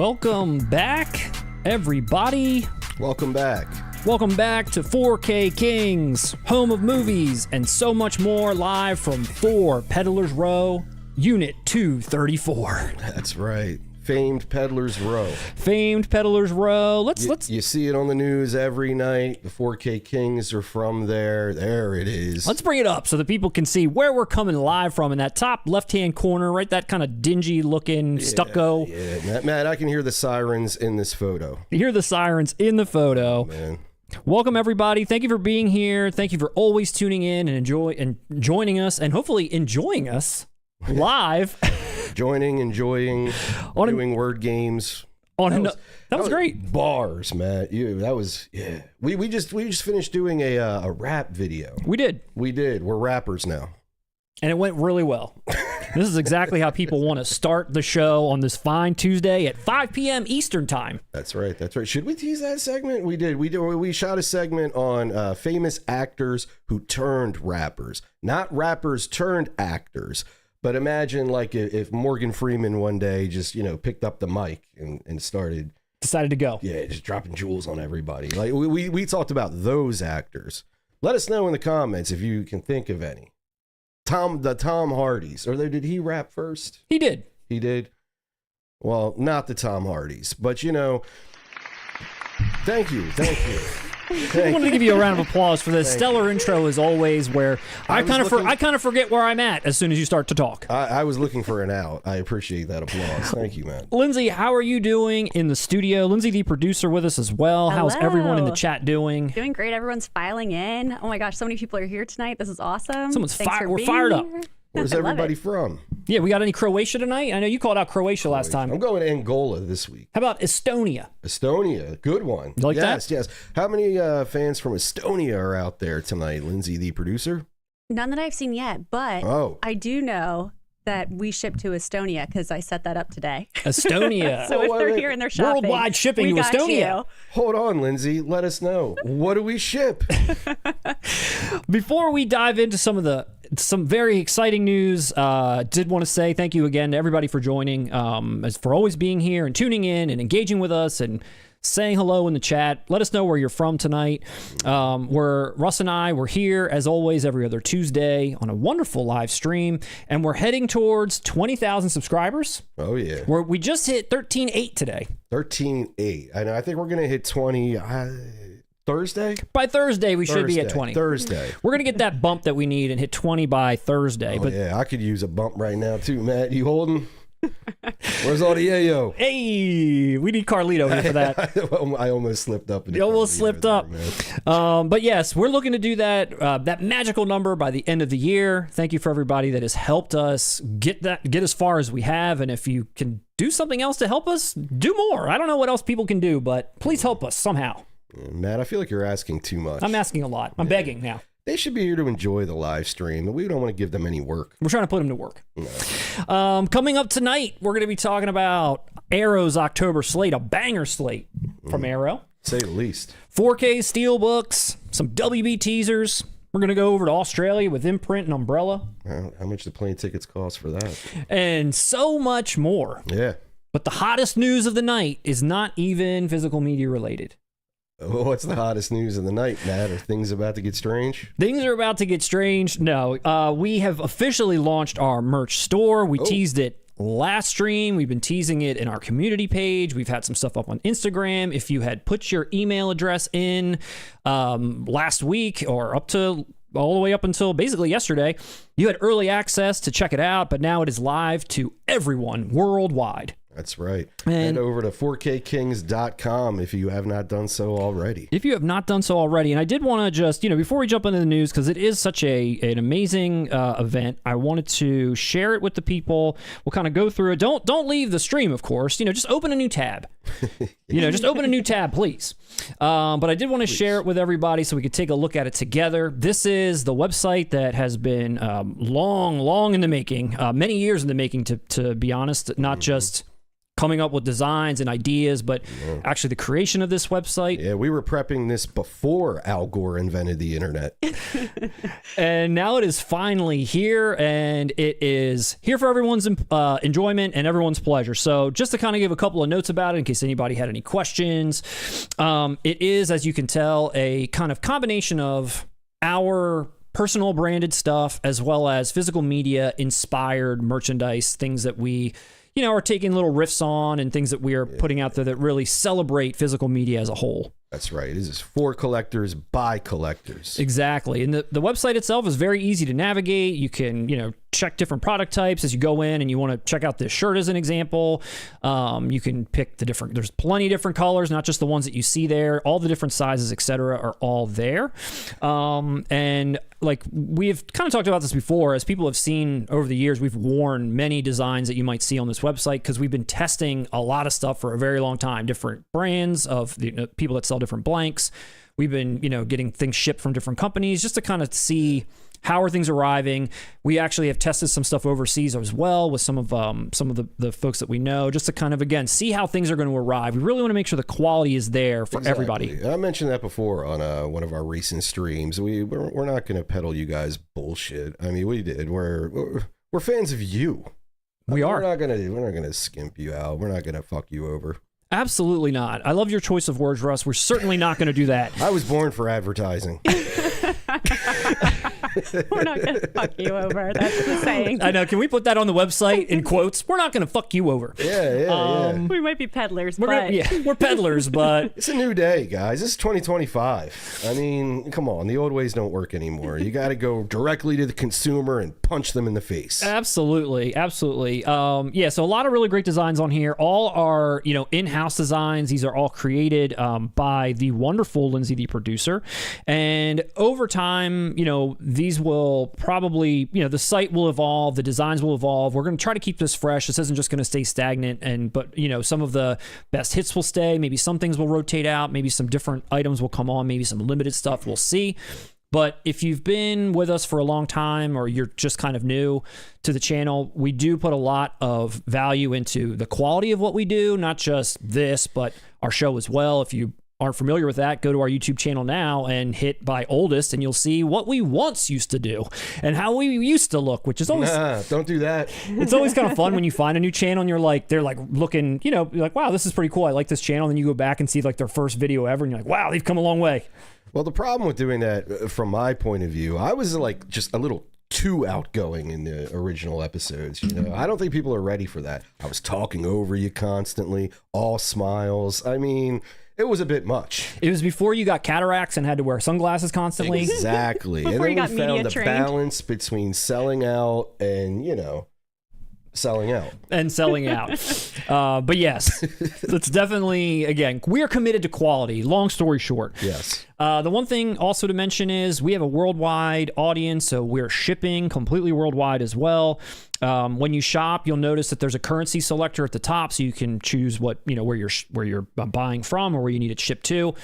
Welcome back, everybody. Welcome back. Welcome back to 4K Kings, home of movies, and so much more, live from 4 Peddler's Row, Unit 234. That's right. Famed Peddler's Row. Famed Peddler's Row. Let's. You see it on the news every night. The 4K Kings are from there. There it is. Let's bring it up so that people can see where we're coming live from in that top left-hand corner, right? That kind of dingy-looking stucco. Yeah, Matt, I can hear the sirens in this photo. You hear the sirens in the photo. Oh, man. Welcome, everybody. Thank you for being here. Thank you for always tuning in and joining us, and hopefully enjoying us live. Enjoying, doing word games. That was great. Bars, Matt. We just finished doing a rap video. We did. We're rappers now. And it went really well. This is exactly how people want to start the show on this fine Tuesday at 5 p.m. Eastern time. That's right. Should we tease that segment? We did. We shot a segment on famous actors who turned rappers. Not rappers turned actors. But imagine like if Morgan Freeman one day just, picked up the mic and decided to go. Yeah, just dropping jewels on everybody. Like we talked about those actors. Let us know in the comments if you can think of any. The Tom Hardys. Or did he rap first? He did. He did? Well, not the Tom Hardys. But, thank you. I wanted to give you a round of applause for this stellar intro, as always, where I kind of forget where I'm at as soon as you start to talk. I was looking for an out. I appreciate that applause. Thank you, man. Lindsay, how are you doing in the studio? Lindsay, the producer, with us as well. Hello. How's everyone in the chat doing? Doing great. Everyone's filing in. Oh my gosh, so many people are here tonight. This is awesome. We're fired up. Where's everybody from? Yeah, we got any Croatia tonight? I know you called out Croatia last time. I'm going to Angola this week. How about Estonia? Estonia, good one. You like that? Yes. How many fans from Estonia are out there tonight, Lindsay, the producer? None that I've seen yet, but I do know that we ship to Estonia because I set that up today. Estonia. So if they're here and they're shopping, worldwide shipping to Estonia. Hold on, Lindsay. Let us know. What do we ship? Before we dive into some very exciting news, did want to say thank you again to everybody for joining, for always being here and tuning in and engaging with us and saying hello in the chat. Let us know where you're from tonight. Russ and I, we're here as always every other Tuesday on a wonderful live stream, and we're heading towards 20,000 subscribers. Oh yeah, we just hit 13.8 today. 13.8. I know. I think we're gonna hit 20. Thursday? By Thursday, we should be at 20. Thursday. We're going to get that bump that we need and hit 20 by Thursday. Oh, yeah, I could use a bump right now, too, Matt. You holding? Where's all the yayo? Hey, we need Carlito here for that. I almost slipped up. You almost slipped up. But yes, we're looking to do that magical number by the end of the year. Thank you for everybody that has helped us get as far as we have. And if you can do something else to help us, do more. I don't know what else people can do, but please help us somehow. Matt, I feel like you're asking too much. I'm asking a lot. I'm begging now. They should be here to enjoy the live stream, and we don't want to give them any work. We're trying to put them to work. No. Coming up tonight, we're going to be talking about Arrow's October slate, a banger slate from Arrow. Say the least. 4K Steelbooks, some WB teasers. We're going to go over to Australia with Imprint and Umbrella. How much do plane tickets cost for that? And so much more. Yeah. But the hottest news of the night is not even physical media related. What's the hottest news of the night, Matt? Are things about to get strange? Things are about to get strange. No, we have officially launched our merch store. We teased it last stream. We've been teasing it in our community page. We've had some stuff up on Instagram. If you had put your email address in last week or all the way up until basically yesterday, you had early access to check it out, but now it is live to everyone worldwide. That's right. And head over to 4kkings.com if you have not done so already. And I did want to just, before we jump into the news, because it is such an amazing event, I wanted to share it with the people. We'll kind of go through it. Don't leave the stream, of course. Just open a new tab. Just open a new tab, please. But I did want to share it with everybody so we could take a look at it together. This is the website that has been long in the making, many years in the making, to be honest, not just coming up with designs and ideas, but actually the creation of this website. Yeah, we were prepping this before Al Gore invented the internet. And now it is finally here, and it is here for everyone's enjoyment and everyone's pleasure. So just to kind of give a couple of notes about it in case anybody had any questions, it is, as you can tell, a kind of combination of our personal branded stuff as well as physical media inspired merchandise, things that we are taking little riffs on and things that we are putting out there that really celebrate physical media as a whole. That's right. This is for collectors by collectors. Exactly. And the website itself is very easy to navigate. You can, check different product types as you go in and you want to check out this shirt as an example. You can pick there's plenty of different colors, not just the ones that you see there. All the different sizes, etc., are all there. And like we've kind of talked about this before, as people have seen over the years, we've worn many designs that you might see on this website because we've been testing a lot of stuff for a very long time. Different brands of people that sell different blanks. We've been, getting things shipped from different companies just to kind of see how are things arriving. We actually have tested some stuff overseas as well with some of the folks that we know, just to kind of, again, see how things are going to arrive. We really want to make sure the quality is there for everybody. I mentioned that before on one of our recent streams. We're not going to peddle you guys bullshit. I mean, we did. We're fans of you. We are. We're not gonna skimp you out. We're not gonna fuck you over. Absolutely not. I love your choice of words, Russ. We're certainly not going to do that. I was born for advertising. We're not going to fuck you over. That's the saying. I know. Can we put that on the website in quotes? We're not going to fuck you over. Yeah. We might be peddlers, we're peddlers, but it's a new day, guys. This is 2025. I mean, come on. The old ways don't work anymore. You got to go directly to the consumer and punch them in the face. Absolutely. So a lot of really great designs on here. All are, in-house designs. These are all created by the wonderful Lindsay, the producer. And over time, these will probably, the site will evolve, the designs will evolve. We're going to try to keep this fresh. This isn't just going to stay stagnant. But some of the best hits will stay. Maybe some things will rotate out. Maybe some different items will come on. Maybe some limited stuff. We'll see. But if you've been with us for a long time or you're just kind of new to the channel, we do put a lot of value into the quality of what we do, not just this, but our show as well. If you aren't familiar with that, go to our YouTube channel now and hit by oldest, and you'll see what we once used to do and how we used to look, which is always... don't do that. It's always kind of fun when you find a new channel and they're like looking, you're like, wow, this is pretty cool. I like this channel. And then you go back and see like their first video ever and you're like, wow, they've come a long way. Well, the problem with doing that, from my point of view, I was like just a little too outgoing in the original episodes. I don't think people are ready for that. I was talking over you constantly, all smiles. I mean, it was a bit much. It was before you got cataracts and had to wear sunglasses constantly. Exactly. And then we found the balance between selling out and, selling out. And selling out. But yes, it's definitely, again, we are committed to quality. Long story short. Yes. The one thing also to mention is we have a worldwide audience, so we're shipping completely worldwide as well. When you shop, you'll notice that there's a currency selector at the top, so you can choose what, where you're buying from or where you need it shipped to.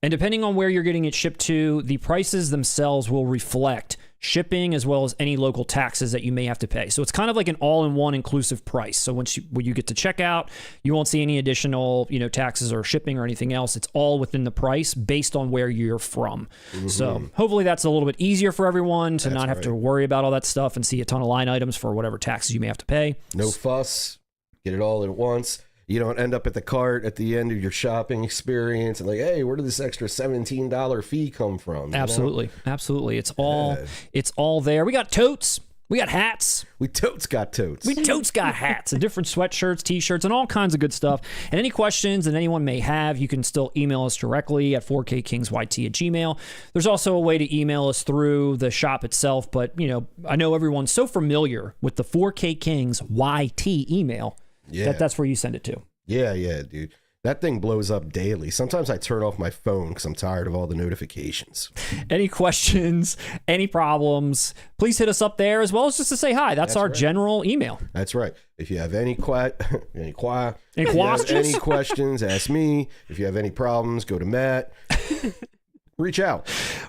And depending on where you're getting it shipped to, the prices themselves will reflect shipping as well as any local taxes that you may have to pay. So it's kind of like an all-in-one inclusive price. So when you get to checkout, you won't see any additional, taxes or shipping or anything else. It's all within the price based on where you're from. Mm-hmm. So hopefully that's a little bit easier for everyone to not have to worry about all that stuff and see a ton of line items for whatever taxes you may have to pay. No fuss. Get it all at once. You don't end up at the cart at the end of your shopping experience and like, hey, where did this extra $17 fee come from? Absolutely. It's all there. We got totes. We got hats. We totes got totes. We totes got hats and different sweatshirts, t-shirts, and all kinds of good stuff. And any questions that anyone may have, you can still email us directly at 4kkingsyt@gmail. There's also a way to email us through the shop itself, but I know everyone's so familiar with the 4kkingsyt email. Yeah. That's where you send it to. Yeah, dude. That thing blows up daily. Sometimes I turn off my phone because I'm tired of all the notifications. Any questions, any problems, please hit us up there as well as just to say hi. That's our general email. That's right. If you have any questions, ask me. If you have any problems, go to Matt. Reach out.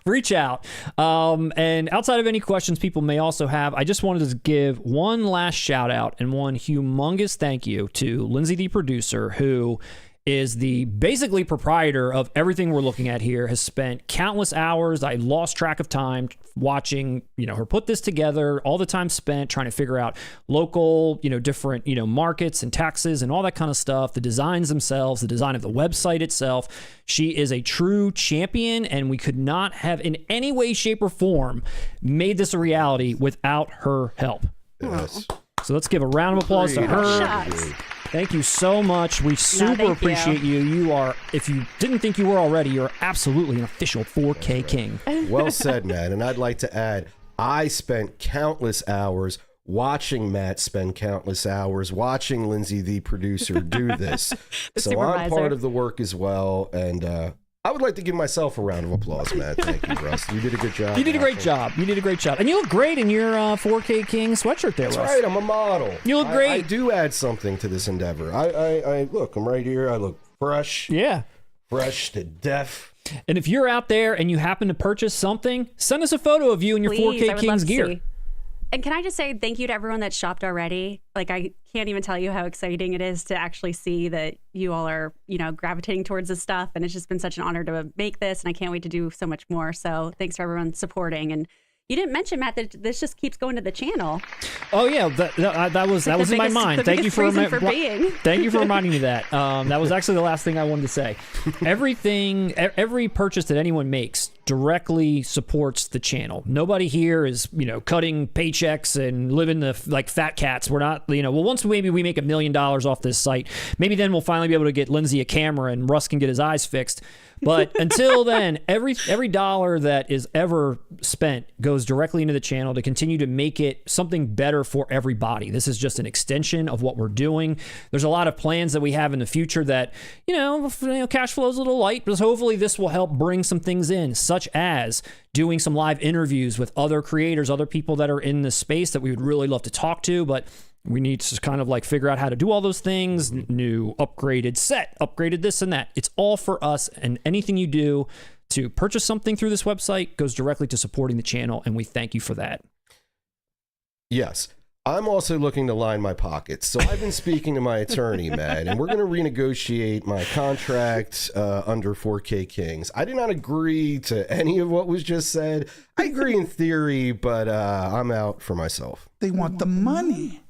reach out. And outside of any questions people may also have, I just wanted to give one last shout out and one humongous thank you to Lindsay, the producer, who is the basically proprietor of everything we're looking at here, has spent countless hours. I lost track of time watching, her put this together, all the time spent trying to figure out local, different, markets and taxes and all that kind of stuff, the designs themselves, the design of the website itself. She is a true champion, and we could not have in any way, shape, or form made this a reality without her help. Yes. So let's give a round of applause to her. Shots. Thank you so much. We super appreciate you. You are, if you didn't think you were already, you're absolutely an official 4K king. Well said, Matt. And I'd like to add, I spent countless hours watching Matt spend countless hours watching Lindsay, the producer, do this. So I'm part of the work as well. And I would like to give myself a round of applause, Matt. Thank you, Russ. You did a good job. You did a great job. You did a great job. And you look great in your 4K King sweatshirt there, That's Russ. right. I'm a model. You look great. I do add something to this endeavor. I look, I'm right here. I look fresh. Yeah. Fresh to death. And if you're out there and you happen to purchase something, send us a photo of you in your Please, 4K Kings gear. See. And can I just say thank you to everyone that shopped already? Like, I can't even tell you how exciting it is to actually see that you all are, gravitating towards this stuff. And it's just been such an honor to make this. And I can't wait to do so much more. So thanks for everyone supporting. And you didn't mention, Matt, that this just keeps going to the channel. Oh yeah, that was in my mind. Thank you for thank you for reminding me that. That was actually the last thing I wanted to say. Every purchase that anyone makes directly supports the channel. Nobody here is cutting paychecks and living like fat cats. We're not well, once maybe we make $1 million off this site, maybe then we'll finally be able to get Lindsay a camera and Russ can get his eyes fixed. But until then, every dollar that is ever spent goes directly into the channel to continue to make it something better for everybody. This is just an extension of what we're doing. There's a lot of plans that we have in the future that, cash flow is a little light, but hopefully this will help bring some things in, such as doing some live interviews with other creators, other people that are in this space that we would really love to talk to, but we need to kind of figure out how to do all those things. New upgraded set, upgraded this and that. It's all for us, and anything you do to purchase something through this website goes directly to supporting the channel, and we thank you for that. Yes. I'm also looking to line my pockets. So I've been speaking to my attorney, Matt, and we're going to renegotiate my contract under 4K Kings. I did not agree to any of what was just said. I agree in theory, but I'm out for myself. They want the money.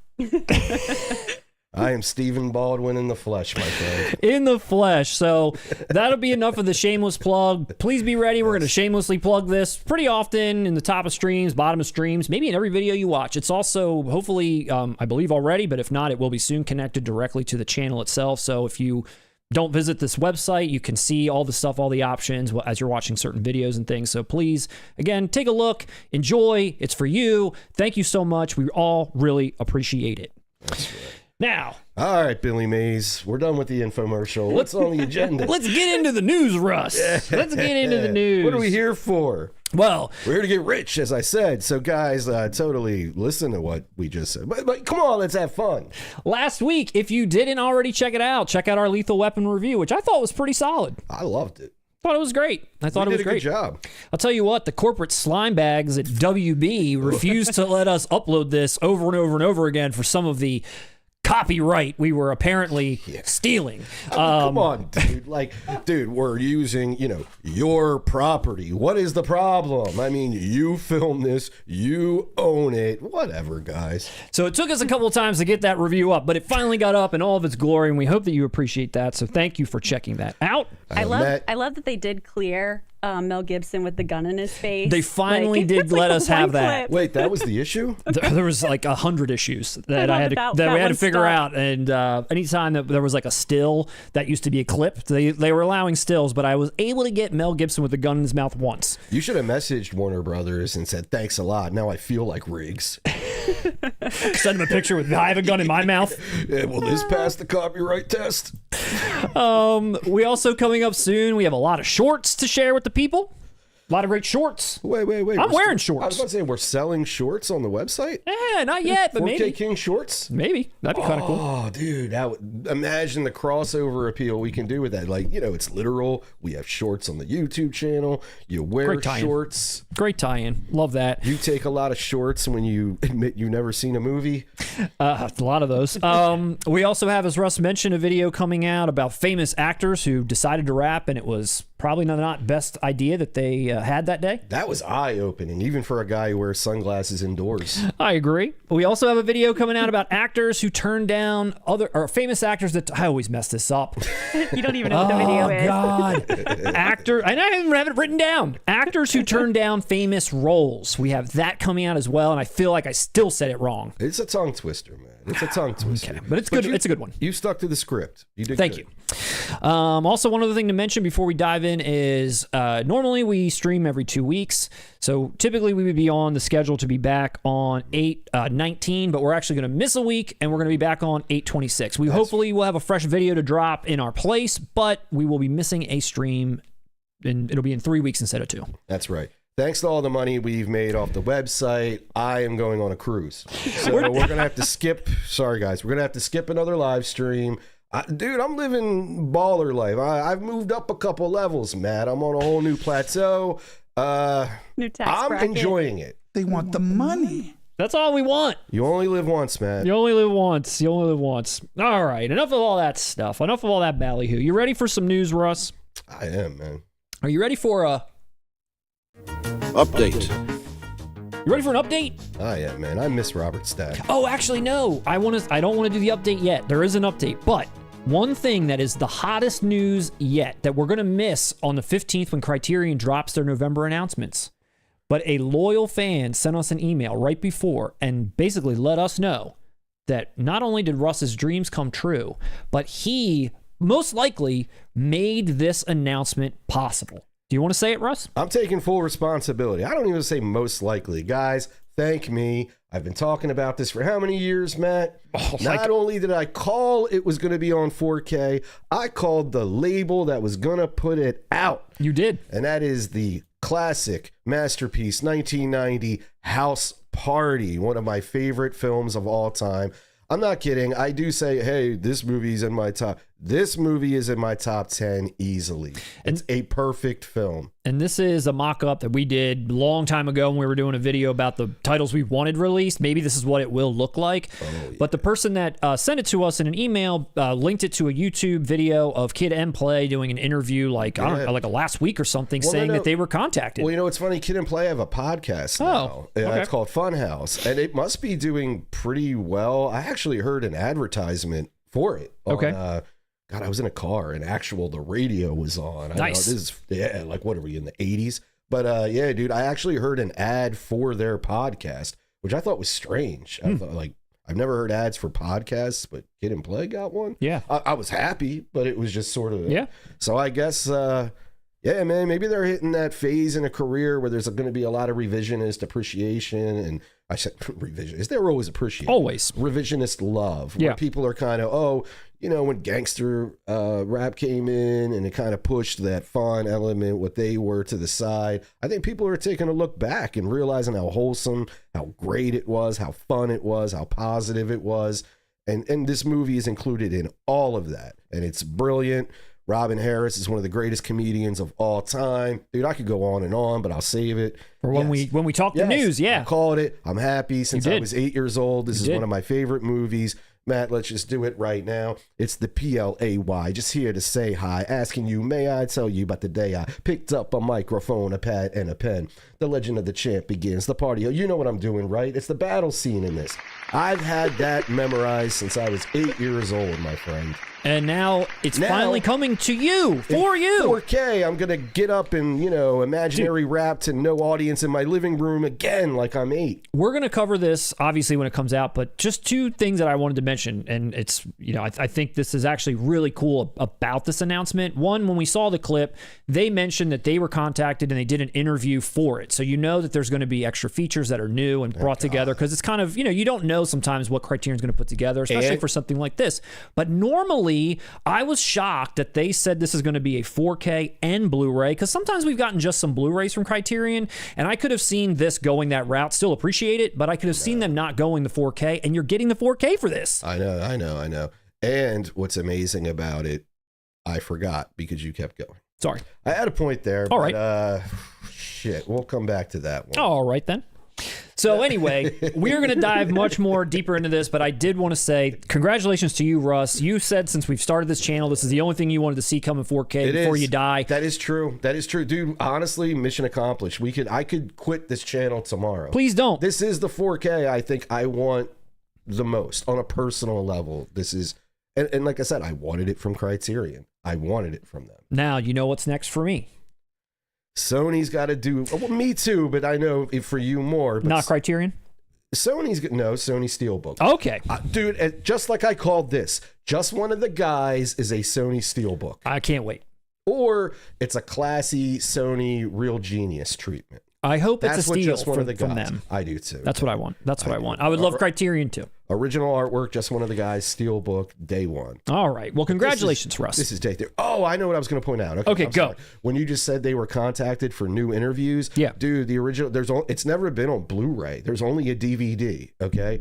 I am Stephen Baldwin in the flesh, my friend. In the flesh. So that'll be enough of the shameless plug. Please be ready. We're going to shamelessly plug this pretty often in the top of streams, bottom of streams, maybe in every video you watch. It's also hopefully, I believe already, but if not, it will be soon connected directly to the channel itself. So if you don't visit this website, you can see all the stuff, all the options as you're watching certain videos and things. So please, again, take a look, enjoy. It's for you. Thank you so much. We all really appreciate it. That's right. Now, all right, Billy Mays, we're done with the infomercial. What's on the agenda? Let's get into the news, Russ. Let's get into the news. What are we here for? Well, we're here to get rich, as I said. So, guys, totally listen to what we just said. But come on, let's have fun. Last week, if you didn't already check out our Lethal Weapon review, which I thought was pretty solid. I loved it. Thought it was great. I thought it was great. Good job. I'll tell you what, the corporate slime bags at WB refused to let us upload this over and over and over again for some of the copyright we were apparently stealing. Come on, dude. Dude, we're using, your property. What is the problem? I mean, you filmed this, you own it, whatever, guys. So it took us a couple of times to get that review up, but it finally got up in all of its glory, and we hope that you appreciate that. So thank you for checking that out. I love that they did clear Mel Gibson with the gun in his face. They finally did let us have that. Wait, that was the issue? There was 100 issues that we had to figure out, and anytime that there was a still that used to be a clip, they were allowing stills, but I was able to get Mel Gibson with the gun in his mouth once. You should have messaged Warner Brothers and said, thanks a lot. Now I feel like Riggs. Send him a picture with I have a gun in my mouth. Yeah, will this pass the copyright test? We also, coming up soon, we have a lot of shorts to share with the people. A lot of great shorts. Wait. I'm wearing I was shorts. about to say, we're selling shorts on the website? Yeah, not yet, but 4K maybe. King shorts? Maybe. That'd be kind of cool. Oh, dude, imagine the crossover appeal we can do with that. Like, it's literal. We have shorts on the YouTube channel. You wear shorts. Great tie-in. Love that. You take a lot of shorts when you admit you've never seen a movie. A lot of those. We also have, as Russ mentioned, a video coming out about famous actors who decided to rap, and it was probably not best idea that they had that day. That was eye-opening, even for a guy who wears sunglasses indoors. I agree. We also have a video coming out about actors who turned down famous actors that I always mess this up. You don't even know what the video is. Oh God, actor. And I even have it written down. Actors who turned down famous roles. We have that coming out as well, and I feel like I still said it wrong. It's a tongue twister, man. It's a tongue twister. Okay, but it's good. It's a good one. You stuck to the script. You did. Thank you. Also, one other thing to mention before we dive in is normally we stream every 2 weeks. So typically we would be on the schedule to be back on 8/19, but we're actually going to miss a week and we're going to be back on 8/26. Hopefully will have a fresh video to drop in our place, but we will be missing a stream and it'll be in 3 weeks instead of 2. That's right. Thanks to all the money we've made off the website, I am going on a cruise. So we're going to have to skip. Sorry, guys. We're going to have to skip another live stream. Dude, I'm living baller life. I've moved up a couple levels, Matt. I'm on a whole new plateau. New tax I'm bracket. enjoying it. They want the money. That's all we want. You only live once, Matt. You only live once. You only live once. All right. Enough of all that stuff. Enough of all that ballyhoo. You ready for some news, Russ? I am, man. Are you ready for a... Update. You ready for an update? I am, man. I miss Robert Stack. Oh, actually, no. I don't want to do the update yet. There is an update, but one thing that is the hottest news yet that we're going to miss on the 15th when Criterion drops their November announcements. But a loyal fan sent us an email right before and basically let us know that not only did Russ's dreams come true, but he most likely made this announcement possible. Do you want to say it, Russ? I'm taking full responsibility. I don't even say most likely. Guys, thank me. I've been talking about this for how many years, Matt? Not only did I call it was going to be on 4K, I called the label that was going to put it out. You did. And that is the classic masterpiece 1990 House Party, one of my favorite films of all time. I'm not kidding. I do say, hey, this movie's in my top. This movie is in my top 10 easily. It's a perfect film. And this is a mock-up that we did a long time ago when we were doing a video about the titles we wanted released. Maybe this is what it will look like. Oh, yeah. But the person that sent it to us in an email linked it to a YouTube video of Kid M Play doing an interview like a last week or something, saying that they were contacted. Well, it's funny. Kid M Play have a podcast now. Okay. It's called Funhouse, and it must be doing pretty well. I actually heard an advertisement for it. God, I was in a car and the radio was on. Nice. I know, this is, like, what are we in the 80s? But yeah, dude, I actually heard an ad for their podcast, which I thought was strange. I thought, like, I've never heard ads for podcasts, but Kid and Play got one. Yeah. I was happy, but it was just sort of. Yeah. So I guess, yeah, man, maybe they're hitting that phase in a career where there's going to be a lot of revisionist appreciation. And I said revisionist. They were always appreciated. Always. Revisionist love. Where people are kind of, when gangster rap came in and it kind of pushed that fun element, what they were, to the side. I think people are taking a look back and realizing how wholesome, how great it was, how fun it was, how positive it was. And this movie is included in all of that. And it's brilliant. Robin Harris is one of the greatest comedians of all time. Dude, I could go on, but I'll save it. For when we talk the news, I called it. I'm happy. Since I was 8 years old, this is one of my favorite movies. Matt, let's just do it right now. It's the PLAY, just here to say hi, asking you, may I tell you about the day I picked up a microphone, a pad, and a pen. The legend of the champ begins. The party, you know what I'm doing, right? It's the battle scene in this. I've had that memorized since I was 8 years old, my friend. And now it's finally coming to you, for you. 4K, I'm going to get up and, imaginary rap to no audience in my living room again like I'm 8. We're going to cover this, obviously, when it comes out, but just two things that I wanted to mention. And it's, I think this is actually really cool about this announcement. One, when we saw the clip, they mentioned that they were contacted and they did an interview for it. So you know that there's going to be extra features that are new and brought together, because it's kind of, you don't know sometimes what Criterion's going to put together, especially for something like this. But normally, Weirdly, I was shocked that they said this is going to be a 4K and Blu-ray, because sometimes we've gotten just some Blu-rays from Criterion, and I could have seen this going that route, still appreciate it, but I could have seen them not going the 4K, and you're getting the 4K for this. I know. And what's amazing about it, I forgot because you kept going. Sorry. I had a point there. All right. Shit, we'll come back to that one. All right, then. So anyway, we're going to dive much more deeper into this, but I did want to say congratulations to you, Russ. You said since we've started this channel, this is the only thing you wanted to see come in 4K before you die. That is true. Dude, honestly, mission accomplished. I could quit this channel tomorrow. Please don't. This is the 4K I think I want the most on a personal level. This is, and like I said, I wanted it from Criterion. I wanted it from them. Now, you know what's next for me. Sony's got to do, well, me too, but I know for you more. But Not Criterion? Sony Steelbook. Okay. Dude, just like I called this, just one of the guys is a Sony Steelbook. I can't wait. Or it's a classy Sony Real Genius treatment. I hope it's a steal from guys. them. I do too. That's what I want. That's what I want. I would love Criterion too. Original artwork, just one of the guys, Steelbook, day one. All right. Well, congratulations, Russ. This is day 3. Oh, I know what I was going to point out. Okay, go. Sorry. When you just said they were contacted for new interviews, yeah, dude, the original, it's never been on Blu-ray. There's only a DVD, okay?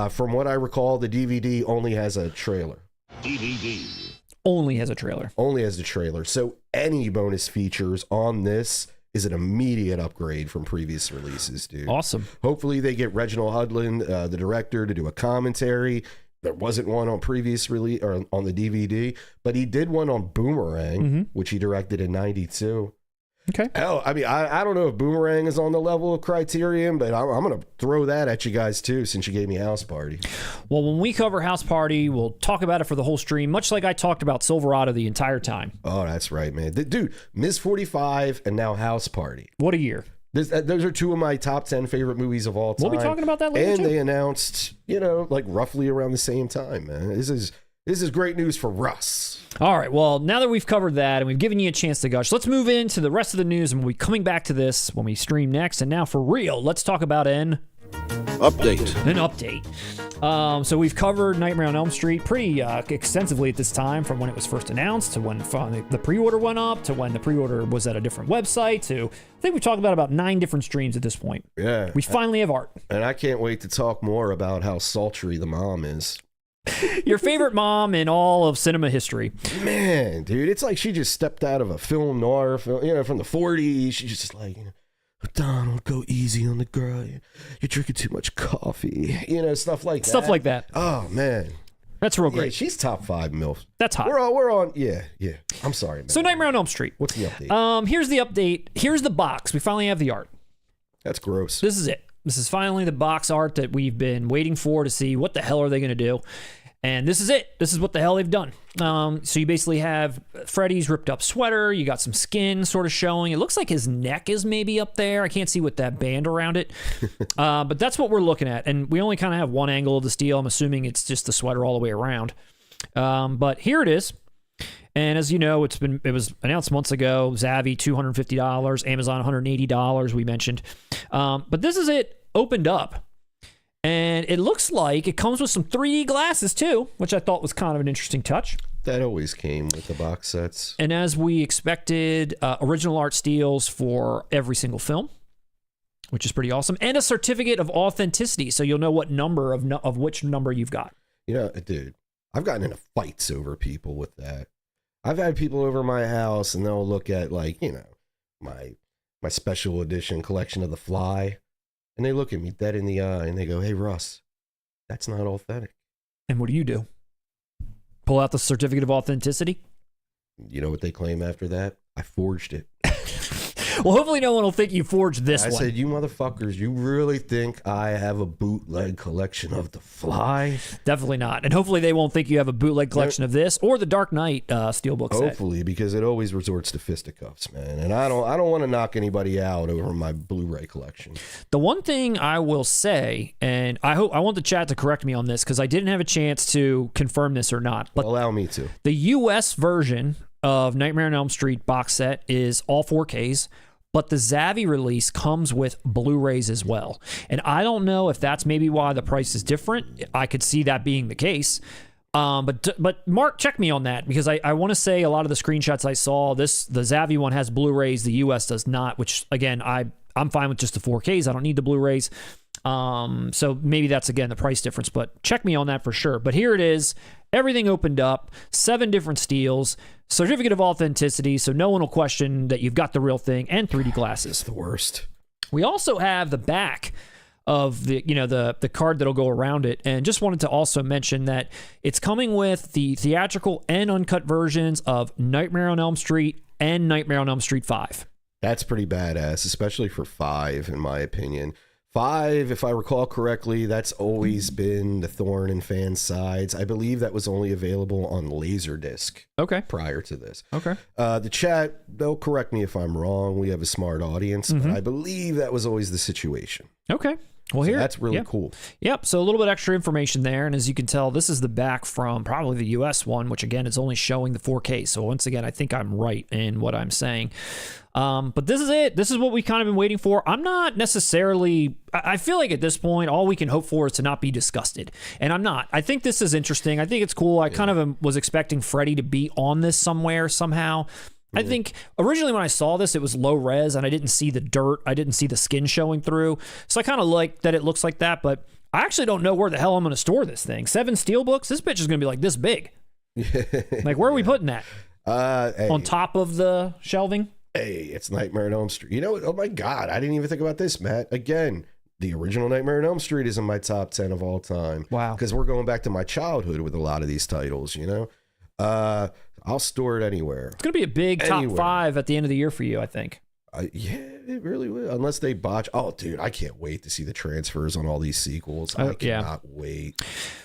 From what I recall, the DVD only has a trailer. DVD. Only has a trailer. Only has the trailer. So any bonus features on this is an immediate upgrade from previous releases, dude. Awesome. Hopefully they get Reginald Hudlin, the director, to do a commentary. There wasn't one on previous release or on the DVD, but he did one on Boomerang, which he directed in '92. Okay. Hell, I mean, I don't know if Boomerang is on the level of Criterion, but I'm going to throw that at you guys too, since you gave me House Party. Well, when we cover House Party, we'll talk about it for the whole stream, much like I talked about Silverado the entire time. Oh, that's right, man. Dude, Ms. 45 and now House Party. What a year. Those are 2 of my top 10 favorite movies of all time. We'll be talking about that later, and too. They announced, like roughly around the same time, man. This is great news for Russ. All right, well, now that we've covered that and we've given you a chance to gush, let's move into the rest of the news, and we'll be coming back to this when we stream next. And now, for real, let's talk about an update. So we've covered Nightmare on Elm Street pretty extensively at this time, from when it was first announced to when the pre-order went up to when the pre-order was at a different website to, I think we talked about 9 different streams at this point. Yeah. We finally have art. And I can't wait to talk more about how sultry the mom is. Your favorite mom in all of cinema history. Man, dude, it's like she just stepped out of a film noir film, from the 40s. She's just like, Donald, go easy on the girl. You're drinking too much coffee. Stuff like that. Stuff like that. Oh, man. That's real great. Yeah, she's top 5 MILF. That's hot. We're on. Yeah. I'm sorry, man. So Nightmare on Elm Street. What's the update? Here's the update. Here's the box. We finally have the art. That's gross. This is it. This is finally the box art that we've been waiting for to see what the hell are they going to do. And this is it. This is what the hell they've done. So you basically have Freddy's ripped up sweater. You got some skin sort of showing. It looks like his neck is maybe up there. I can't see with that band around it. But that's what we're looking at. And we only kind of have one angle of the steel. I'm assuming it's just the sweater all the way around. But here it is. And as you know, it was announced months ago. Zavvi, $250. Amazon, $180, we mentioned. But this is it opened up. And it looks like it comes with some 3D glasses too, which I thought was kind of an interesting touch. That always came with the box sets. And as we expected, original art steels for every single film, which is pretty awesome. And a certificate of authenticity, so you'll know what number of which number you've got. Dude, I've gotten into fights over people with that. I've had people over my house and they'll look at my special edition collection of The Fly. And they look at me dead in the eye and they go, "Hey, Russ, that's not authentic." And what do? Pull out the certificate of authenticity? You know what they claim after that? I forged it. Well, hopefully no one will think you forged this one. I said, "You motherfuckers, you really think I have a bootleg collection of The Fly?" Definitely not. And hopefully they won't think you have a bootleg collection of this or the Dark Knight Steelbook set. Hopefully, because it always resorts to fisticuffs, man. And I don't want to knock anybody out over my Blu-ray collection. The one thing I will say, and I want the chat to correct me on this because I didn't have a chance to confirm this or not. But allow me to. The U.S. version of Nightmare on Elm Street box set is all 4Ks, but the Zavvi release comes with Blu-rays as well. And I don't know if that's maybe why the price is different. I could see that being the case. But Mark, check me on that, because I want to say a lot of the screenshots I saw, the Zavvi one has Blu-rays, the US does not, which again, I'm fine with just the 4Ks. I don't need the Blu-rays. So maybe that's, again, the price difference, but check me on that for sure. But here it is. Everything opened up, 7 different steels, certificate of authenticity, so no one will question that you've got the real thing, and 3D glasses. It's the worst. We also have the back of the card that'll go around it, and just wanted to also mention that it's coming with the theatrical and uncut versions of Nightmare on Elm Street and Nightmare on Elm Street 5. That's pretty badass, especially for 5, in my opinion. 5, if I recall correctly, that's always been the thorn in fans' sides. I believe that was only available on Laserdisc. Okay. Prior to this. Okay. The chat, they'll correct me if I'm wrong. We have a smart audience, but I believe that was always the situation. Okay. Well, So that's really cool. Yep. So a little bit extra information there. And as you can tell, this is the back from probably the US one, which again is only showing the 4K. So once again, I think I'm right in what I'm saying. But this is it. This is what we kind of been waiting for. I'm not necessarily, I feel like at this point, all we can hope for is to not be disgusted. And I'm not. I think this is interesting. I think it's cool. I kind of was expecting Freddy to be on this somewhere, somehow. I think originally when I saw this, it was low res and I didn't see the dirt. I didn't see the skin showing through. So I kind of like that it looks like that, but I actually don't know where the hell I'm going to store this thing. 7 Steelbooks? This bitch is going to be like this big. Like, where are we putting that? Hey, on top of the shelving? Hey, it's Nightmare on Elm Street. You know what? Oh my God. I didn't even think about this, Matt. Again, the original Nightmare on Elm Street is in my top 10 of all time. Wow. Because we're going back to my childhood with a lot of these titles, you know? I'll store it anywhere. It's going to be a big top 5 at the end of the year for you, I think. Yeah, it really will. Unless they botch. Oh, dude, I can't wait to see the transfers on all these sequels. I cannot wait.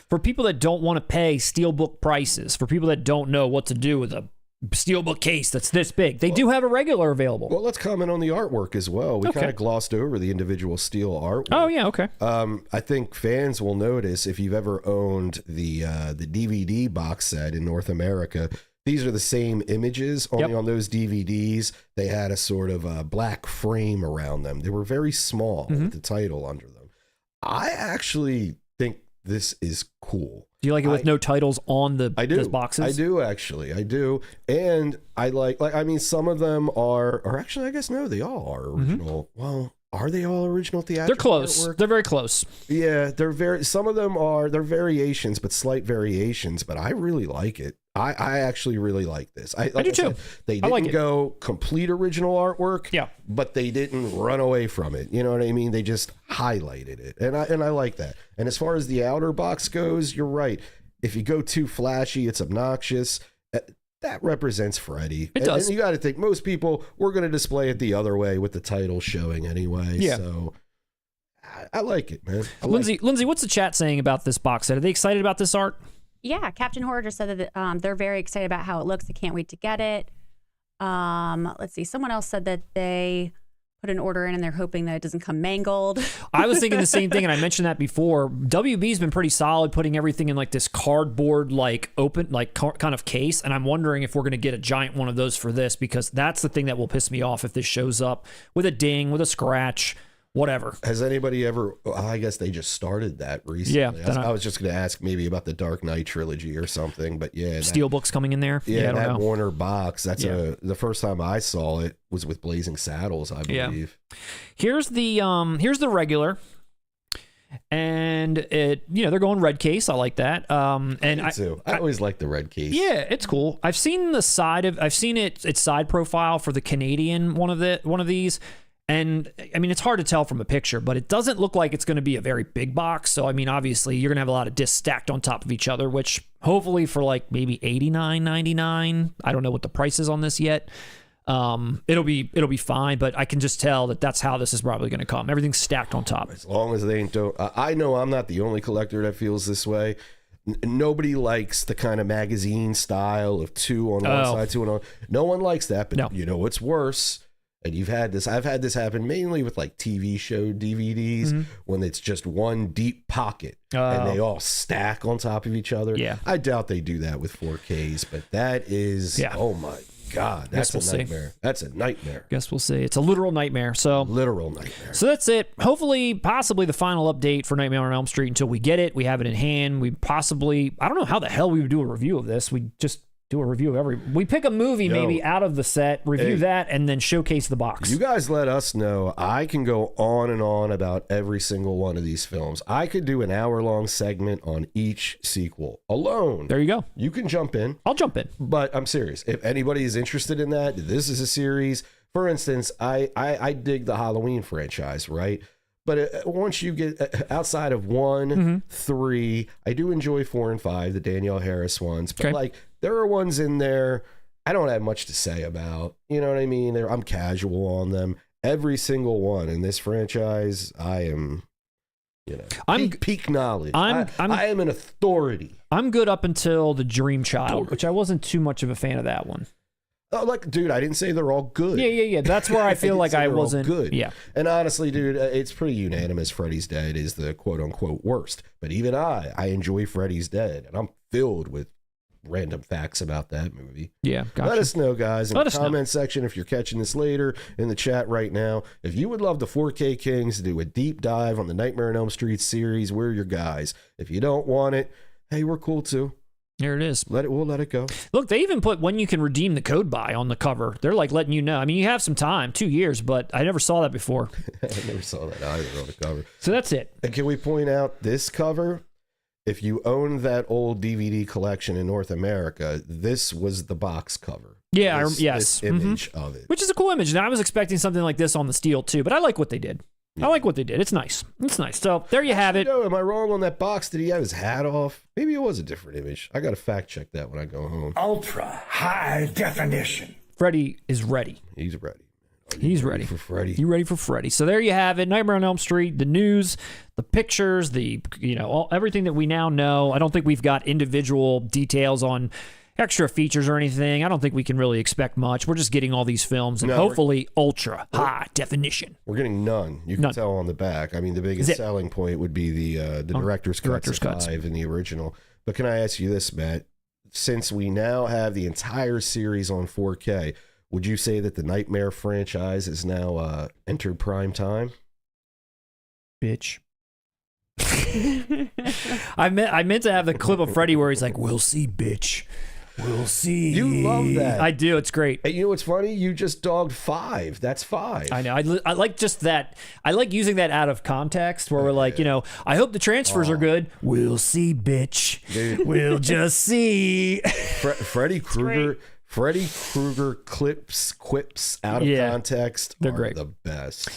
For people that don't want to pay Steelbook prices, for people that don't know what to do with a Steelbook case that's this big, they do have a regular available. Well, let's comment on the artwork as well. We kind of glossed over the individual steel artwork. Oh, yeah, okay. I think fans will notice, if you've ever owned the DVD box set in North America, these are the same images, only on those DVDs, they had a sort of black frame around them. They were very small with the title under them. I actually think this is cool. Do you like it with no titles on those boxes? I do, actually. I do. And I like I mean, some of them are, or actually, I guess, no, they all are original. Well, are they all original theatrical? They're close. Artwork? They're very close. Yeah, some of them are, they're variations, but slight variations, but I really like it. I actually really like this. I do too. They didn't go complete original artwork, but they didn't run away from it. You know what I mean? They just highlighted it, and I like that. And as far as the outer box goes, you're right. If you go too flashy, it's obnoxious. That represents Freddy. It does. And you got to think, most people, we're going to display it the other way with the title showing anyway. Yeah. So I like it, man. Lindsay, what's the chat saying about this box set? Are they excited about this art? Yeah, Captain Horror just said that they're very excited about how it looks. They can't wait to get it. Let's see. Someone else said that they put an order in and they're hoping that it doesn't come mangled. I was thinking the same thing, and I mentioned that before. WB's been pretty solid putting everything in like this cardboard, like open, like kind of case, and I'm wondering if we're going to get a giant one of those for this, because that's the thing that will piss me off if this shows up with a ding, with a scratch, whatever. Has anybody ever, I guess they just started that recently. Yeah. I was just going to ask maybe about the Dark Knight trilogy or something, but yeah. Steelbook's coming in there. Yeah, I don't know. Warner box. That's the first time I saw it was with Blazing Saddles, I believe. Here's the regular. And it, they're going red case. I like that. And Me too. I always like the red case. Yeah, it's cool. I've seen its side profile for the Canadian one of these. And I mean, it's hard to tell from a picture, but it doesn't look like it's going to be a very big box. So, I mean, obviously you're going to have a lot of discs stacked on top of each other, which hopefully for like maybe $89.99. I don't know what the price is on this yet. It'll be fine, but I can just tell that that's how this is probably going to come. Everything's stacked on top. As long as they don't, I know I'm not the only collector that feels this way. Nobody likes the kind of magazine style of 2 on one side, 2 on the other. No one likes that, but you know what's worse? And I've had this happen mainly with like TV show DVDs when it's just one deep pocket and they all stack on top of each other. Yeah. I doubt they do that with 4Ks, but that is, oh my God, that's a nightmare. That's a nightmare. Guess we'll see. It's a literal nightmare. So Literal nightmare. So that's it. Hopefully, possibly the final update for Nightmare on Elm Street until we get it. We have it in hand. We possibly, I don't know how the hell we would do a review of this. We just do a review of we pick a movie maybe out of the set, review that, and then showcase the box. You guys let us know. I can go on and on about every single one of these films. I could do an hour-long segment on each sequel alone. There you go. You can jump in. I'll jump in. But I'm serious. If anybody is interested in that, this is a series. For instance, I dig the Halloween franchise, right? But once you get outside of 1, 3, I do enjoy 4 and 5, the Danielle Harris ones. But like, there are ones in there I don't have much to say about. You know what I mean? I'm casual on them. Every single one in this franchise, I am, peak knowledge. I am an authority. I'm good up until The Dream Child, which I wasn't too much of a fan of that one. Oh, like, dude, I didn't say they're all good. Yeah. That's where I feel like I wasn't good. Yeah. And honestly, dude, it's pretty unanimous. Freddy's Dead is the quote unquote worst. But even I enjoy Freddy's Dead, and I'm filled with random facts about that movie. Yeah. Gotcha. Let us know, guys, in the comment section if you're catching this later, in the chat right now. If you would love the 4K Kings to do a deep dive on the Nightmare on Elm Street series, we're your guys. If you don't want it, hey, we're cool too. There it is. We'll let it go. Look, they even put when you can redeem the code by on the cover. They're like letting you know. I mean, you have some time, 2 years, but I never saw that before. I never saw that either on the cover. So that's it. And can we point out this cover? If you own that old DVD collection in North America, this was the box cover. Yeah, this image of it. Which is a cool image. And I was expecting something like this on the steel too, but I like what they did. I like what they did. It's nice. It's nice. So there you have it. Am I wrong on that box? Did he have his hat off? Maybe it was a different image. I got to fact check that when I go home. Ultra high definition. Freddy is ready. He's ready. He's ready for Freddy. You ready for Freddy? So there you have it. Nightmare on Elm Street. The news, the pictures, everything that we now know. I don't think we've got individual details on extra features or anything. I don't think we can really expect much. We're just getting all these films and hopefully ultra high definition. We're getting none. You can tell on the back. I mean, the biggest selling point would be the director's cuts in the original. But can I ask you this, Matt? Since we now have the entire series on 4K, would you say that the Nightmare franchise is now entered prime time? Bitch. I meant to have the clip of Freddy where he's like, "We'll see, bitch. We'll see." You love that. I do. It's great. And you know what's funny? You just dogged 5. That's 5. I know. I like just that. I like using that out of context where we're like, I hope the transfers are good. We'll see, bitch. Dude. We'll just see. Freddy Krueger quips out of context. They're great. The best.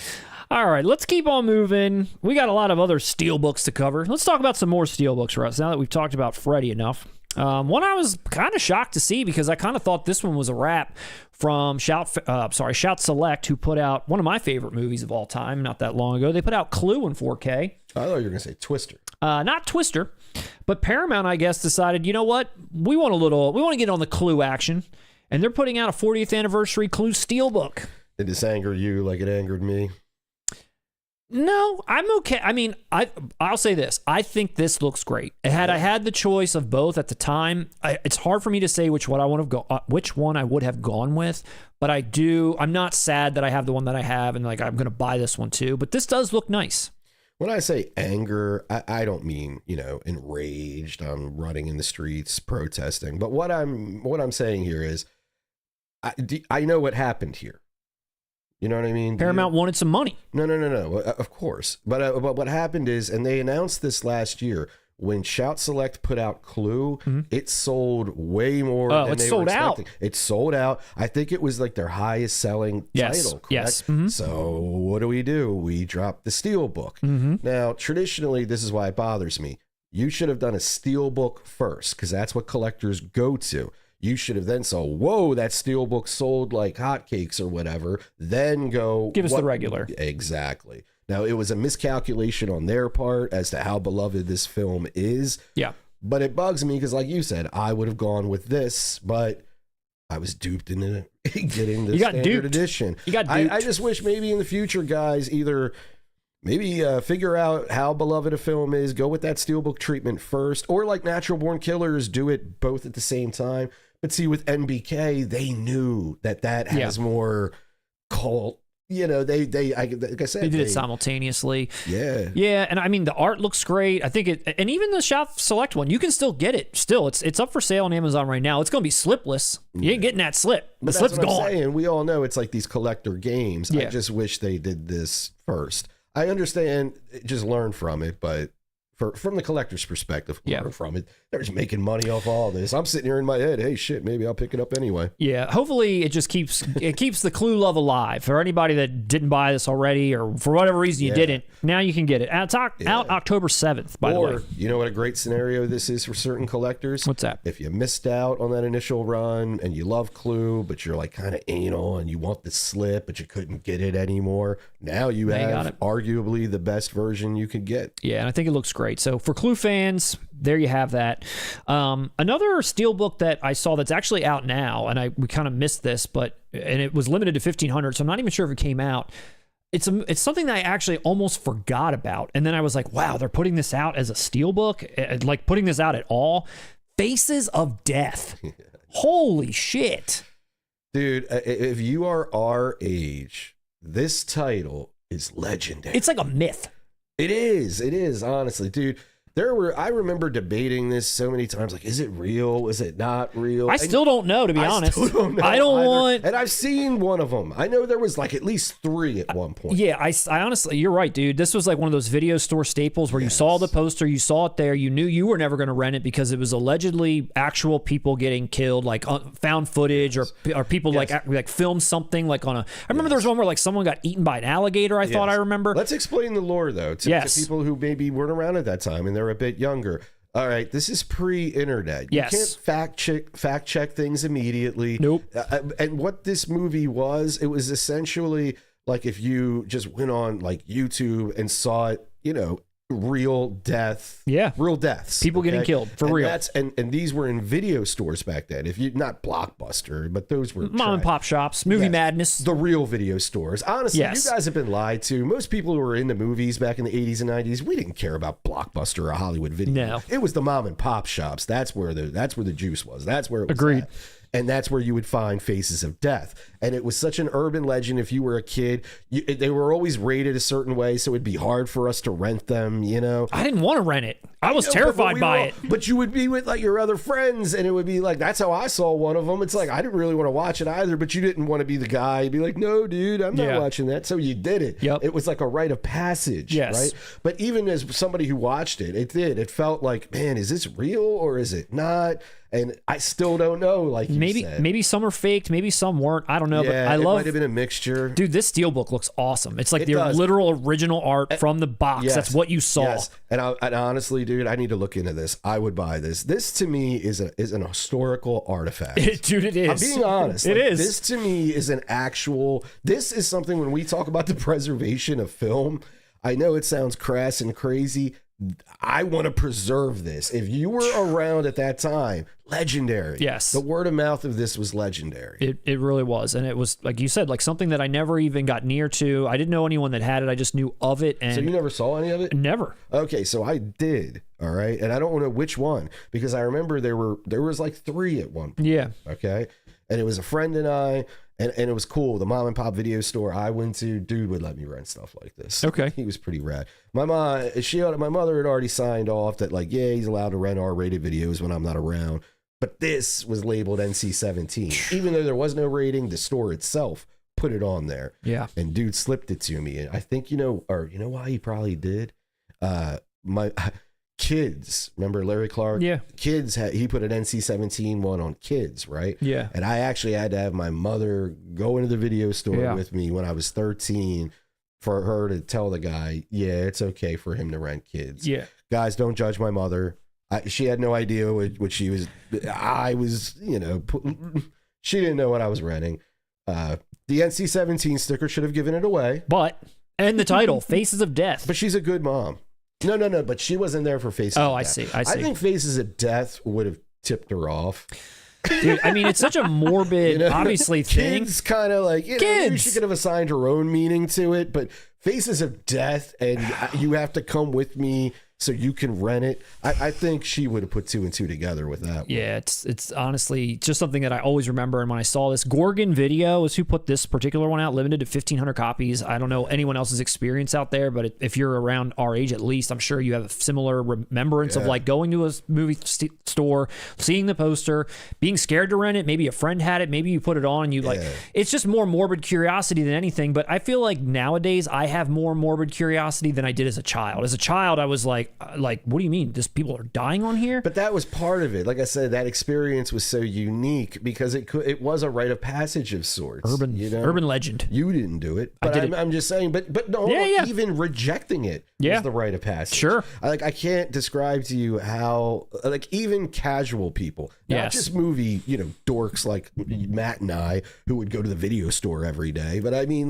All right, let's keep on moving. We got a lot of other Steelbooks to cover. Let's talk about some more Steelbooks, Russ, now that we've talked about Freddy enough. One I was kind of shocked to see because I kind of thought this one was a wrap from Shout Select, who put out one of my favorite movies of all time not that long ago. They put out Clue in 4K. I thought you were going to say Twister. Not Twister, but Paramount, I guess, decided, you know what? We want to get on the Clue action, and they're putting out a 40th anniversary Clue Steelbook. Did this anger you like it angered me? No, I'm okay. I mean, I'll say this. I think this looks great. I had the choice of both at the time, it's hard for me to say which one I would have gone with, but I'm not sad that I have the one that I have, and like I'm going to buy this one too. But this does look nice. When I say anger, I don't mean, enraged. I'm running in the streets protesting. But what I'm saying here is, I know what happened here. You know what I mean? Paramount wanted some money. No. Of course. But what happened is, and they announced this last year, when Shout Select put out Clue, it sold way more than they were expecting. It sold out. I think it was like their highest selling title, correct? Yes. Mm-hmm. So what do? We dropped the Steelbook. Mm-hmm. Now, traditionally, this is why it bothers me. You should have done a Steelbook first, because that's what collectors go to. You should have then saw, whoa, that Steelbook sold like hotcakes or whatever. Then go give us the regular. Exactly. Now, it was a miscalculation on their part as to how beloved this film is. Yeah. But it bugs me because, like you said, I would have gone with this, but I was duped into getting the standard edition. You got duped. I just wish maybe in the future, guys, either maybe figure out how beloved a film is, go with that Steelbook treatment first, or like Natural Born Killers, do it both at the same time. But see, with NBK, they knew that has more cult. You know, like I said, they did it simultaneously. Yeah. Yeah, and I mean, the art looks great. I think and even the Shop Select one, you can still get it. Still, it's up for sale on Amazon right now. It's going to be slipless. You ain't getting that slip. The slip's gone. I'm saying. We all know it's like these collector games. Yeah. I just wish they did this first. I understand, just learn from it, but from the collector's perspective, learn from it. They're just making money off all this. I'm sitting here in my head, hey, shit, maybe I'll pick it up anyway. Yeah, hopefully it just keeps the Clue love alive. For anybody that didn't buy this already, or for whatever reason you didn't, now you can get it. It's out October 7th, by the way. Or, you know what a great scenario this is for certain collectors? What's that? If you missed out on that initial run and you love Clue, but you're like kind of anal and you want the slip, but you couldn't get it anymore, now you have arguably the best version you could get. Yeah, and I think it looks great. So for Clue fans, there you have that. Another Steelbook that I saw that's actually out now, and we kind of missed this, and it was limited to 1,500, so I'm not even sure if it came out. It's something that I actually almost forgot about, and then I was like, wow, they're putting this out as a Steelbook, like putting this out at all. Faces of Death. Holy shit. Dude, if you are our age, this title is legendary. It's like a myth. It is, honestly, dude. I remember debating this so many times, like, is it real? Is it not real? I still don't know, to be honest. Still don't know I don't either. want... And I've seen one of them. I know there was like at least 3 at one point. Yeah, I honestly, you're right, dude. This was like one of those video store staples where you saw the poster, you saw it there, you knew you were never going to rent it because it was allegedly actual people getting killed, like found footage or people like filmed something like on a... I remember there was one where like someone got eaten by an alligator, I thought I remember. Let's explain the lore, though, to people who maybe weren't around at that time and they're a bit younger. All right, this is pre-internet. You can't fact check things immediately. Nope. And what this movie was, it was essentially like if you just went on like YouTube and saw it, you know, real deaths, people getting killed for real. And these were in video stores back then. If you not Blockbuster, but those were mom and pop shops, Movie Madness, the real video stores. Honestly, you guys have been lied to. Most people who were into movies back in the 80s and 90s, we didn't care about Blockbuster or Hollywood Video. No. It was the mom and pop shops. That's where the juice was. That's where it was. Agreed. At. And that's where you would find Faces of Death. And it was such an urban legend. If you were a kid, they were always rated a certain way, so it'd be hard for us to rent them, you know? I didn't want to rent it. I was terrified by it. But you would be with like your other friends, and it would be like, that's how I saw one of them. It's like, I didn't really want to watch it either, but you didn't want to be the guy. You'd be like, no, dude, I'm not watching that. So you did it. Yep. It was like a rite of passage, right? But even as somebody who watched it, it felt like, man, is this real or is it not? And I still don't know. Like maybe some are faked, maybe some weren't. I don't know. Yeah, but I love. It might have been a mixture. Dude, this Steelbook looks awesome. It's like the literal original art from the box. Yes, that's what you saw. Yes. And honestly, dude, I need to look into this. I would buy this. This to me is an historical artifact. Dude, it is. I'm being honest. It is. This to me is an actual. This is something when we talk about the preservation of film. I know it sounds crass and crazy. I want to preserve this. If you were around at that time, legendary. Yes. The word of mouth of this was legendary. It really was. And it was, like you said, like something that I never even got near to. I didn't know anyone that had it. I just knew of it. And so you never saw any of it? Never. Okay, so I did. All right. And I don't know which one, because I remember there was like 3 at one point. Yeah. Okay. And it was a friend and I, and it was cool. The mom and pop video store I went to, dude would let me rent stuff like this. Okay. He was pretty rad. My mother had already signed off that like, yeah, he's allowed to rent R-rated videos when I'm not around. But this was labeled NC-17. Even though there was no rating, the store itself put it on there. Yeah. And dude slipped it to me. And I think, you know why he probably did? My Kids, remember Larry Clark? Yeah. Kids, he put an NC-17 one on Kids, right? Yeah. And I actually had to have my mother go into the video store with me when I was 13 for her to tell the guy, yeah, it's okay for him to rent Kids. Yeah. Guys, don't judge my mother. She had no idea what she was. I was, she didn't know what I was renting. The NC-17 sticker should have given it away. And the title, Faces of Death. But she's a good mom. No, but she wasn't there for Faces of Death. I see. I think Faces of Death would have tipped her off. Dude, I mean, it's such a morbid, obviously, thing. Kids kind of like, maybe she could have assigned her own meaning to it, but Faces of Death and you have to come with me so you can rent it. I think she would have put 2 and 2 together with that one. Yeah, it's honestly just something that I always remember. And when I saw this, Gorgon Video is who put this particular one out, limited to 1,500 copies. I don't know anyone else's experience out there, but if you're around our age at least, I'm sure you have a similar remembrance of like going to a movie store, seeing the poster, being scared to rent it. Maybe a friend had it, maybe you put it on and you like, it's just more morbid curiosity than anything. But I feel like nowadays I have more morbid curiosity than I did as a child. As a child, I was like, what do you mean? Just people are dying on here? But that was part of it. Like I said, that experience was so unique because it was a rite of passage of sorts. Urban legend. You didn't do it, but I'm just saying. But no, even rejecting it was the rite of passage. Sure. I can't describe to you how even casual people, not just movie dorks like Matt and I who would go to the video store every day, but I mean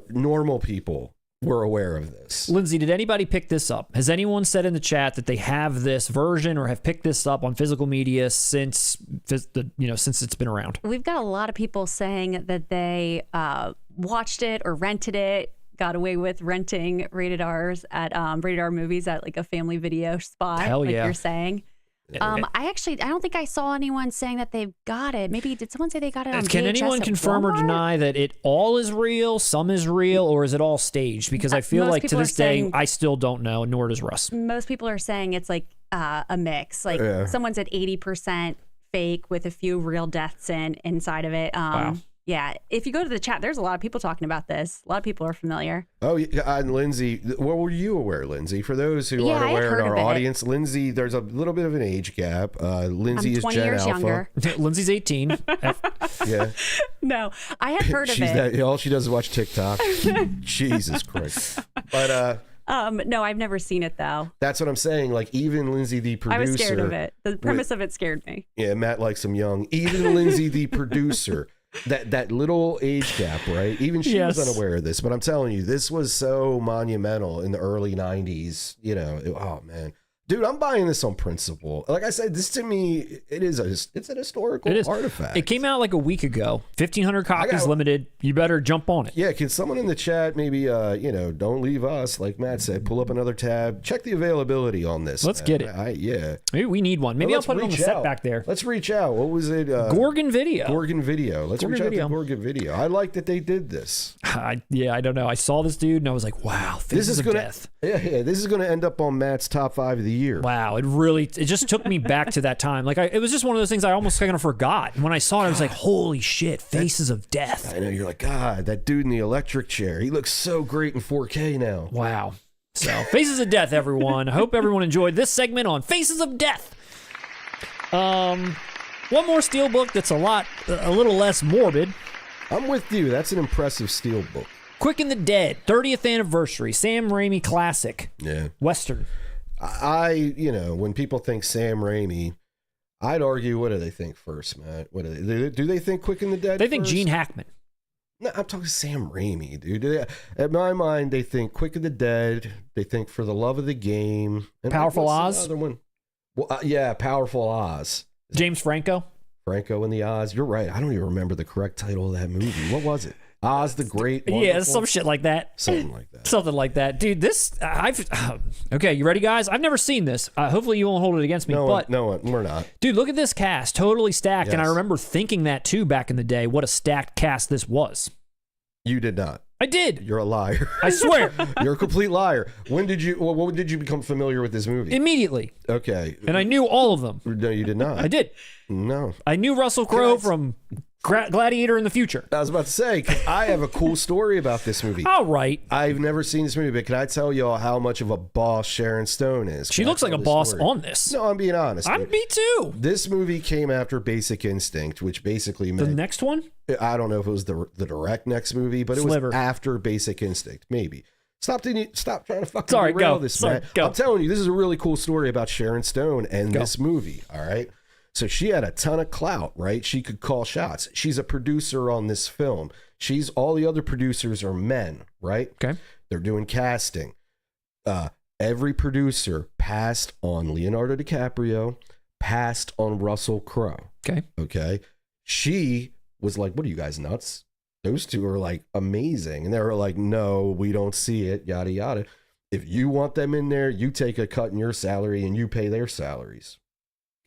normal people were aware of this. Lindsay, did anybody pick this up? Has anyone said in the chat that they have this version or have picked this up on physical media since it's been around? We've got a lot of people saying that they watched it or rented it, got away with renting rated R's at rated R movies at like a family video spot. Hell yeah. Like you're saying. I don't think I saw anyone saying that they've got it. Maybe did someone say they got it on VHS? Can anyone confirm or deny that it all is real, some is real, or is it all staged? Because I feel like to this day, I still don't know, nor does Russ. Most people are saying it's like a mix. Like someone's at 80% fake with a few real deaths inside of it. Wow. Yeah, if you go to the chat, there's a lot of people talking about this. A lot of people are familiar. Oh, yeah, and Lindsay, what were you aware, Lindsay? For those who aren't aware in our audience, Lindsay, there's a little bit of an age gap. Lindsay is 20 Gen years Alpha. Younger. Lindsay's 18. Yeah. No, I had heard of it. All she does is watch TikTok. Jesus Christ. But no, I've never seen it though. That's what I'm saying. Like even Lindsay, the producer, I was scared of it. The premise of it scared me. Yeah, Matt likes him young. Even Lindsay, the producer. That little age gap, right? Even she was unaware of this, but I'm telling you, this was so monumental in the early 90s. Oh man, dude, I'm buying this on principle. Like I said, this to me, it's an historical artifact. It came out like a week ago. 1,500 copies limited. You better jump on it. Yeah, can someone in the chat maybe, don't leave us, like Matt said, pull up another tab, check the availability on this. Let's get it. Maybe we need one. Maybe I'll put it on the set back there. Let's reach out. What was it? Gorgon Video. Gorgon Video. Let's reach out to Gorgon Video. I like that they did this. I don't know. I saw this dude and I was like, wow, Faces of Death. Yeah, this is going to end up on Matt's top 5 of the year. Wow, it just took me back to that time. Like it was just one of those things I almost kind of forgot. And when I saw it, I was like, holy shit, Faces of Death. I know, you're like, God, that dude in the electric chair, he looks so great in 4K now. Wow. So Faces of Death, everyone. I hope everyone enjoyed this segment on Faces of Death. One more Steelbook that's a little less morbid. I'm with you. That's an impressive Steelbook. Quick and the Dead, 30th anniversary, Sam Raimi classic. Yeah. Western. When people think Sam Raimi, I'd argue, what do they think first, Matt? What do they think Quick and the Dead? They think Gene Hackman. No, I'm talking Sam Raimi, dude. In my mind, they think Quick and the Dead. They think For the Love of the Game. And Powerful Oz. Other one. Well, Powerful Oz. James Franco. Franco and the Oz. You're right. I don't even remember the correct title of that movie. What was it? Oz the Great. Wonderful? Yeah, some shit like that. Something like that. Something like that, dude. Okay, you ready, guys? I've never seen this. Hopefully, you won't hold it against me. No, but we're not. Dude, look at this cast, totally stacked. Yes. And I remember thinking that too back in the day. What a stacked cast this was. You did not. I did. You're a liar. I swear. You're a complete liar. When did you become familiar with this movie? Immediately. Okay. And I knew all of them. No, you did not. I did. No. I knew Russell Crowe from Gladiator in the Future. I was about to say, 'cause I have a cool story about this movie. All right. I've never seen this movie, but can I tell you all how much of a boss Sharon Stone is? She looks like a boss on this. No, I'm being honest. Me too. This movie came after Basic Instinct, which basically meant... The next one? I don't know if it was the direct next movie, but it was after Basic Instinct, maybe. Stop trying to fucking derail this, man. I'm telling you, this is a really cool story about Sharon Stone and this movie, all right? So she had a ton of clout, right? She could call shots. She's a producer on this film. All the other producers are men, right? Okay. They're doing casting. Every producer passed on Leonardo DiCaprio, passed on Russell Crowe. Okay. She was like, what are you guys, nuts? Those two are like amazing. And they were like, no, we don't see it, yada, yada. If you want them in there, you take a cut in your salary and you pay their salaries.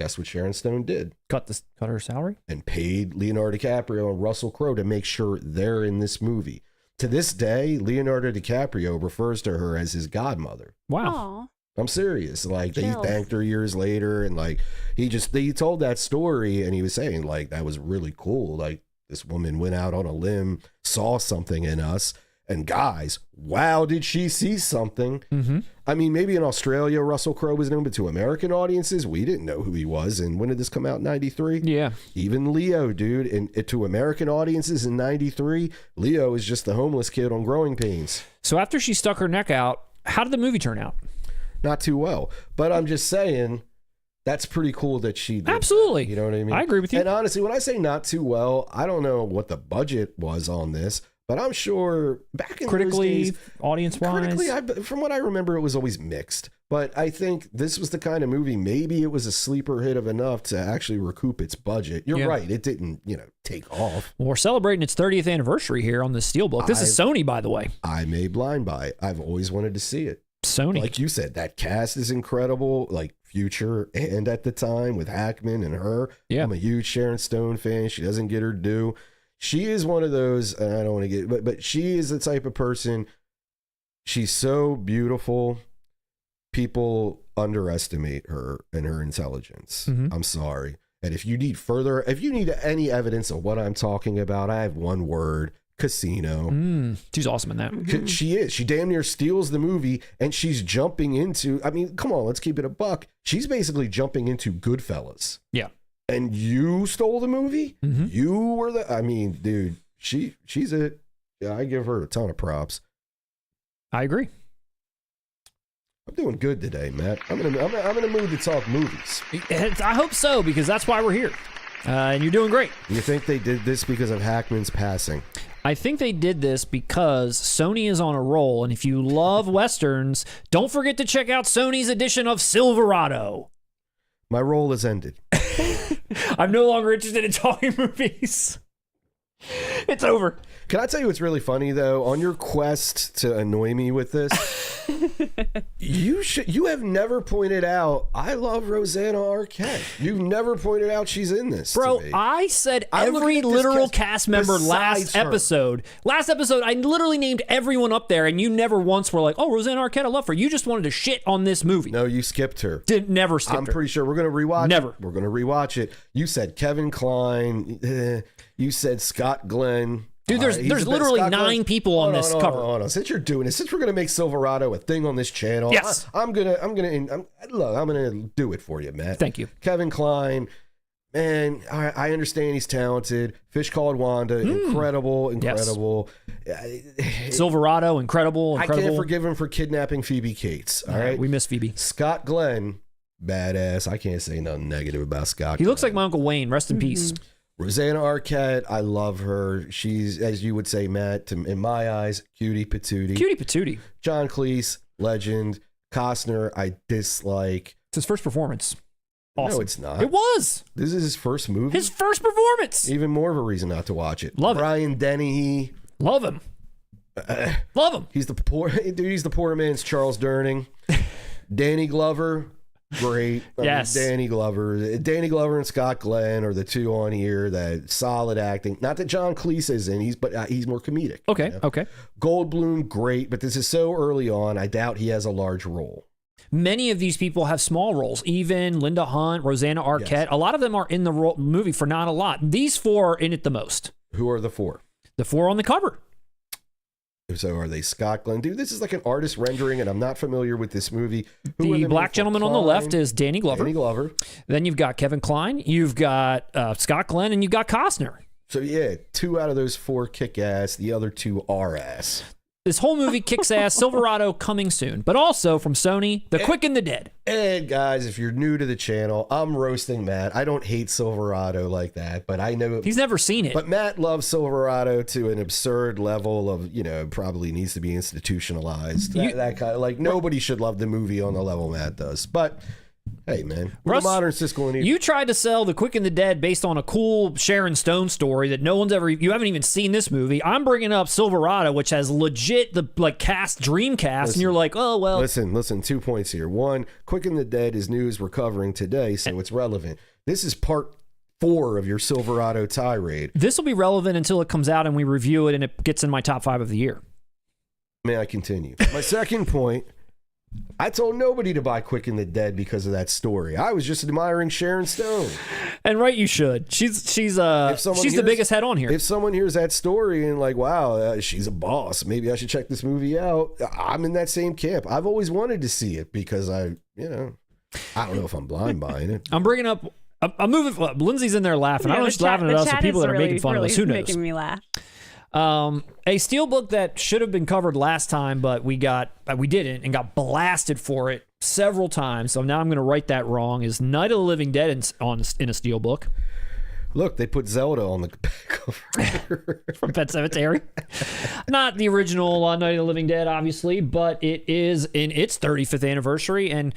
Guess what Sharon Stone did? Cut her salary? And paid Leonardo DiCaprio and Russell Crowe to make sure they're in this movie. To this day, Leonardo DiCaprio refers to her as his godmother. Wow. Aw. I'm serious. Like, he Chills. thanked her years later, and like he told that story, and he was saying like that was really cool. Like, this woman went out on a limb, saw something in us, and guys, wow, did she see something? Mm-hmm. I mean, maybe in Australia, Russell Crowe was known, but to American audiences, we didn't know who he was. And when did this come out? 93? Yeah. Even Leo, dude, and to American audiences in 93, Leo is just the homeless kid on Growing Pains. So after she stuck her neck out, how did the movie turn out? Not too well, but I'm just saying that's pretty cool that she did. Absolutely. That, you know what I mean? I agree with you. And honestly, when I say not too well, I don't know what the budget was on this, but I'm sure back in Critically, those days, audience-wise? from what I remember, it was always mixed. But I think this was the kind of movie, maybe it was a sleeper hit of enough to actually recoup its budget. You're right. It didn't, take off. Well, we're celebrating its 30th anniversary here on the Steelbook. This is Sony, by the way. I'm a blind buy it. I've always wanted to see it. Sony. Like you said, that cast is incredible. Like Future and at the time with Hackman and her. Yeah. I'm a huge Sharon Stone fan. She doesn't get her due. She is one of those, and I don't want to get, but she is the type of person, she's so beautiful. People underestimate her and her intelligence. Mm-hmm. I'm sorry. And if you need any evidence of what I'm talking about, I have one word: casino. She's awesome in that. She is. She damn near steals the movie, and she's jumping into, I mean, come on, let's keep it a buck. She's basically jumping into Goodfellas. Yeah. And you stole the movie? Mm-hmm. You were I mean, dude, she's it. Yeah, I give her a ton of props. I agree. I'm doing good today, Matt. I'm in a mood to talk movies. I hope so, because that's why we're here. And you're doing great. You think they did this because of Hackman's passing? I think they did this because Sony is on a roll, and if you love Westerns, don't forget to check out Sony's edition of Silverado. My role has ended. I'm no longer interested in talking movies. It's over. Can I tell you what's really funny, though? On your quest to annoy me with this, you have never pointed out, I love Rosanna Arquette. You've never pointed out she's in this. Bro, to me. I said I'm every looking at this literal cast member besides last her. episode. Last episode, I literally named everyone up there, and you never once were like, oh, Rosanna Arquette, I love her. You just wanted to shit on this movie. No, you skipped her. Never skipped I'm her. pretty sure we're going to rewatch Never. it. We're going to rewatch it. You said Kevin Kline. You said Scott Glenn. Dude, there's He's the best. literally Scott 9 Glenn. people on this cover. Hold on. Since you're doing it, since we're gonna make Silverado a thing on this channel, Yes. I'm gonna do it for you, Matt. Thank you. Kevin Kline, man, I understand he's talented. Fish Called Wanda, incredible. Silverado, incredible. I can't forgive him for kidnapping Phoebe Cates. All right, We miss Phoebe. Scott Glenn, badass. I can't say nothing negative about Scott. He looks like my Uncle Wayne. Rest in peace. Rosanna Arquette, I love her. She's, as you would say, Matt, in my eyes, cutie patootie. Cutie patootie. John Cleese, legend. Costner, I dislike. It's his first performance. Awesome. No, it's not. It was. This is his first movie. His first performance. Even more of a reason not to watch it. Love it. Brian Dennehy. Love him. Love him. He's the poor man's Charles Durning. Danny Glover. Great. Yes. Danny Glover and Scott Glenn are the two on here that solid acting. Not that John Cleese is in, but he's more comedic. Okay. You know? Okay. Goldblum, great, but this is so early on. I doubt he has a large role. Many of these people have small roles. Even Linda Hunt, Rosanna Arquette. Yes. A lot of them are in the movie for not a lot. These 4 are in it the most. Who are the 4? The 4 on the cover. So are they Scott Glenn? Dude, this is like an artist rendering, and I'm not familiar with this movie. The black gentleman on the left is Danny Glover. Danny Glover. Then you've got Kevin Kline. You've got Scott Glenn, and you've got Costner. So yeah, 2 out of those 4 kick ass. The other 2 are ass. This whole movie kicks ass. Silverado coming soon. But also from Sony, The Quick and the Dead. And guys, if you're new to the channel, I'm roasting Matt. I don't hate Silverado like that, but I know he's never seen it. But Matt loves Silverado to an absurd level of, probably needs to be institutionalized. That kind of, like, nobody should love the movie on the level Matt does. But Hey, man. Russ, Modern Siskel and you tried to sell The Quick and the Dead based on a cool Sharon Stone story that no one's ever... You haven't even seen this movie. I'm bringing up Silverado, which has legit the dream cast, and you're like, oh, well... Listen, 2 points here. One, Quick and the Dead is news recovering today, so it's relevant. This is part 4 of your Silverado tirade. This will be relevant until it comes out and we review it and it gets in my top 5 of the year. May I continue? My second point... I told nobody to buy Quick and the Dead because of that story. I was just admiring Sharon Stone. And right, you should. She's the biggest head on here. If someone hears that story and like, wow, she's a boss, maybe I should check this movie out. I'm in that same camp. I've always wanted to see it because I don't know if I'm blind buying it. I'm bringing up. I'm moving. Lindsay's in there laughing. I don't know if she's laughing at us or people that are making fun of us. Who knows? Making me laugh. A Steelbook that should have been covered last time, but we didn't and got blasted for it several times. So now I'm going to write that wrong. Is Night of the Living Dead in a Steelbook? Look, they put Zelda on the back cover from Pet Sematary. Not the original Night of the Living Dead, obviously, but it is in its 35th anniversary. And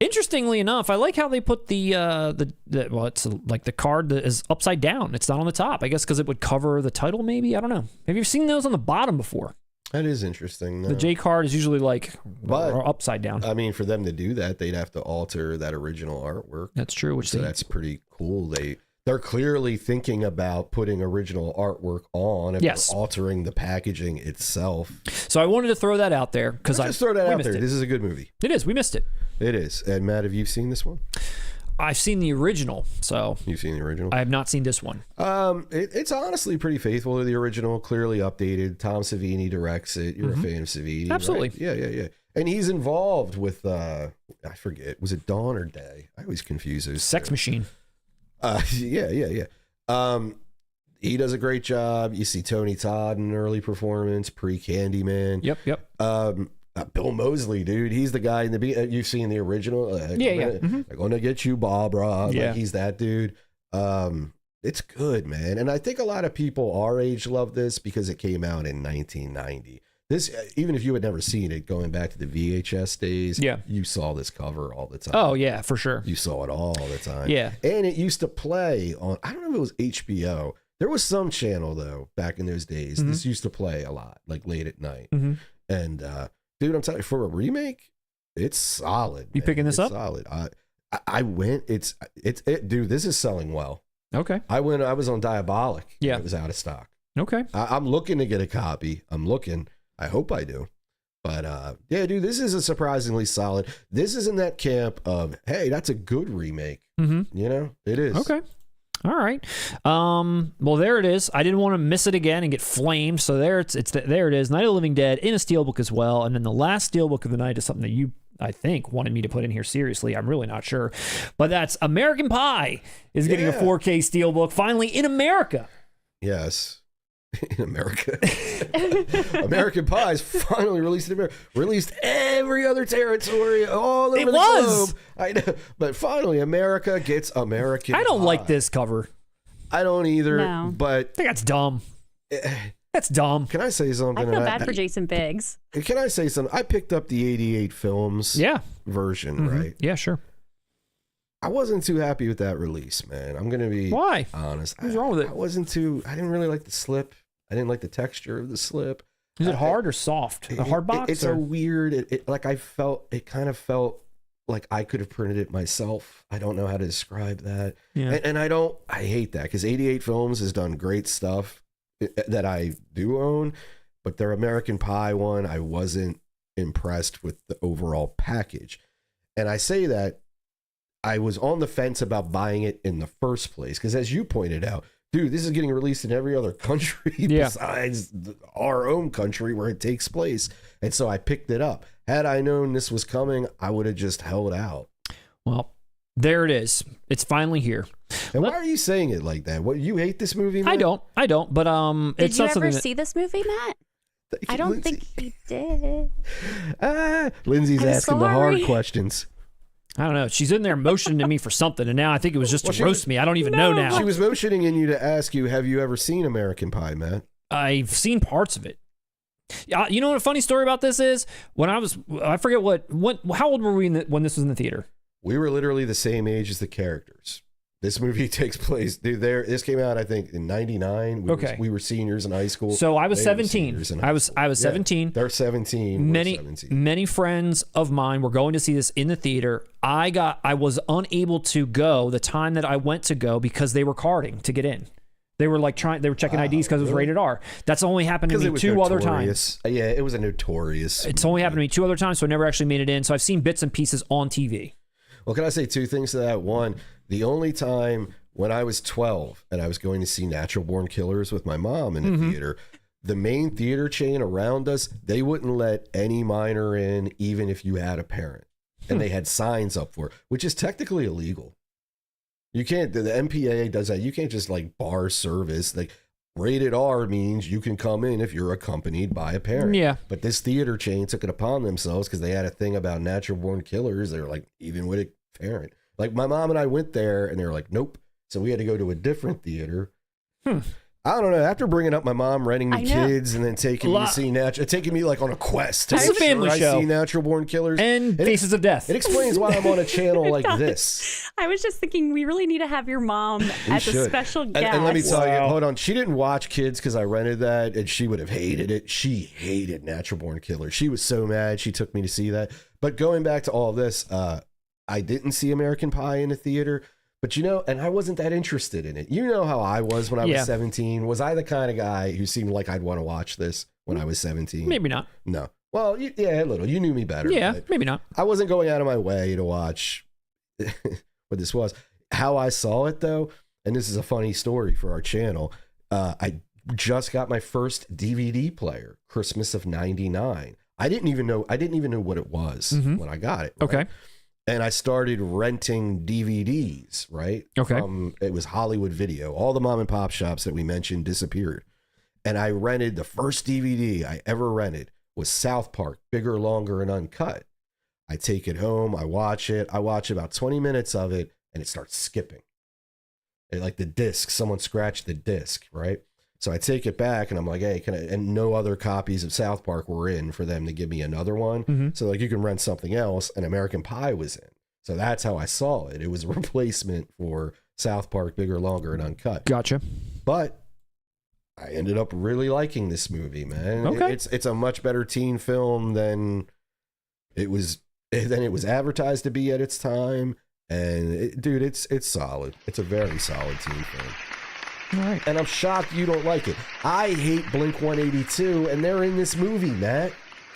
interestingly enough, I like how they put it's like the card that is upside down. It's not on the top. I guess because it would cover the title, maybe. I don't know. Have you seen those on the bottom before? That is interesting. The J card is usually upside down. I mean, for them to do that, they'd have to alter that original artwork. That's true. That's pretty cool. They're clearly thinking about putting original artwork on and altering the packaging itself. So I wanted to throw that out there because This is a good movie. It is. We missed it. It is. And Matt, have you seen this one? I've seen the original. So you've seen the original? I have not seen this one. It's honestly pretty faithful to the original, clearly updated. Tom Savini directs it. You're a fan of Savini, absolutely. Right? Yeah. And he's involved with I forget, was it Dawn or Day? I always confuse those. Sex Machine. Yeah. He does a great job. You see Tony Todd in an early performance, pre-Candyman. Yep. Bill Moseley, dude. He's the guy in the you've seen the original. I'm gonna get you, Barbara. Yeah. Like, he's that dude. It's good, man. And I think a lot of people our age love this because it came out in 1990. This, even if you had never seen it, going back to the VHS days, you saw this cover all the time. Oh, yeah, for sure. You saw it all the time. Yeah. And it used to play on, I don't know if it was HBO. There was some channel, though, back in those days. This used to play a lot, like late at night. And, dude, I'm telling you, for a remake, it's solid. You picking this up? Solid. I went, dude, this is selling well. Okay. I was on Diabolic. Yeah. It was out of stock. Okay. I'm looking to get a copy. I hope I do. But yeah, dude, this is a surprisingly solid. This is in that camp of, hey, that's a good remake. You know, it is. Okay. All right. Well, there it is. I didn't want to miss it again and get flamed. So there there it is. Night of the Living Dead in a Steelbook as well. And then the last Steelbook of the night is something that you, I think, wanted me to put in here seriously. I'm really not sure. But that's American Pie is getting a 4K Steelbook finally in America. Yes. In America. American Pie is finally released in America. Released every other territory all over the globe. I know. But finally, America gets American Pie. I don't like this cover. I don't either. No. But I think that's dumb. That's dumb. Can I say something? I feel bad for Jason Biggs. Can I say something? I picked up the 88 Films version, right? Yeah, sure. I wasn't too happy with that release, man. I'm going to be honest. What's wrong with it? I didn't really like the slip. I didn't like the texture of the slip. Is it hard or soft? A hard box? It's a weird, it kind of felt like I could have printed it myself. I don't know how to describe that. Yeah. And I hate that because 88 Films has done great stuff that I do own, but their American Pie one, I wasn't impressed with the overall package. And I say that I was on the fence about buying it in the first place because, as you pointed out, dude, this is getting released in every other country besides our own country where it takes place. And so I picked it up. Had I known this was coming, I would have just held out. Well, there it is. It's finally here. And why are you saying it like that? What, you hate this movie, Matt? I don't. But did you ever see this movie, Matt? I don't think he did. Lindsay's asking the hard questions. I don't know. She's in there motioning to me for something, and now I think it was just to roast me. I don't even know now. She was motioning in you to ask you, have you ever seen American Pie, Matt? I've seen parts of it. You know what a funny story about this is? When I forget how old were we when this was in the theater? We were literally the same age as the characters. This movie takes place, dude. This came out, I think, in '99. We were seniors in high school. So I was 17. I was 17. They're 17. Many friends of mine were going to see this in the theater. I was unable to go the time that I went to go because they were carding to get in. They were checking IDs because it was rated R. That's only happened to me 2 other times. Yeah, it was a notorious. It's only happened to me 2 other times, so I never actually made it in. So I've seen bits and pieces on TV. Well, can I say 2 things to that? One, the only time when I was 12 and I was going to see Natural Born Killers with my mom in the theater, the main theater chain around us, they wouldn't let any minor in, even if you had a parent. And they had signs up for it, which is technically illegal. You can't, the MPAA does that. You can't just like bar service. Like rated R means you can come in if you're accompanied by a parent. Yeah. But this theater chain took it upon themselves because they had a thing about Natural Born Killers. They were like, even with a parent. Like my mom and I went there and they were like, nope. So we had to go to a different theater. I don't know. After bringing up my mom renting me kids and then taking me to see taking me like on a quest to It's a family show. I see Natural Born Killers And Faces of Death. It explains why I'm on a channel like this. I was just thinking we really need to have your mom as a special guest. And let me tell you, hold on. She didn't watch Kids because I rented that, and she would have hated it. She hated Natural Born Killers. She was so mad. She took me to see that. But going back to all this, I didn't see American Pie in the theater. But, you know, and I wasn't that interested in it. You know how I was when I was 17. Was I the kind of guy who seemed like I'd want to watch this when I was 17? Maybe not. No. Well, yeah, a little. You knew me better. Yeah, maybe not. I wasn't going out of my way to watch what this was. How I saw it, though, and this is a funny story for our channel, I just got my first DVD player, Christmas of '99. I didn't even know what it was when I got it. Right? Okay. And I started renting DVDs, right? Okay. It was Hollywood Video. All the mom and pop shops that we mentioned disappeared. And I rented, the first DVD I ever rented was South Park, Bigger, Longer, and Uncut. I take it home. I watch it. I watch about 20 minutes of it, and it starts skipping. Like the disc, someone scratched the disc, right? So I take it back and I'm like, hey, can I? And no other copies of South Park were in for them to give me another one. So like you can rent something else, and American Pie was in. So that's how I saw it. It was a replacement for South Park, Bigger, Longer, and Uncut. Gotcha. But I ended up really liking this movie, man. Okay. It's a much better teen film than it was advertised to be at its time. And dude, it's solid. It's a very solid teen film. All right. And I'm shocked you don't like it. I hate Blink-182, and they're in this movie, Matt.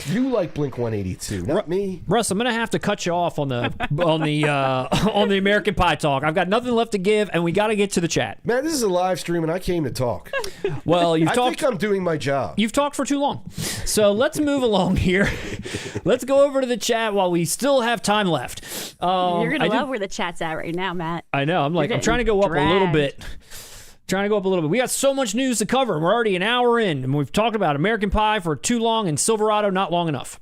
You like Blink-182, not me. Russ, I'm gonna have to cut you off on the on the American Pie talk. I've got nothing left to give, and we got to get to the chat. Man, this is a live stream, and I came to talk. Well, I think I'm doing my job. You've talked for too long, so let's move along here. Let's go over to the chat while we still have time left. You're gonna love where the chat's at right now, Matt. I know. I'm trying to go up a little bit. We got so much news to cover, and we're already an hour in, and we've talked about American Pie for too long and Silverado not long enough.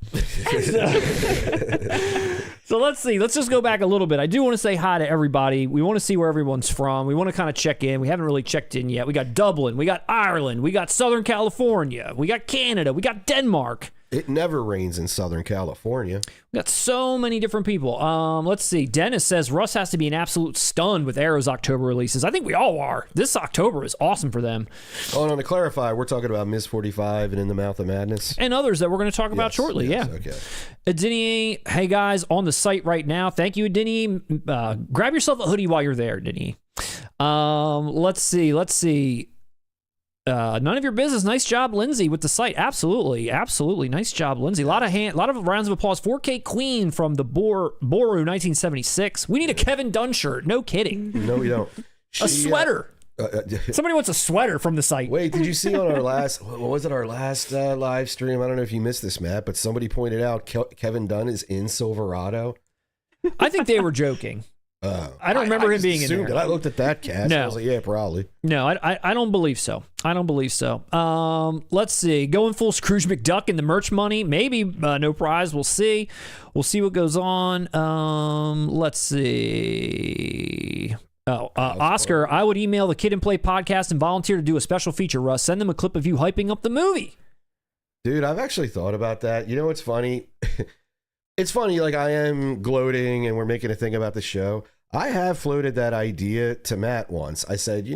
So let's see. Let's just go back a little bit. I do want to say hi to everybody. We want to see where everyone's from. We want to kind of check in. We haven't really checked in yet. We got Dublin. We got Ireland. We got Southern California. We got Canada. We got Denmark. It never rains in Southern California. We got so many different people. Let's see. Dennis says Russ has to be an absolute stun with Arrow's October releases. I think we all are. This October is awesome for them. Oh, and to clarify, we're talking about Ms. 45 and In the Mouth of Madness. And others that we're going to talk about shortly. Yes, yeah. Okay. Adini, hey guys, on the site right now. Thank you, Adini. Grab yourself a hoodie while you're there, Adini. Let's see. None of your business. Nice job, Lindsay, with the site. Absolutely. Nice job, Lindsay. A lot of rounds of applause. 4K Queen from the Boru 1976. We need a Kevin Dunn shirt. No kidding. No, we don't. A sweater. Somebody wants a sweater from the site. Wait, did you see on our last, what was it, our last live stream? I don't know if you missed this, Matt, but somebody pointed out Kevin Dunn is in Silverado. I think they were joking. I don't remember him being in there. I looked at that cast. No. I was like, yeah, probably. No, I don't believe so. Let's see. Going full Scrooge McDuck in the merch money. Maybe no prize. We'll see. We'll see what goes on. Let's see. Oscar, I would email the Kid and Play podcast and volunteer to do a special feature, Russ. Send them a clip of you hyping up the movie. Dude, I've actually thought about that. You know what's funny? It's funny, like I am gloating and we're making a thing about the show. I have floated that idea to Matt once. I said,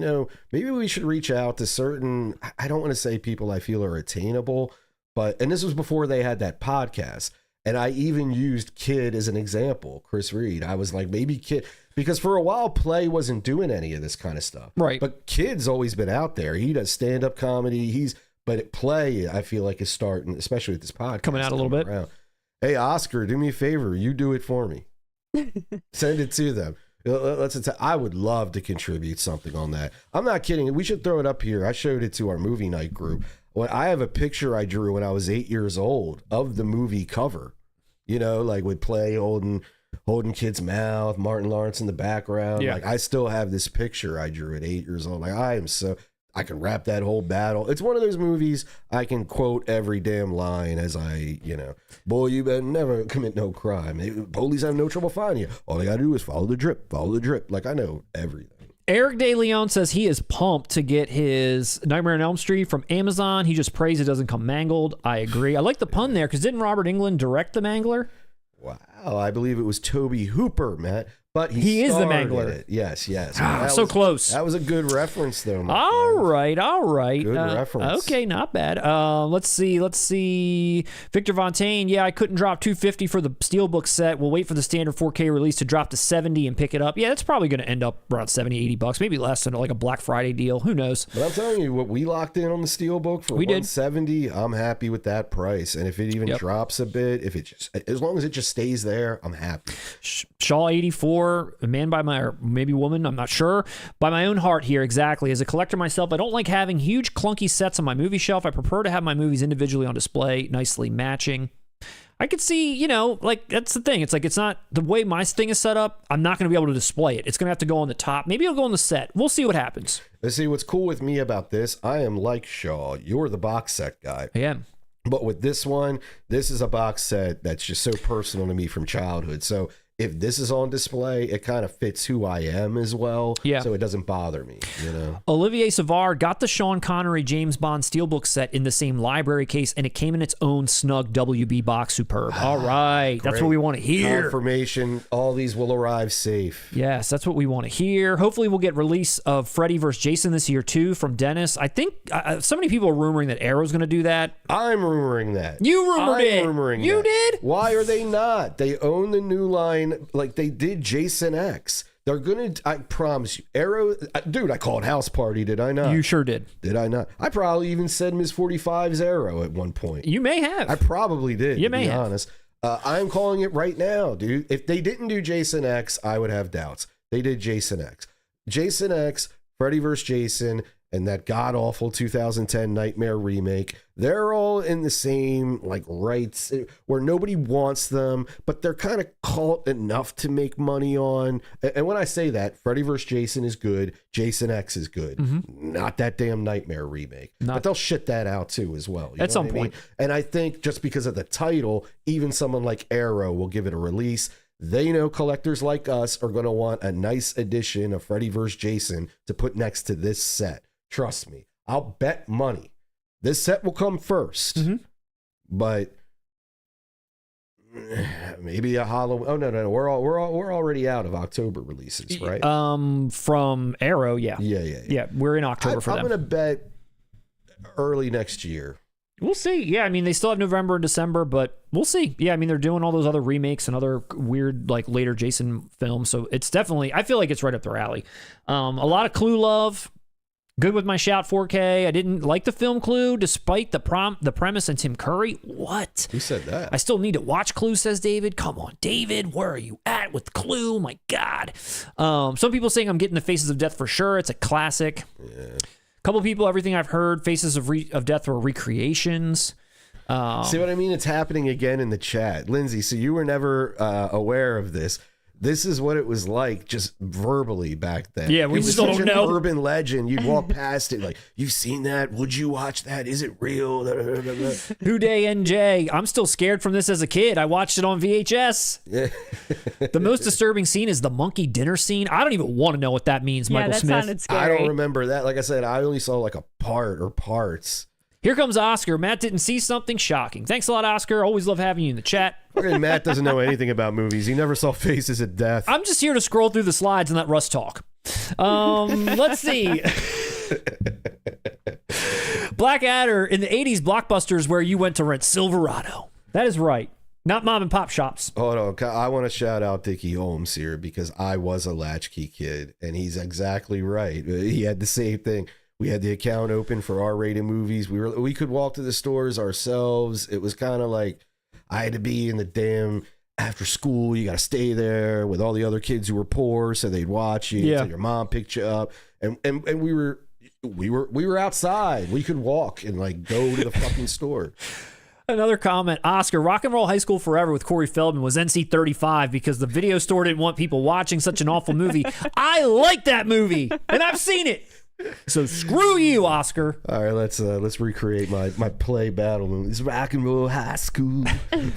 maybe we should reach out to certain, I don't want to say people I feel are attainable, and this was before they had that podcast. And I even used Kid as an example, Chris Reed. I was like, maybe Kid, because for a while Play wasn't doing any of this kind of stuff. Right. But Kid's always been out there. He does stand-up comedy. But Play, I feel like, is starting, especially with this podcast. Coming out a little bit. Around. Hey, Oscar, do me a favor. You do it for me. Send it to them. I would love to contribute something on that. I'm not kidding. We should throw it up here. I showed it to our movie night group. I have a picture I drew when I was 8 years old of the movie cover. Like with Play holding Kid's mouth, Martin Lawrence in the background. Yeah. Like I still have this picture I drew at 8 years old. Like I can rap that whole battle. It's one of those movies I can quote every damn line as boy, you better never commit no crime. Police have no trouble finding you. All they got to do is follow the drip. Like I know everything. Eric De Leon says he is pumped to get his Nightmare on Elm Street from Amazon. He just prays it doesn't come mangled. I agree. I like the pun there because didn't Robert Englund direct The Mangler? Wow, I believe it was Toby Hooper, Matt. But he is the starred Mangler. in it. Yes. So close. That was a good reference, though. All right. Good reference. Okay, not bad. Let's see. Victor Fontaine. Yeah, I couldn't drop $250 for the Steelbook set. We'll wait for the standard 4K release to drop to $70 and pick it up. Yeah, it's probably going to end up around $70-$80, maybe less than like a Black Friday deal. Who knows? But I'm telling you, what we locked in on the Steelbook for $170, I'm happy with that price. And if it even drops a bit, as long as it just stays there, I'm happy. Shaw 84. A man by my, or maybe woman, I'm not sure. By my own heart here, exactly. As a collector myself, I don't like having huge clunky sets on my movie shelf. I prefer to have my movies individually on display, nicely matching. I could see, like that's the thing. It's like, it's not the way my thing is set up. I'm not going to be able to display it. It's going to have to go on the top. Maybe it'll go on the set. We'll see what happens. Let's see what's cool with me about this. I am like Shaw. You're the box set guy. I am. But with this one, this is a box set that's just so personal to me from childhood. So if this is on display, it kind of fits who I am as well. Yeah. So it doesn't bother me, Olivier Savard got the Sean Connery James Bond Steelbook set in the same library case, and it came in its own snug WB box. Superb. All right. That's what we want to hear. Confirmation. All these will arrive safe. Yes, that's what we want to hear. Hopefully we'll get release of Freddy vs. Jason this year, too, from Dennis. I think so many people are rumoring that Arrow's going to do that. I'm rumoring that. You rumored it. You did? Why are they not? They own the new line like they did Jason X. They're going to, I promise you, Arrow, dude, I called House Party, did I not? You sure did. Did I not? I probably even said Ms. 45's Arrow at one point. You may have. I probably did, you to may be have. honest. I'm calling it right now, dude. If they didn't do Jason X, I would have doubts. They did Jason X. Jason X, Freddy vs. Jason, and that god-awful 2010 Nightmare remake, they're all in the same, like, rights where nobody wants them, but they're kind of cult enough to make money on. And when I say that, Freddy vs. Jason is good, Jason X is good. Mm-hmm. Not that damn Nightmare remake. But they'll shit that out, too, as well. At some point. And I think just because of the title, even someone like Arrow will give it a release. They know collectors like us are going to want a nice edition of Freddy vs. Jason to put next to this set. Trust me, I'll bet money. This set will come first, but maybe a Halloween. Oh no, we're already out of October releases, right? From Arrow, yeah, we're in October for them. I'm gonna bet early next year. We'll see. Yeah, I mean, they still have November and December, but we'll see. Yeah, I mean, they're doing all those other remakes and other weird, like, later Jason films, so it's definitely, I feel like it's right up their alley. A lot of Clue love. Good with my Shout 4K. I didn't like the film Clue, despite the premise and Tim Curry. What? Who said that? I still need to watch Clue, says David. Come on, David. Where are you at with Clue? My God. Some people saying I'm getting the Faces of Death for sure. It's a classic. Yeah. Couple people, everything I've heard, Faces of Death were recreations. See what I mean? It's happening again in the chat. Lindsay, so you were never aware of this. This is what it was like just verbally back then. Yeah, we still don't know. An urban legend. You'd walk past it like, you've seen that? Would you watch that? Is it real? Who Day NJ. I'm still scared from this as a kid. I watched it on VHS. Yeah. The most disturbing scene is the monkey dinner scene. I don't even want to know what that means, Michael Smith. Sounded scary. I don't remember that. Like I said, I only saw like a part or parts. Here comes Oscar. Matt didn't see something shocking. Thanks a lot, Oscar. Always love having you in the chat. Fucking Matt doesn't know anything about movies. He never saw Faces of Death. I'm just here to scroll through the slides and let Russ talk. Let's see. Blackadder, in the 80s, Blockbusters where you went to rent Silverado. That is right. Not mom and pop shops. Hold on. I want to shout out Dickie Holmes here because I was a latchkey kid, and he's exactly right. He had the same thing. We had the account open for R-rated movies. We could walk to the stores ourselves. It was kind of like I had to be in the damn after school. You got to stay there with all the other kids who were poor, so they'd watch you until your mom picked you up. And we were outside. We could walk and like go to the fucking store. Another comment, Oscar, Rock and Roll High School Forever with Corey Feldman was NC-35 because the video store didn't want people watching such an awful movie. I like that movie, and I've seen it. So screw you, Oscar. All right, let's recreate my play battle movie. It's Rock and Roll High School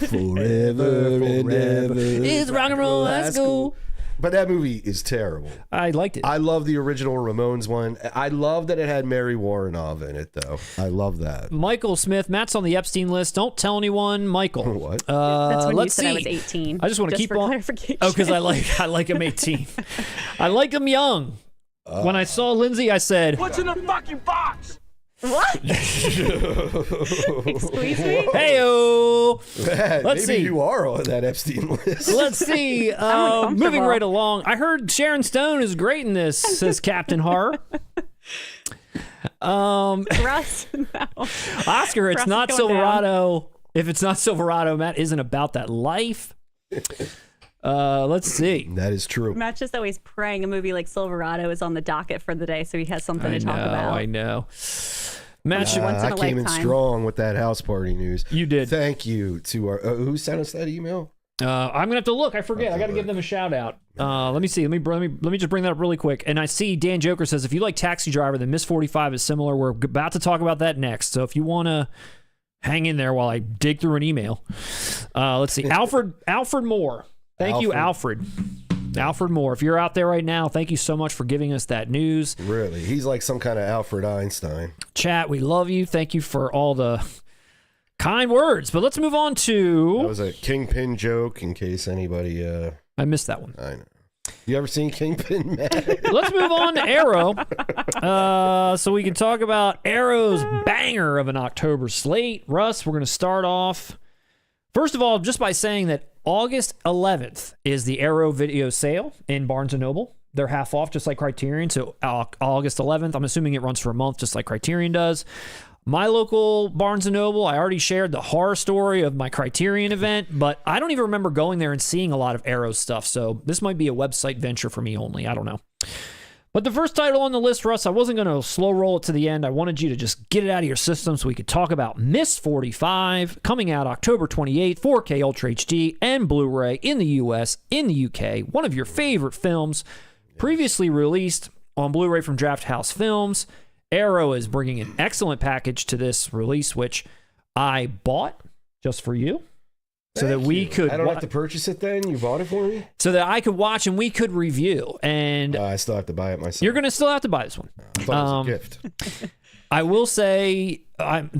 forever and ever. It's Rock and Roll High School. But that movie is terrible. I liked it. I love the original Ramones one. I love that it had Mary Warrenov in it, though. I love that. Michael Smith, Matt's on the Epstein list. Don't tell anyone, Michael. What? That's when let's you said see. I was 18. I just want to keep for on. clarification. Oh, because I like him 18. I like him young. When I saw Lindsay, I said, What's in the fucking box? What? Excuse me? "Heyo." Let's Maybe see. you are on that Epstein list. Let's see. uncomfortable. Moving right along. I heard Sharon Stone is great in this, says Captain Horror. Russ, no. Oscar, it's Russ not is going Silverado. If it's not Silverado, Matt isn't about that life. Let's see. That is true. Matt's just always praying a movie like Silverado is on the docket for the day so he has something to talk about. I know. Matt, once in I a came in lifetime. strong with that house party news. you did. Thank you to our who sent us that email. I'm gonna have to look. I forget. I got to give them a shout out. Let me see. Let me just bring that up really quick. And I see Dan Joker says if you like Taxi Driver, then Miss 45 is similar. We're about to talk about that next. So if you want to hang in there while I dig through an email, let's see. Alfred Moore. Thank you, Alfred. Alfred Moore. If you're out there right now, thank you so much for giving us that news. Really, he's like some kind of Alfred Einstein. Chat, we love you. Thank you for all the kind words. But let's move on to. That was a Kingpin joke in case anybody. I missed that one. I know. You ever seen Kingpin, man? Let's move on to Arrow. So we can talk about Arrow's banger of an October slate. Russ, we're going to start off, first of all, just by saying that August 11th is the Arrow video sale in Barnes & Noble. They're half off, just like Criterion. So August 11th, I'm assuming it runs for a month, just like Criterion does. My local Barnes & Noble, I already shared the horror story of my Criterion event, but I don't even remember going there and seeing a lot of Arrow stuff. So this might be a website venture for me only. I don't know. But the first title on the list, Russ, I wasn't going to slow roll it to the end. I wanted you to just get it out of your system so we could talk about Miss 45, coming out October 28th, 4K Ultra HD and Blu-ray in the US, in the UK. One of your favorite films, previously released on Blu-ray from Draft House Films. Arrow is bringing an excellent package to this release, which I bought just for you. So that we could. I don't have to purchase it then? You bought it for me? So that I could watch and we could review. And I still have to buy it myself. you're going to still have to buy this one. I thought it was a gift. I will say I'm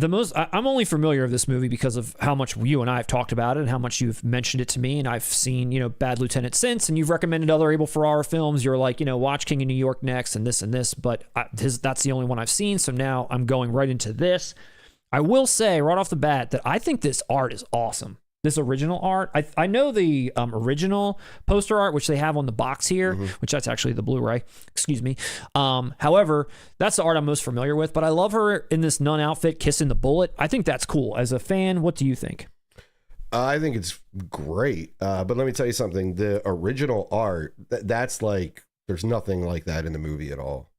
only familiar with this movie because of how much you and I have talked about it and how much you've mentioned it to me. And I've seen, Bad Lieutenant since, and you've recommended other Abel Ferrara films. You're like, watch King of New York next and this. But that's the only one I've seen. So now I'm going right into this. I will say right off the bat that I think this art is awesome. This original art. I know the original poster art, which they have on the box here, which that's actually the Blu-ray. Excuse me. However, that's the art I'm most familiar with. But I love her in this nun outfit kissing the bullet. I think that's cool. As a fan, what do you think? I think it's great. But let me tell you something. The original art, that's like, there's nothing like that in the movie at all.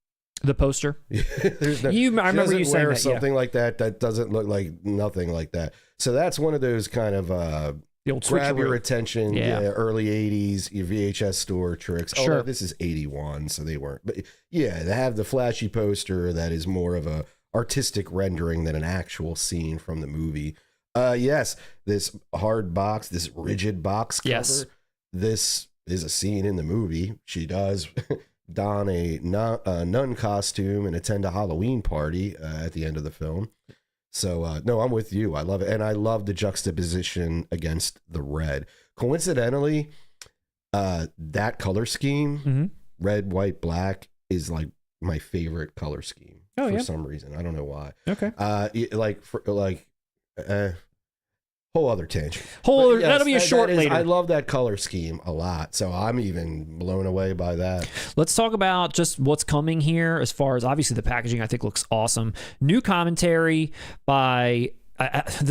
The poster? There's no, I remember you saying that, something like that doesn't look like nothing like that. So that's one of those kind of the old grab your switcheroo. attention, early 80s, your VHS store tricks. Sure. Oh, this is 81, so they weren't. But yeah, they have the flashy poster that is more of a artistic rendering than an actual scene from the movie. Yes, this hard box, this rigid box cover. Yes. This is a scene in the movie. She does don a nun costume and attend a Halloween party at the end of the film. So no, I'm with you. I love it, and I love the juxtaposition against the red. Coincidentally, that color scheme, red, white, black, is like my favorite color scheme for some reason. I don't know why. Okay. Whole other tangent. That'll be a short later. I love that color scheme a lot, so I'm even blown away by that. Let's talk about just what's coming here as far as obviously the packaging I think looks awesome. New commentary by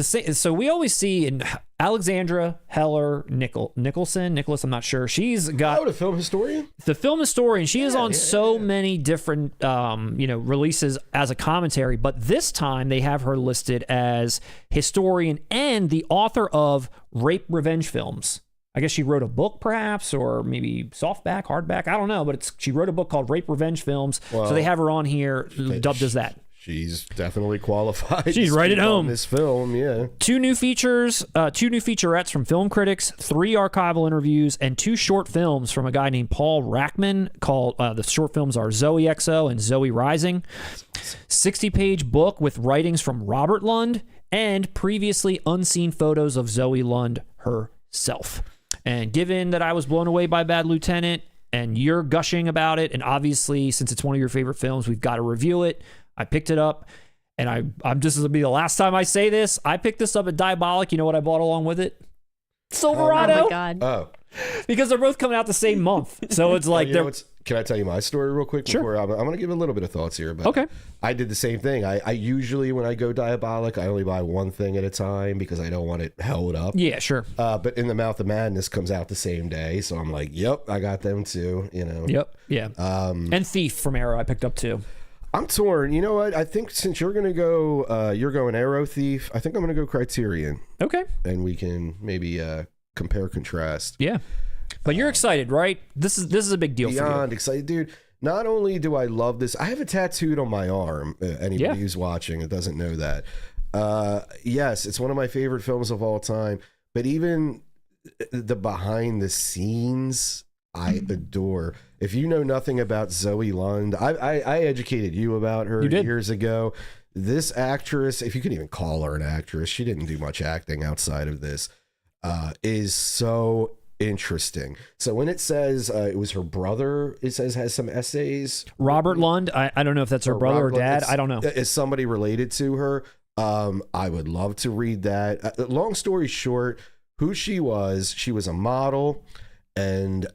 so we always see in Alexandra Heller Nicholas, I'm not sure. She's got the film historian. The film historian. She is on so many different releases as a commentary, but this time they have her listed as historian and the author of rape revenge films. I guess she wrote a book, perhaps, or maybe softback, hardback. I don't know, but she wrote a book called Rape Revenge Films. Well, so they have her on here, dubbed as that. She's definitely qualified. She's right at home. This film, yeah. 2 new features, 2 new featurettes from film critics, 3 archival interviews, and 2 short films from a guy named Paul Rackman called, the short films are Zoe XO and Zoe Rising. 60-page book with writings from Robert Lund and previously unseen photos of Zoe Lund herself. And given that I was blown away by Bad Lieutenant and you're gushing about it, and obviously since it's one of your favorite films, we've got to review it. I picked it up, and I'm just going to be the last time I say this. I picked this up at Diabolic. You know what I bought along with it? Silverado. Oh, my God. Oh. Because they're both coming out the same month. So it's like... Can I tell you my story real quick? Sure. I'm going to give a little bit of thoughts here. But okay. I did the same thing. I usually, when I go Diabolic, I only buy one thing at a time because I don't want it held up. Yeah, sure. But In the Mouth of Madness comes out the same day. So I'm like, yep, I got them too. Yep, yeah. And Thief from Arrow I picked up too. I'm torn. You know what? I think since you're going to go, you're going Arrow Thief, I think I'm going to go Criterion. Okay. And we can maybe compare, contrast. Yeah. But you're excited, right? This is a big deal for you. Beyond excited, dude. Not only do I love this, I have it tattooed on my arm. Anybody who's watching that doesn't know that. Yes, it's one of my favorite films of all time. But even the behind the scenes, I adore. If you know nothing about Zoe Lund, I educated you about her years ago. This actress, if you can even call her an actress, she didn't do much acting outside of this, is so interesting. So when it says it was her brother, it says has some essays. Robert Lund, I don't know if that's her brother or dad. I don't know. Is somebody related to her? I would love to read that. Long story short, who she was a model. And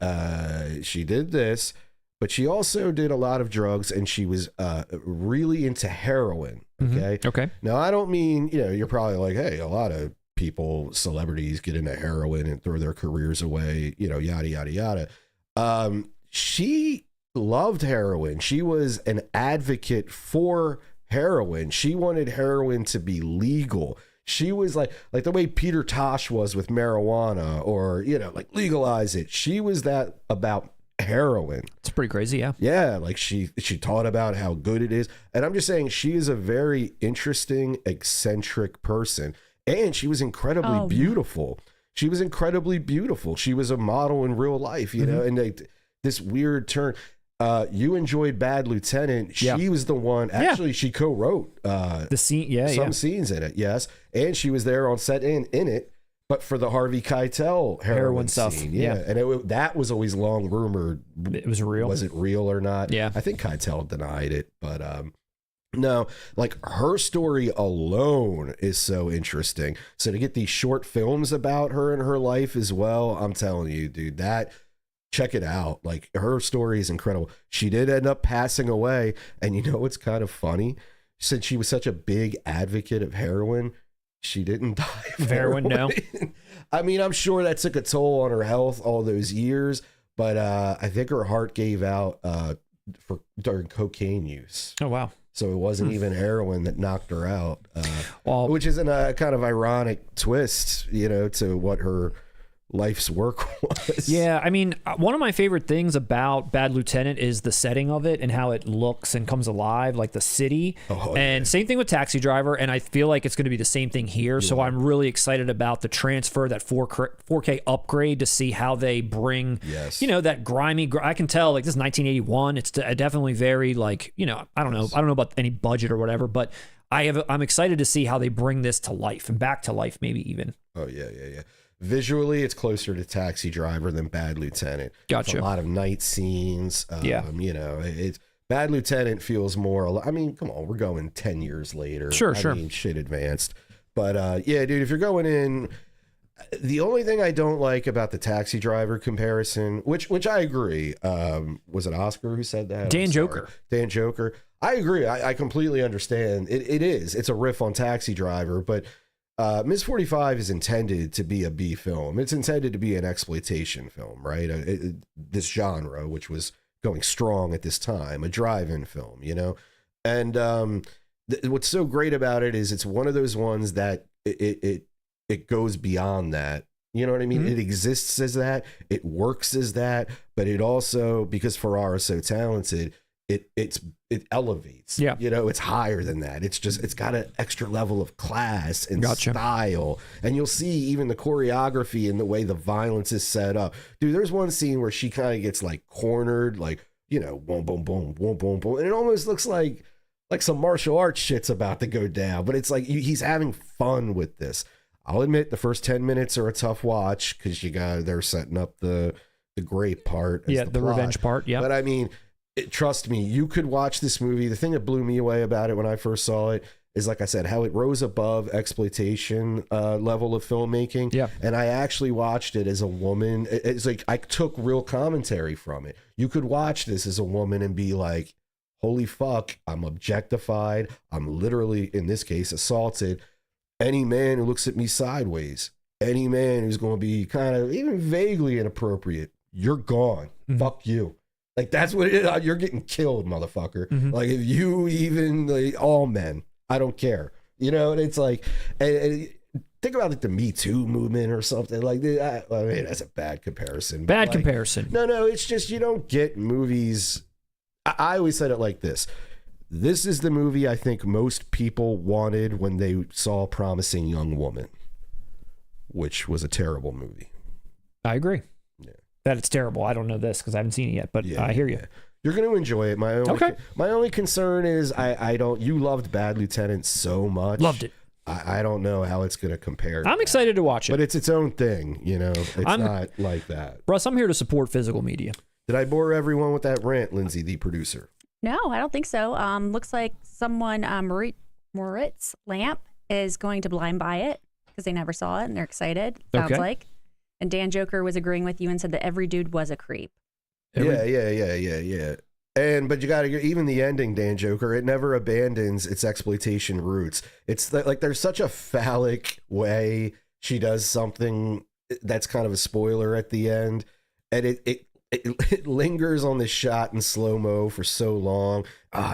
she did this, but she also did a lot of drugs, and she was really into heroin. Okay. Okay. Now, I don't mean, you're probably like, hey, a lot of people, celebrities get into heroin and throw their careers away, yada, yada, yada. She loved heroin. She was an advocate for heroin. She wanted heroin to be legal. She was like the way Peter Tosh was with marijuana, or, like legalize it. She was that about heroin. It's pretty crazy, yeah. Yeah, like she taught about how good it is. And I'm just saying, she is a very interesting, eccentric person. And she was incredibly beautiful. She was incredibly beautiful. She was a model in real life, and this weird turn. You enjoyed Bad Lieutenant. She was the one. Actually, she co-wrote the scene. Some scenes in it. Yes, and she was there on set in it. But for the Harvey Keitel heroin stuff, scene, and that was always long rumored. It was real. Was it real or not? Yeah, I think Keitel denied it, but no, like her story alone is so interesting. So to get these short films about her and her life as well, I'm telling you, dude, check it out. Like, her story is incredible. She did end up passing away. And you know what's kind of funny? Since she was such a big advocate of heroin, she didn't die of heroin. No. I mean, I'm sure that took a toll on her health all those years, but I think her heart gave out during cocaine use. Oh, wow. So it wasn't even heroin that knocked her out, which is a kind of ironic twist, to what her life's work was. Yeah, I mean, one of my favorite things about Bad Lieutenant is the setting of it and how it looks and comes alive, like the city. Same thing with Taxi Driver, and I feel like it's going to be the same thing here. Yeah. So I'm really excited about the transfer, that 4K upgrade, to see how they bring, that grimy. I can tell, like, this is 1981. It's definitely very, like, I don't know about any budget or whatever, but I'm excited to see how they bring this to life and back to life, maybe even. Oh yeah. Visually, it's closer to Taxi Driver than Bad Lieutenant. Gotcha. It's a lot of night scenes. You know, it's Bad Lieutenant feels more. I mean, come on, we're going 10 years later. Sure. I mean, shit advanced. But yeah, dude, if you're going in, the only thing I don't like about the Taxi Driver comparison, which I agree, was it Oscar who said that? Dan Joker. Dan Joker. I agree. I completely understand. It's a riff on Taxi Driver, but Ms. 45 is intended to be a B film. It's intended to be an exploitation film, right? This genre, which was going strong at this time, a drive-in film, you know? And what's so great about it is it's one of those ones that it goes beyond that. You know what I mean? It exists as that, it works as that, but it also, because Ferrara is so talented, it elevates. Yeah. You know, it's higher than that. It's got an extra level of class and style. And you'll see even the choreography and the way the violence is set up. Dude, there's one scene where she kind of gets like cornered, like, you know, boom, boom, boom, boom, boom, boom. And it almost looks like some martial arts shit's about to go down, but it's like he's having fun with this. I'll admit the first 10 minutes are a tough watch because they're setting up the great part. Yeah, the revenge part. Yeah. But I mean, trust me, you could watch this movie. The thing that blew me away about it when I first saw it is, like I said, how it rose above exploitation level of filmmaking. Yeah. And I actually watched it as a woman. It's like I took real commentary from it. You could watch this as a woman and be like, holy fuck, I'm objectified. I'm literally, in this case, assaulted. Any man who looks at me sideways, any man who's going to be kind of even vaguely inappropriate, you're gone. Fuck you. Like, that's what it is. You're getting killed, motherfucker. Like, if you even, like, all men, I don't care. You know, and it's like, and think about like the Me Too movement or something like that. I mean, that's a bad comparison. Bad comparison. No, it's just you don't get movies. I always said it like this. This is the movie I think most people wanted when they saw Promising Young Woman, which was a terrible movie. I agree. Yeah. That it's terrible. I don't know this because I haven't seen it yet, but I hear you. You're going to enjoy it. My only concern is I don't. You loved Bad Lieutenant so much. Loved it. I don't know how it's going to compare. I'm excited to watch it, but it's its own thing. You know, it's not like that. Russ, I'm here to support physical media. Did I bore everyone with that rant, Lindsay, the producer? No, I don't think so. Looks like someone, Moritz Lamp, is going to blind buy it because they never saw it and they're excited. Sounds like. And Dan Joker was agreeing with you and said that every dude was a creep. Yeah. But you got to even the ending, Dan Joker. It never abandons its exploitation roots. It's like there's such a phallic way she does something that's kind of a spoiler at the end, and it lingers on this shot in slow-mo for so long.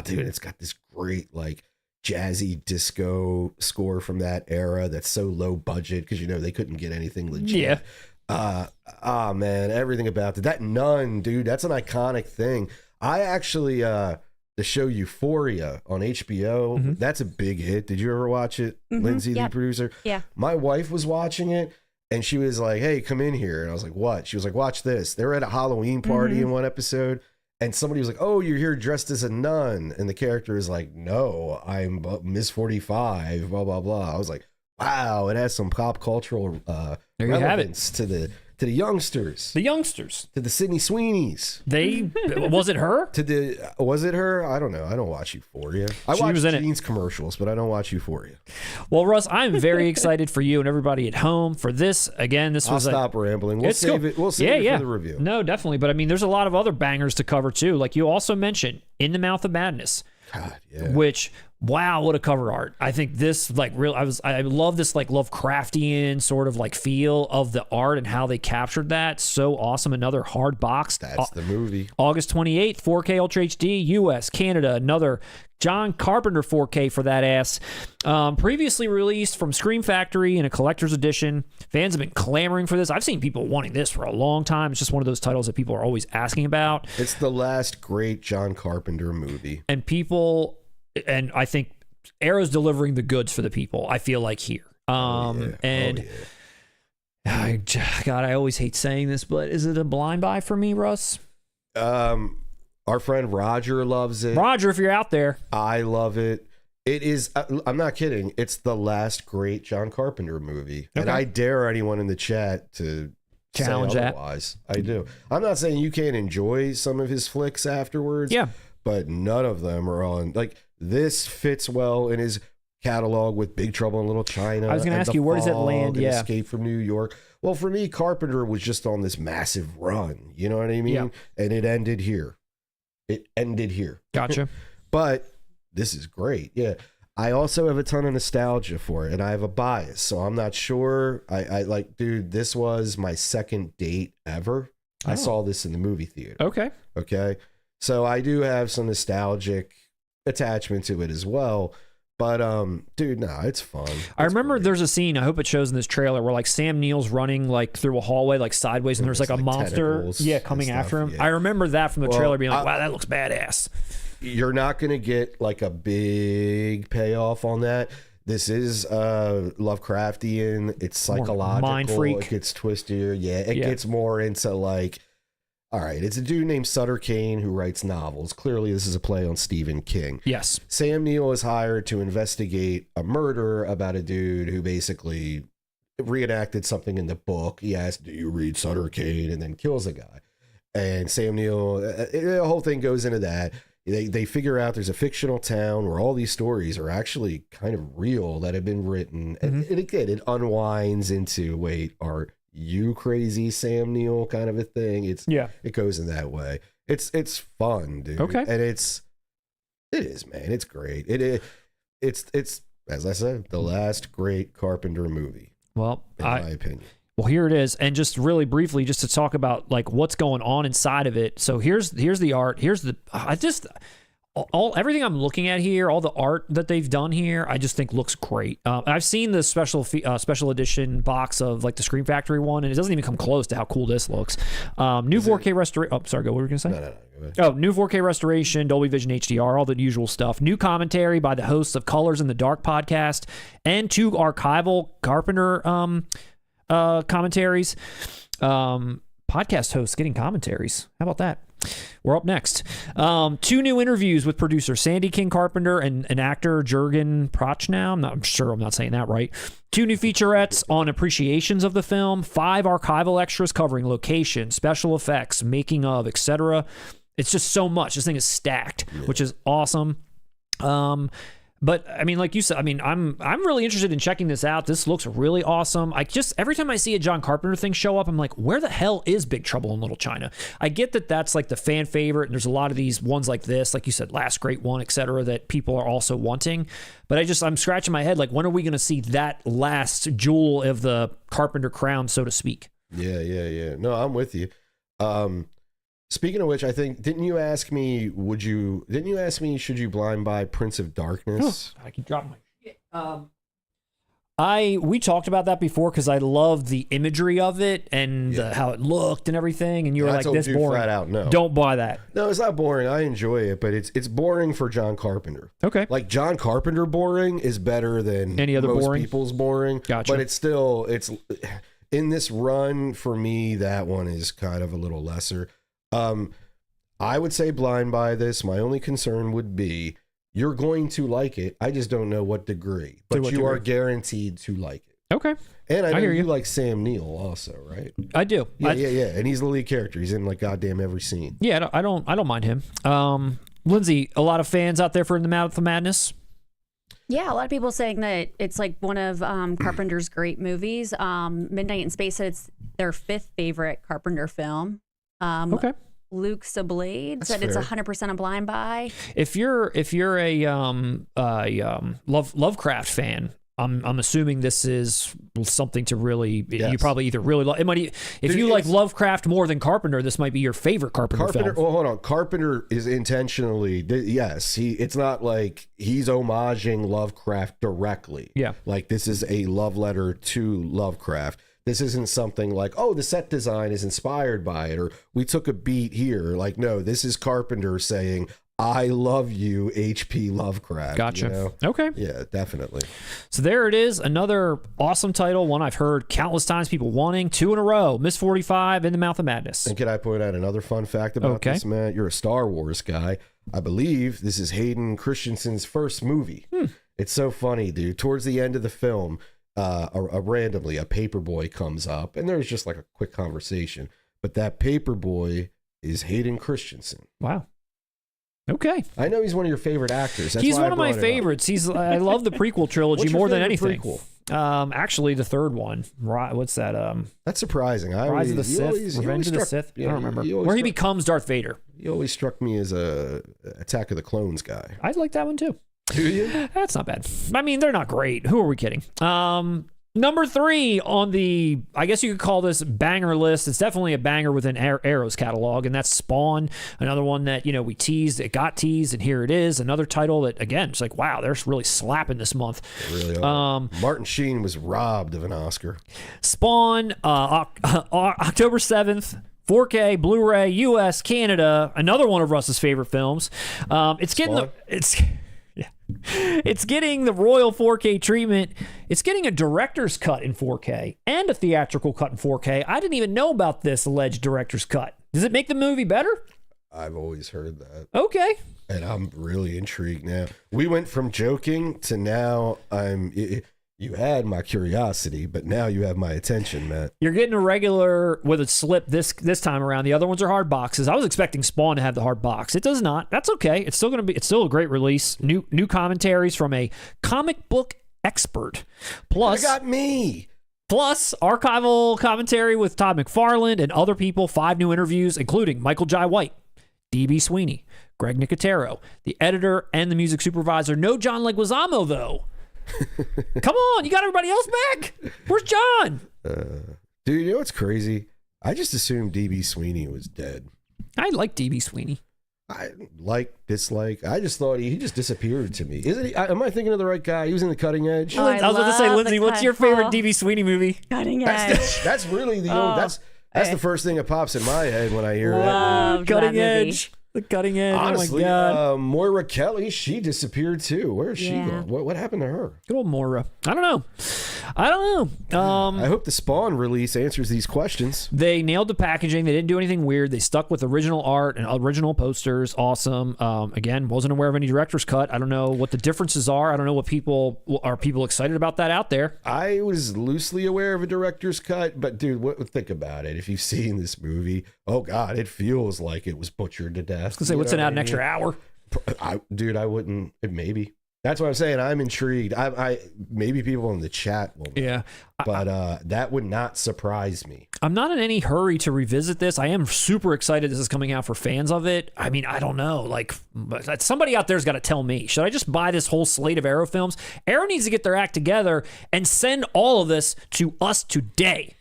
Dude, it's got this great like jazzy disco score from that era that's so low budget because you know they couldn't get anything legit. Man, everything about that nun, dude, that's an iconic thing. I actually the show Euphoria on HBO, that's a big hit. Did you ever watch it, Lindsay, the producer? Yeah. My wife was watching it and she was like, hey, come in here. And I was like, what? She was like, watch this. They were at a Halloween party in one episode and somebody was like, oh, you're here dressed as a nun. And the character is like, no, I'm Miss 45, blah, blah, blah. I was like, wow, it has some pop cultural relevance to the youngsters. The youngsters. To the Sydney Sweeneys. Was it her? Was it her? I don't know. I don't watch Euphoria. I watch jeans commercials, but I don't watch Euphoria. Well, Russ, I'm very excited for you and everybody at home for this. Again, I'll stop rambling. We'll save it. We'll save it for the review. No, definitely. But I mean, there's a lot of other bangers to cover too. Like you also mentioned, In the Mouth of Madness. God, yeah. Which, wow, what a cover art. I think this I love this like Lovecraftian sort of like feel of the art and how they captured that. So awesome. Another hard box. That's the movie. August 28th, 4K Ultra HD, US, Canada. Another John Carpenter 4K for that ass. Previously released from Scream Factory in a collector's edition. Fans have been clamoring for this. I've seen people wanting this for a long time. It's just one of those titles that people are always asking about. It's the last great John Carpenter movie. And I think Arrow's delivering the goods for the people, I feel like here. God, I always hate saying this, but is it a blind buy for me, Russ? Our friend Roger loves it. Roger, if you're out there. I love it. It is. I'm not kidding. It's the last great John Carpenter movie, and I dare anyone in the chat to challenge say that. Otherwise, I do. I'm not saying you can't enjoy some of his flicks afterwards. Yeah, but none of them are on. Like, this fits well in his catalog with Big Trouble in Little China. I was going to ask you, where does it land? Yeah, Escape from New York. Well, for me, Carpenter was just on this massive run. You know what I mean? Yeah. And it ended here. Gotcha. But this is great. Yeah. I also have a ton of nostalgia for it, and I have a bias, so I'm not sure. I like, dude, this was my second date ever. I saw this in the movie theater. Okay. So I do have some nostalgic attachment to it as well. But dude, nah, it's fun. I remember there's a scene, I hope it shows in this trailer, where like Sam Neill's running like through a hallway like sideways, and there's like a monster coming after him. Yeah. I remember that from the trailer being like, wow, that looks badass. You're not gonna get like a big payoff on that. This is Lovecraftian, it's psychological, mind freak. It gets twistier. It gets more into like, all right, it's a dude named Sutter Kane who writes novels. Clearly, this is a play on Stephen King. Yes. Sam Neill is hired to investigate a murder about a dude who basically reenacted something in the book. He asks, do you read Sutter Kane? And then kills a guy. And Sam Neill, the whole thing goes into that. They figure out there's a fictional town where all these stories are actually kind of real that have been written. And again, it unwinds into, wait, are you crazy, Sam Neill, kind of a thing. It goes in that way. It's fun, dude. Okay. And it is, man. It's great. It's as I said, the last great Carpenter movie. Well, in my opinion. Well, here it is. And just really briefly, just to talk about like what's going on inside of it. So here's the art. Everything I'm looking at here, all the art that they've done here, I just think looks great. I've seen the special edition box of like the Scream Factory one, and it doesn't even come close to how cool this looks. New 4K restoration. Oh, sorry, what were you gonna say? No. Oh, new 4K restoration, Dolby Vision HDR, all the usual stuff. New commentary by the hosts of Colors in the Dark podcast, and 2 archival Carpenter commentaries. Podcast hosts getting commentaries. How about that? We're up next. 2 new interviews with producer Sandy King Carpenter and actor Jurgen Prochnow. I'm sure I'm not saying that right. 2 new featurettes on appreciations of the film. 5 archival extras covering location, special effects, making of, etc. It's just so much. This thing is stacked, which is awesome. But I mean, like you said, I mean, I'm really interested in checking this out. This looks really awesome. Every time I see a John Carpenter thing show up, I'm like, where the hell is Big Trouble in Little China? I get that that's like the fan favorite, and there's a lot of these ones like this, like you said, Last Great One, etc., that people are also wanting. But I'm scratching my head, like, when are we going to see that last jewel of the Carpenter crown, so to speak? Yeah. No, I'm with you. Speaking of which, I think, didn't you ask me, should you blind buy Prince of Darkness? I keep dropping my shit. We talked about that before because I loved the imagery of it and how it looked and everything, and you were like, this boring. Flat out, no. Don't buy that. No, it's not boring. I enjoy it, but it's boring for John Carpenter. Okay. Like, John Carpenter boring is better than any other most people's boring. Gotcha. But it's in this run, for me, that one is kind of a little lesser. I would say blind buy this. My only concern would be you're going to like it. I just don't know what degree, but you are guaranteed to like it. Okay. And I know you like Sam Neill also, right? I do. Yeah. And he's the lead character. He's in like goddamn every scene. Yeah, I don't mind him. Lindsay, a lot of fans out there for The Mouth of Madness. Yeah, a lot of people saying that it's like one of Carpenter's great movies. Midnight in Space said it's their 5th favorite Carpenter film. Okay. Luke Sablade said it's 100% a blind buy. If you're a Lovecraft fan, I'm assuming this is something to really. Yes. You probably either really love it. Might if you like Lovecraft more than Carpenter, this might be your favorite Carpenter film. Well, hold on. Carpenter is intentionally. Yes, it's not like he's homaging Lovecraft directly. Yeah, like this is a love letter to Lovecraft. This isn't something like, oh, the set design is inspired by it, or we took a beat here. Like, no, this is Carpenter saying, I love you, H.P. Lovecraft. Gotcha. You know? Okay. Yeah, definitely. So there it is. Another awesome title, one I've heard countless times people wanting. 2 in a row. Miss 45 in the Mouth of Madness. And can I point out another fun fact about this, Matt? You're a Star Wars guy. I believe this is Hayden Christensen's first movie. It's so funny, dude. Towards the end of the film, randomly, a paperboy comes up, and there's just like a quick conversation. But that paperboy is Hayden Christensen. Wow. Okay. I know he's one of your favorite actors. That's He's why one of my favorites. I love the prequel trilogy What's your more than favorite anything. prequel? Actually, the third one. What's that? That's surprising. Rise of the Sith, Revenge of the Sith. I don't remember. Where he becomes Darth Vader. He always struck me as a Attack of the Clones guy. I like that one too. Do you? That's not bad. I mean, they're not great. Who are we kidding? Number 3 on the, I guess you could call this banger list. It's definitely a banger within Arrow's catalog, and that's Spawn. Another one that, we teased. It got teased, and here it is. Another title that, again, it's like, wow, they're really slapping this month. They really are. Martin Sheen was robbed of an Oscar. Spawn, October 7th. 4K, Blu-ray, US, Canada. Another one of Russ's favorite films. It's getting the royal 4K treatment. It's getting a director's cut in 4K and a theatrical cut in 4K. I didn't even know about this alleged director's cut. Does it make the movie better? I've always heard that. Okay. And I'm really intrigued now. We went from joking to now you had my curiosity, but now you have my attention, Matt. You're getting a regular with a slip this time around. The other ones are hard boxes. I was expecting Spawn to have the hard box. It does not. That's okay. It's still a great release. New commentaries from a comic book expert. Plus, I got me. Plus, archival commentary with Todd McFarlane and other people. 5 new interviews, including Michael Jai White, D.B. Sweeney, Greg Nicotero, the editor and the music supervisor. No John Leguizamo, though. Come on, you got everybody else back? Where's John? Dude, you know what's crazy? I just assumed D.B. Sweeney was dead. I like D.B. Sweeney. I dislike. I just thought he just disappeared to me. Isn't he? Am I thinking of the right guy? He was in The Cutting Edge. Oh, I was about to say, love Lindsay, The what's your favorite D.B. Sweeney movie? Cutting Edge. That's really the only. That's the first thing that pops in my head when I hear Loved Cutting that movie. Edge. The Cutting Edge. Honestly, oh my God. Moira Kelly, she disappeared too. Where is she going? What happened to her? Good old Moira. I don't know. I hope the Spawn release answers these questions. They nailed the packaging. They didn't do anything weird. They stuck with original art and original posters. Awesome. Again, wasn't aware of any director's cut. I don't know what the differences are. I don't know what people excited about that out there. I was loosely aware of a director's cut, but dude, think about it. If you've seen this movie, oh God, it feels like it was butchered to death. I was gonna say, what's it out an extra hour? I wouldn't. Maybe. That's what I'm saying. I'm intrigued. I maybe people in the chat will know. Yeah. But that would not surprise me. I'm not in any hurry to revisit this. I am super excited this is coming out for fans of it. I mean, I don't know. But somebody out there's got to tell me. Should I just buy this whole slate of Arrow films? Arrow needs to get their act together and send all of this to us today.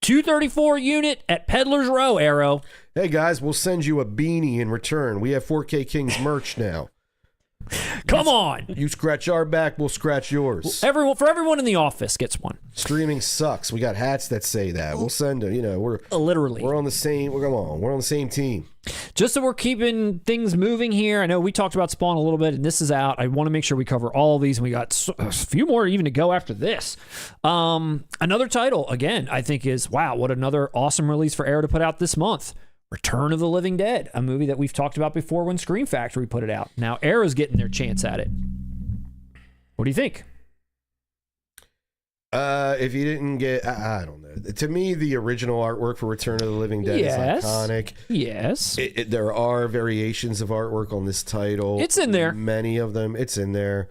234 unit at Peddler's Row, Arrow. Hey guys, we'll send you a beanie in return. We have 4K Kings merch now. Come on. You scratch our back, we'll scratch yours. Everyone in the office gets one. Streaming sucks. We got hats that say that. We'll send them. We're literally. We're on the same. We're on the same team. Just so we're keeping things moving here. I know we talked about Spawn a little bit, and this is out. I want to make sure we cover all of these, and we got a few more even to go after this. Another title again, I think is wow. What another awesome release for Arrow to put out this month. Return of the Living Dead, a movie that we've talked about before when Scream Factory put it out. Now Arrow's getting their chance at it. What do you think? If you didn't get, I don't know. To me, the original artwork for Return of the Living Dead is iconic. Yes. There are variations of artwork on this title. It's in there. Many of them. It's in there.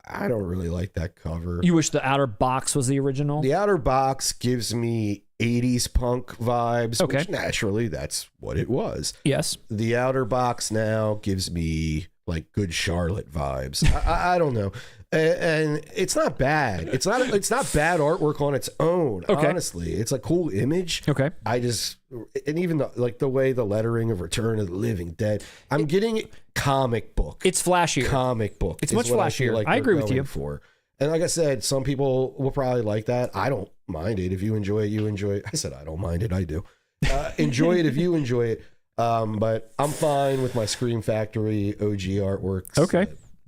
I don't really like that cover. You wish the outer box was the original? The outer box gives me 80s punk vibes, okay. Which naturally that's what it was. Yes. The outer box now gives me like Good Charlotte vibes. I don't know. And it's not bad. It's not bad artwork on its own. Okay. Honestly, it's a cool image. Okay. And even the way the lettering of Return of the Living Dead, I'm getting comic book. It's flashier. Comic book. It's much flashier. I agree with you. And like I said, some people will probably like that. I don't mind it. If you enjoy it, you enjoy it. I said I don't mind it. I do. Enjoy it if you enjoy it. But I'm fine with my Scream Factory OG artworks. Okay.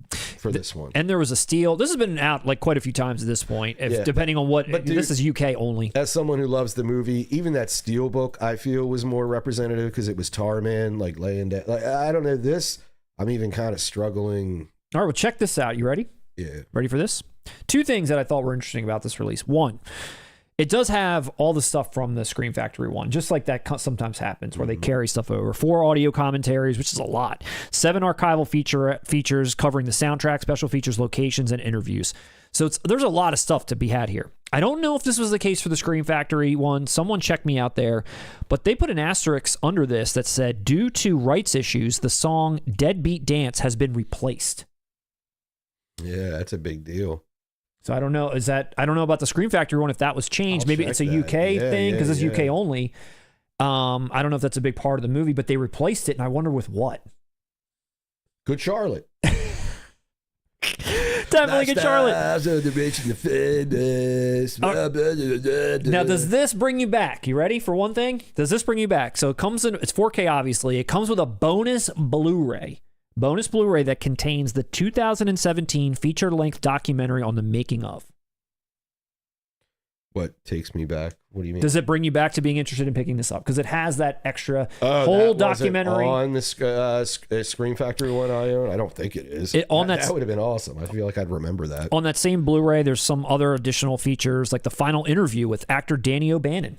For this one. And there was a steal. This has been out like quite a few times at this point, depending on what. But dude, this is UK only. As someone who loves the movie, even that Steelbook I feel was more representative because it was Tarman like laying down. Like, I don't know this. I'm even kind of struggling. All right, well, check this out. You ready? Yeah. Ready for this? Two things that I thought were interesting about this release. One, it does have all the stuff from the Scream Factory one, just like that sometimes happens where they carry stuff over. 4 audio commentaries, which is a lot. 7 archival features covering the soundtrack, special features, locations, and interviews. So there's a lot of stuff to be had here. I don't know if this was the case for the Scream Factory one. Someone check me out there. But they put an asterisk under this that said, due to rights issues, the song Deadbeat Dance has been replaced. Yeah, that's a big deal. So I don't know. I don't know about the Scream Factory one, if that was changed. Maybe it's a UK thing because it's UK only. I don't know if that's a big part of the movie, but they replaced it, and I wonder with what. Good Charlotte. Definitely Good Charlotte. Now, does this bring you back? You ready for one thing? Does this bring you back? So it comes in, it's 4K, obviously. It comes with a bonus Blu-ray. Bonus Blu-ray that contains the 2017 feature-length documentary on the making of. What takes me back? What do you mean? Does it bring you back to being interested in picking this up? Because it has that extra whole documentary. On the Scream Factory one I own? I don't think it is. That would have been awesome. I feel like I'd remember that. On that same Blu-ray, there's some other additional features, like the final interview with actor Danny O'Bannon.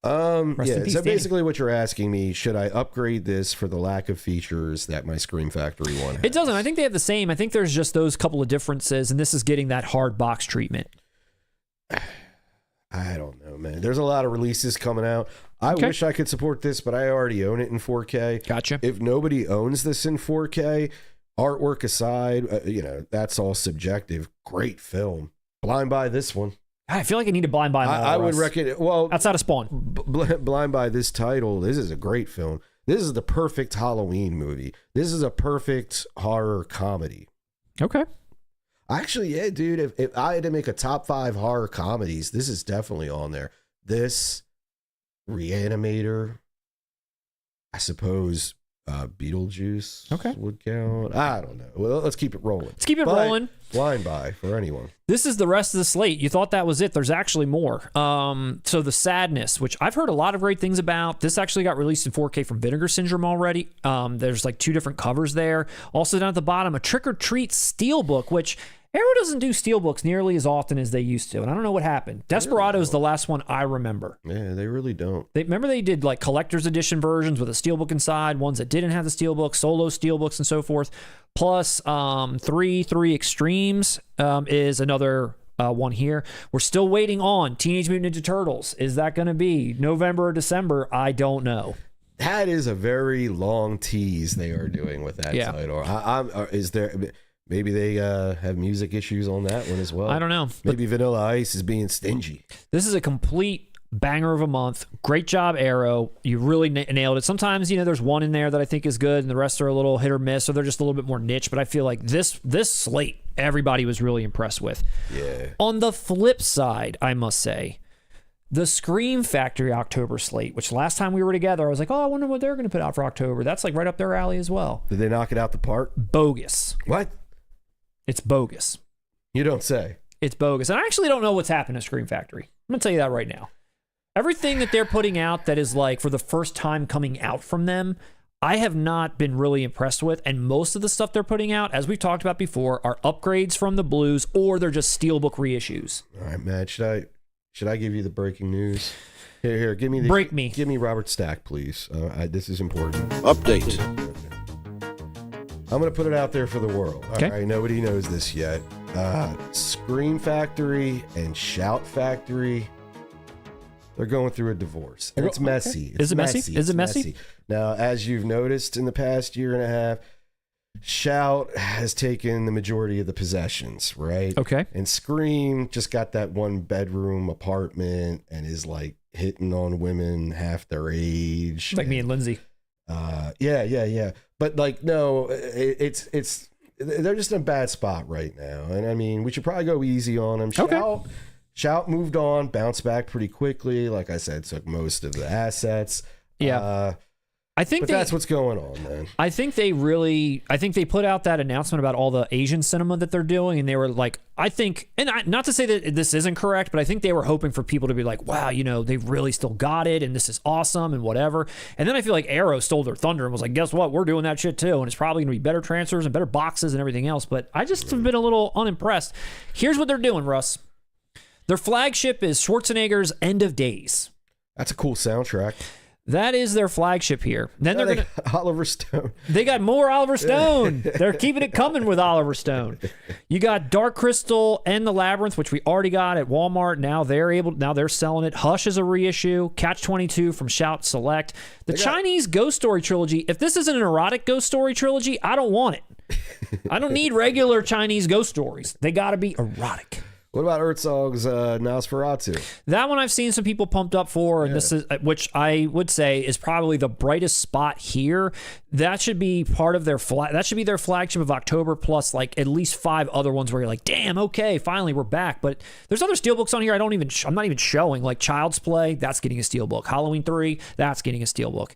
So basically what you're asking me, should I upgrade this for the lack of features that my Scream Factory one has? It doesn't. I think they have the same. I think there's just those couple of differences, and this is getting that hard box treatment. I don't know, man. There's a lot of releases coming out. I wish I could support this, but I already own it in 4K. Gotcha. If nobody owns this in 4K, artwork aside, that's all subjective. Great film. Blind Buy this one. I feel like I need to blind buy them all, I would recommend. Well, outside of Spawn, blind buy this title. This is a great film. This is the perfect Halloween movie. This is a perfect horror comedy. Okay. Actually, yeah, dude. If I had to make a top 5 horror comedies, this is definitely on there. This, Reanimator, I suppose. Beetlejuice would count. I don't know. Well, let's keep it rolling. Let's keep it rolling. Blind buy for anyone. This is the rest of the slate. You thought that was it. There's actually more. So The Sadness, which I've heard a lot of great things about. This actually got released in 4K from Vinegar Syndrome already. There's like 2 different covers there. Also down at the bottom, a Trick or Treat Steelbook, which Arrow doesn't do Steelbooks nearly as often as they used to, and I don't know what happened. Desperado is the last one I remember. Yeah, they really don't. Remember they did like collector's edition versions with a Steelbook inside, ones that didn't have the Steelbook, solo Steelbooks and so forth. Plus 3 Extremes is another one here. We're still waiting on Teenage Mutant Ninja Turtles. Is that going to be November or December? I don't know. That is a very long tease they are doing with that title. Is there... Maybe they have music issues on that one as well. I don't know. Maybe Vanilla Ice is being stingy. This is a complete banger of a month. Great job, Arrow. You really nailed it. Sometimes, there's one in there that I think is good, and the rest are a little hit or miss, or they're just a little bit more niche. But I feel like this slate, everybody was really impressed with. Yeah. On the flip side, I must say, the Scream Factory October slate, which last time we were together, I was like, I wonder what they're going to put out for October. That's like right up their alley as well. Did they knock it out the park? Bogus. What? It's bogus. You don't say. It's bogus. And I actually don't know what's happened to Scream Factory. I'm going to tell you that right now. Everything that they're putting out that is like for the first time coming out from them, I have not been really impressed with. And most of the stuff they're putting out, as we've talked about before, are upgrades from the blues or they're just Steelbook reissues. All right, Matt. Should I give you the breaking news? Here, give me the Give me Robert Stack, please. This is important. Update. I'm going to put it out there for the world. Okay. All right, nobody knows this yet. Scream Factory and Shout Factory, they're going through a divorce. And it's messy. Is it messy? Is it messy? Now, as you've noticed in the past year and a half, Shout has taken the majority of the possessions, right? Okay. And Scream just got that 1-bedroom apartment and is like hitting on women half their age. Like me and Lindsay. Yeah. But like, no, it's they're just in a bad spot right now. And I mean, we should probably go easy on them. Shout moved on, bounced back pretty quickly. Like I said, took most of the assets. Yeah. I think But that's what's going on, man. I think they put out that announcement about all the Asian cinema that they're doing, and they were like, not to say that this isn't correct, but I think they were hoping for people to be like, wow, they've really still got it, and this is awesome, and whatever. And then I feel like Arrow stole their thunder and was like, guess what? We're doing that shit too, and it's probably going to be better transfers and better boxes and everything else. But I just have been a little unimpressed. Here's what they're doing, Russ. Their flagship is Schwarzenegger's End of Days. That's a cool soundtrack. That is their flagship here. Then they're gonna Oliver Stone. They got more Oliver Stone. They're keeping it coming with Oliver Stone. You got Dark Crystal and the Labyrinth, which we already got at Walmart. Now they're selling it. Hush is a reissue. Catch 22 from Shout Select. The Chinese Ghost Story trilogy. If this isn't an erotic Ghost Story trilogy, I don't want it. I don't need regular Chinese ghost stories. They got to be erotic. What about Herzog's NOSFERATU? That one I've seen some people pumped up for, and this is, which I would say is probably the brightest spot here. That should be part of their that should be their flagship of October, plus like at least 5 other ones where you're like, damn, okay, finally we're back. But there's other steelbooks on here I'm not even showing, like Child's Play, that's getting a steelbook. Halloween 3, that's getting a steelbook.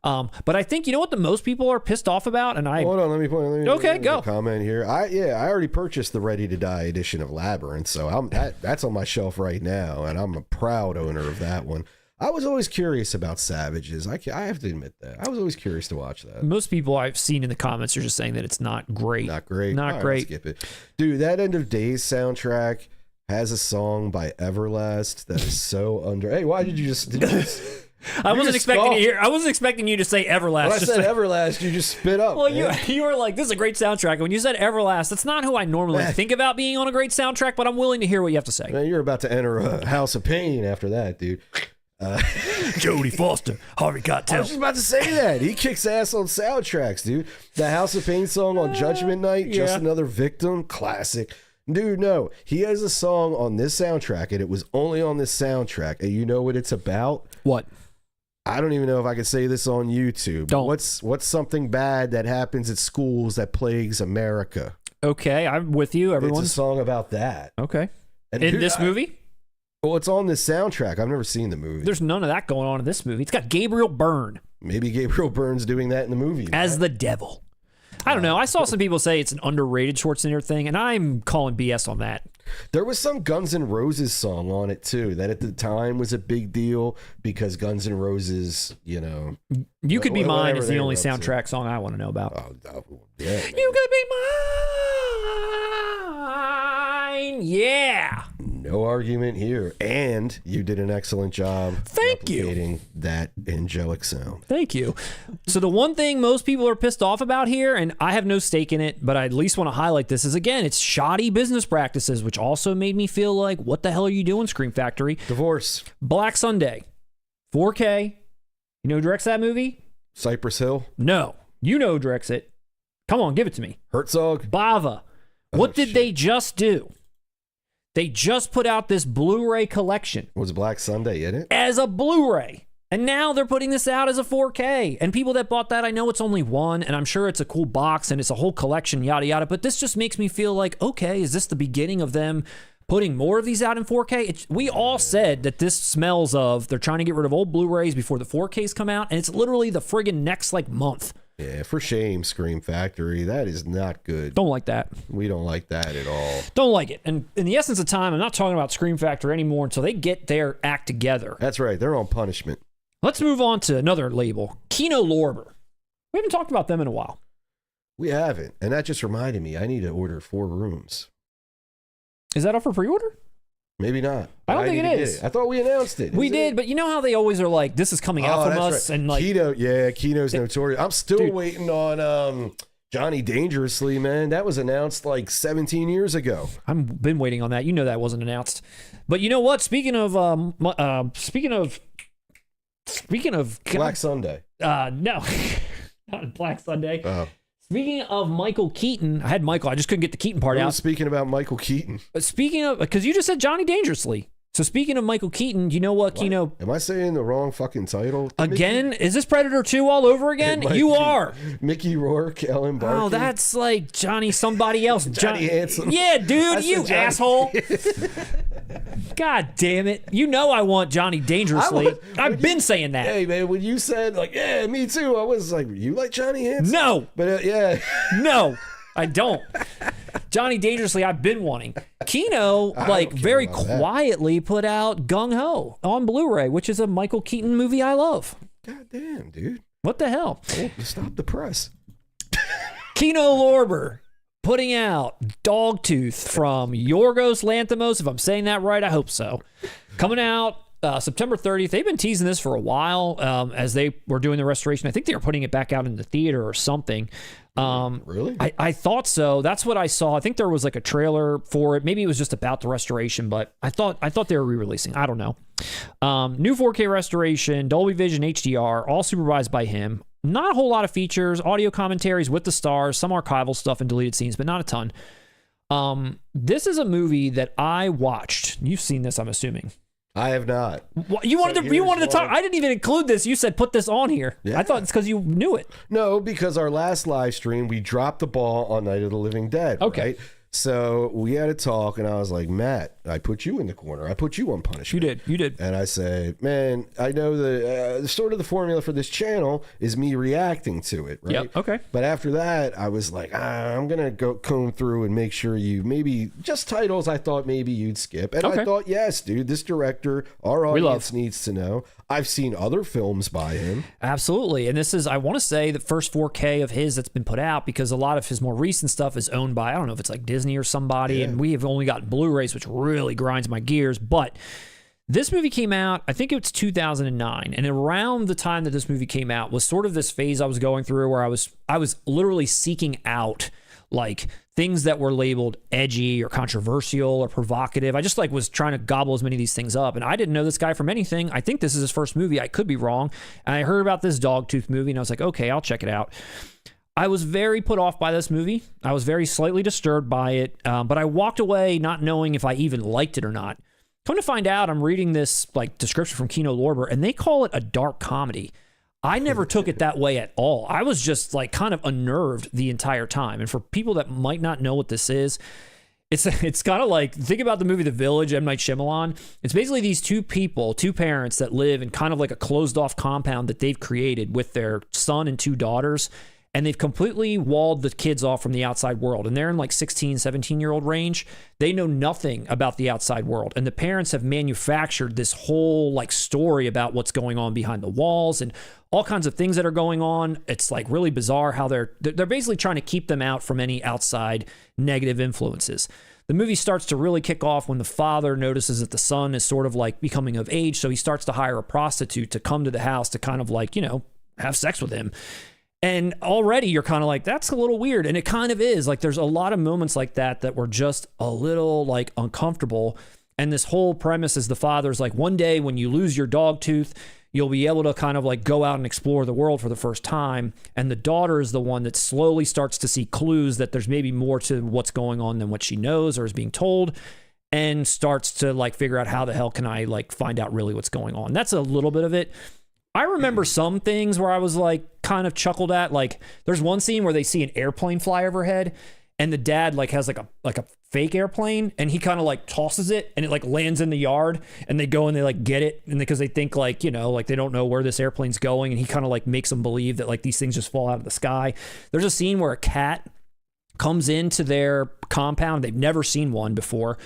But I think, what the most people are pissed off about, and hold on, let me go. Comment here. I already purchased the Ready to Die edition of Labyrinth, so that's on my shelf right now, and I'm a proud owner of that one. I was always curious about Savages. I have to admit that. I was always curious to watch that. Most people I've seen in the comments are just saying that it's not great. Not great. Not great. Skip it. Dude, that End of Days soundtrack has a song by Everlast that is so under. Hey, why did you just I wasn't expecting you to say Everlast. When I said Everlast, you just spit up. Well, you were like, this is a great soundtrack. And when you said Everlast, that's not who I normally think about being on a great soundtrack, but I'm willing to hear what you have to say. Man, you're about to enter a house of pain after that, dude. Jodie Foster, Harvey Keitel. I was just about to say that. He kicks ass on soundtracks, dude. The House of Pain song on Judgment Night, Just Another Victim, classic. Dude, no. He has a song on this soundtrack, and it was only on this soundtrack. And you know what it's about? What? I don't even know if I can say this on YouTube. Don't. What's something bad that happens at schools that plagues America? Okay, I'm with you. Everyone's It's a song about that. Okay. And in this movie? Well, it's on this soundtrack. I've never seen the movie. There's none of that going on in this movie. It's got Gabriel Byrne. Maybe Gabriel Byrne's doing that in the movie. As the devil. I don't know. I saw some people say it's an underrated Schwarzenegger thing, and I'm calling BS on that. There was some Guns N' Roses song on it, too, that at the time was a big deal because Guns N' Roses, You Could Be Mine is the only soundtrack song I want to know about. Yeah, you could be mine. Yeah. No argument here. And you did an excellent job replicating that angelic sound. Thank you. So the one thing most people are pissed off about here, and I have no stake in it, but I at least want to highlight this, is again, it's shoddy business practices, which also made me feel like, what the hell are you doing, Scream Factory? Divorce. Black Sunday. 4K. You know who directs that movie? Cypress Hill. No. You know who directs it. Come on, give it to me. Herzog. Bava. What did they just do? They just put out this Blu-ray collection. Was Black Sunday in it? As a Blu-ray. And now they're putting this out as a 4K. And people that bought that, I know it's only one, and I'm sure it's a cool box, and it's a whole collection, yada, yada. But this just makes me feel like, okay, is this the beginning of them putting more of these out in 4K? We all said that this smells of they're trying to get rid of old Blu-rays before the 4Ks come out, and it's literally the friggin' next, month. Yeah, for shame, Scream Factory. That is not good. Don't like that. We don't like that at all. Don't like it. And in the essence of time, I'm not talking about Scream Factory anymore until they get their act together. That's right. They're on punishment. Let's move on to another label, Kino Lorber. We haven't talked about them in a while. We haven't. And that just reminded me, I need to order 4 rooms. Is that up for pre-order? Maybe not. I don't think it is. I thought we announced it. We did, but you know how they always are like, this is coming out from us? Right. And like Kino's notorious. I'm still waiting on Johnny Dangerously, man. That was announced 17 years ago. I've been waiting on that. You know that wasn't announced. But you know what? Speaking of Black Sunday. No. Not Black Sunday. Oh. Speaking of Michael Keaton, I had Michael. I just couldn't get the Keaton part out. Speaking about Michael Keaton. Speaking of, because you just said Johnny Dangerously. So speaking of Michael Keaton, you know what, Kino? Am I saying the wrong fucking title? Again? Is this Predator 2 all over again? You are. Mickey Rourke, Ellen Barkin. Oh, that's like Johnny somebody else. Johnny Handsome. Yeah, dude, you asshole. God damn it. You know I want Johnny Dangerously. I've been saying that. Hey, man, when you said, like, yeah, me too, I was like, you like Johnny Hanson? No. But, yeah. No, I don't. Johnny Dangerously, I've been wanting. Kino, like, very quietly put out Gung Ho on Blu-ray, which is a Michael Keaton movie I love. God damn, dude. What the hell? Oh, stop the press. Kino Lorber putting out Dogtooth from Yorgos Lanthimos. If I'm saying that right, I hope so. Coming out September 30th. They've been teasing this for a while as they were doing the restoration. I think they were putting it back out in the theater or something. Really? I thought so. That's what I saw. I think there was like a trailer for it. Maybe it was just about the restoration, but I thought they were re-releasing. I don't know. New 4K restoration, Dolby Vision HDR, all supervised by him. Not a whole lot of features, audio commentaries with the stars, some archival stuff and deleted scenes, but not a ton. This is a movie that I watched. You've seen this, I'm assuming. I have not. You wanted to talk. I didn't even include this. You said put this on here. Yeah. I thought it's because you knew it. No, because our last live stream, we dropped the ball on Night of the Living Dead. Okay. Right? So we had a talk, and I was like, Matt, I put you in the corner. I put you on punishment. You did. And I said, man, I know the sort of the formula for this channel is me reacting to it, right? Yep, okay. But after that, I was like, I'm going to go comb through and make sure you maybe just titles I thought maybe you'd skip. And I thought, yes, dude, this director, our audience needs to know. I've seen other films by him. Absolutely. And this is, I want to say, the first 4K of his that's been put out, because a lot of his more recent stuff is owned by, I don't know if it's like Disney or somebody, and we have only got Blu-rays, which really grinds my gears. But this movie came out, I think it was 2009, and around the time that this movie came out was sort of this phase I was going through where I was literally seeking out like things that were labeled edgy or controversial or provocative. I just like was trying to gobble as many of these things up, and I didn't know this guy from anything. I think this is his first movie. I could be wrong. And I heard about this Dogtooth movie, and I was like, okay, I'll check it out. I was very put off by this movie. I was very slightly disturbed by it, but I walked away not knowing if I even liked it or not. Come to find out, I'm reading this like description from Kino Lorber, and they call it a dark comedy. I never took it that way at all. I was just like kind of unnerved the entire time. And for people that might not know what this is, it's kind of like, think about the movie The Village, M. Night Shyamalan. It's basically these two parents that live in kind of like a closed off compound that they've created with their son and two daughters. And they've completely walled the kids off from the outside world. And they're in like 16, 17-year-old range. They know nothing about the outside world. And the parents have manufactured this whole like story about what's going on behind the walls and all kinds of things that are going on. It's like really bizarre how they're basically trying to keep them out from any outside negative influences. The movie starts to really kick off when the father notices that the son is sort of like becoming of age. So he starts to hire a prostitute to come to the house to kind of like, you know, have sex with him. And already you're kind of like, that's a little weird. And it kind of is. Like, there's a lot of moments like that were just a little like uncomfortable. And this whole premise is the father's like, one day when you lose your dog tooth, you'll be able to kind of like go out and explore the world for the first time. And the daughter is the one that slowly starts to see clues that there's maybe more to what's going on than what she knows or is being told, and starts to like figure out how the hell can I like find out really what's going on. That's a little bit of it. I remember some things where I was like kind of chuckled at. Like there's one scene where they see an airplane fly overhead, and the dad like has like a fake airplane, and he kind of like tosses it, and it like lands in the yard, and they go and they like get it, and because they think like, you know, like they don't know where this airplane's going, and he kind of like makes them believe that like these things just fall out of the sky. There's a scene where a cat comes into their compound. They've never seen one before.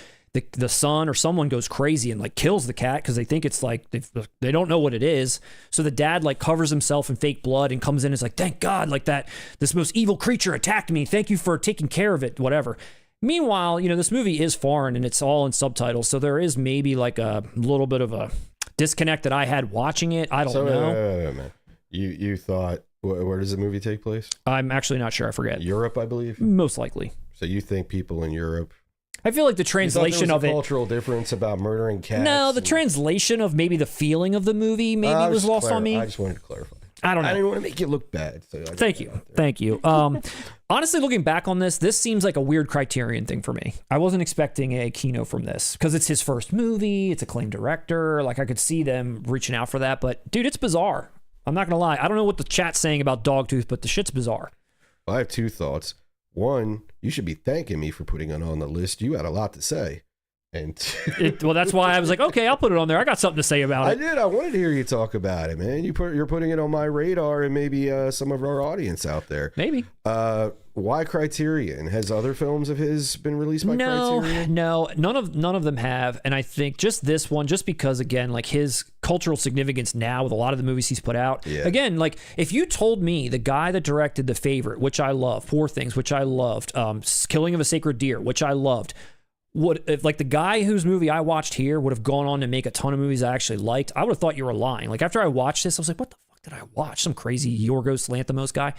The son or someone goes crazy and like kills the cat because they think it's like they don't know what it is. So the dad like covers himself in fake blood and comes in and is like, thank God, like this most evil creature attacked me. Thank you for taking care of it, whatever. Meanwhile, you know, this movie is foreign and it's all in subtitles. So there is maybe like a little bit of a disconnect that I had watching it. I don't know. Wait. You thought, where does the movie take place? I'm actually not sure. I forget. Europe, I believe. Most likely. So you think people in Europe... I feel like the translation of it. Cultural difference about murdering cats. No, the translation of maybe the feeling of the movie maybe was lost on me. I just wanted to clarify. I don't know. I didn't want to make you look bad. So Thank you. Honestly, looking back on this seems like a weird Criterion thing for me. I wasn't expecting a Kino from this because it's his first movie. It's acclaimed director. Like I could see them reaching out for that. But dude, it's bizarre. I'm not gonna lie. I don't know what the chat's saying about Dogtooth, but the shit's bizarre. Well, I have two thoughts. One, you should be thanking me for putting it on the list. You had a lot to say. And Well, that's why I was like, okay, I'll put it on there. I got something to say about I it. did. I wanted to hear you talk about it, man. You're putting it on my radar and maybe some of our audience out there. Maybe. Why Criterion? Has other films of his been released by Criterion? No, none of them have. And I think just this one, just because again, like his cultural significance now with a lot of the movies he's put out. Yeah. Again, like if you told me the guy that directed The Favorite, which I love, Poor Things, which I loved, Killing of a Sacred Deer, which I loved, if like the guy whose movie I watched here would have gone on to make a ton of movies I actually liked, I would have thought you were lying. Like after I watched this, I was like, what the fuck did I watch? Some crazy Yorgos Lanthimos guy.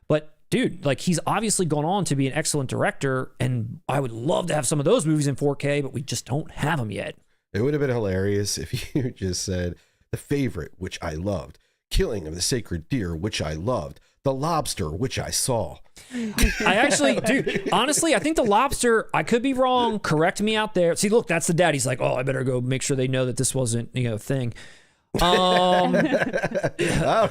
But dude, like he's obviously gone on to be an excellent director, and I would love to have some of those movies in 4K, but we just don't have them yet. It would have been hilarious if you just said The Favorite, which I loved, Killing of the Sacred Deer, which I loved, The Lobster, which I saw. I actually, dude, honestly, I think The Lobster, I could be wrong. Correct me out there. See, look, that's the dad. He's like, oh, I better go make sure they know that this wasn't, a thing. I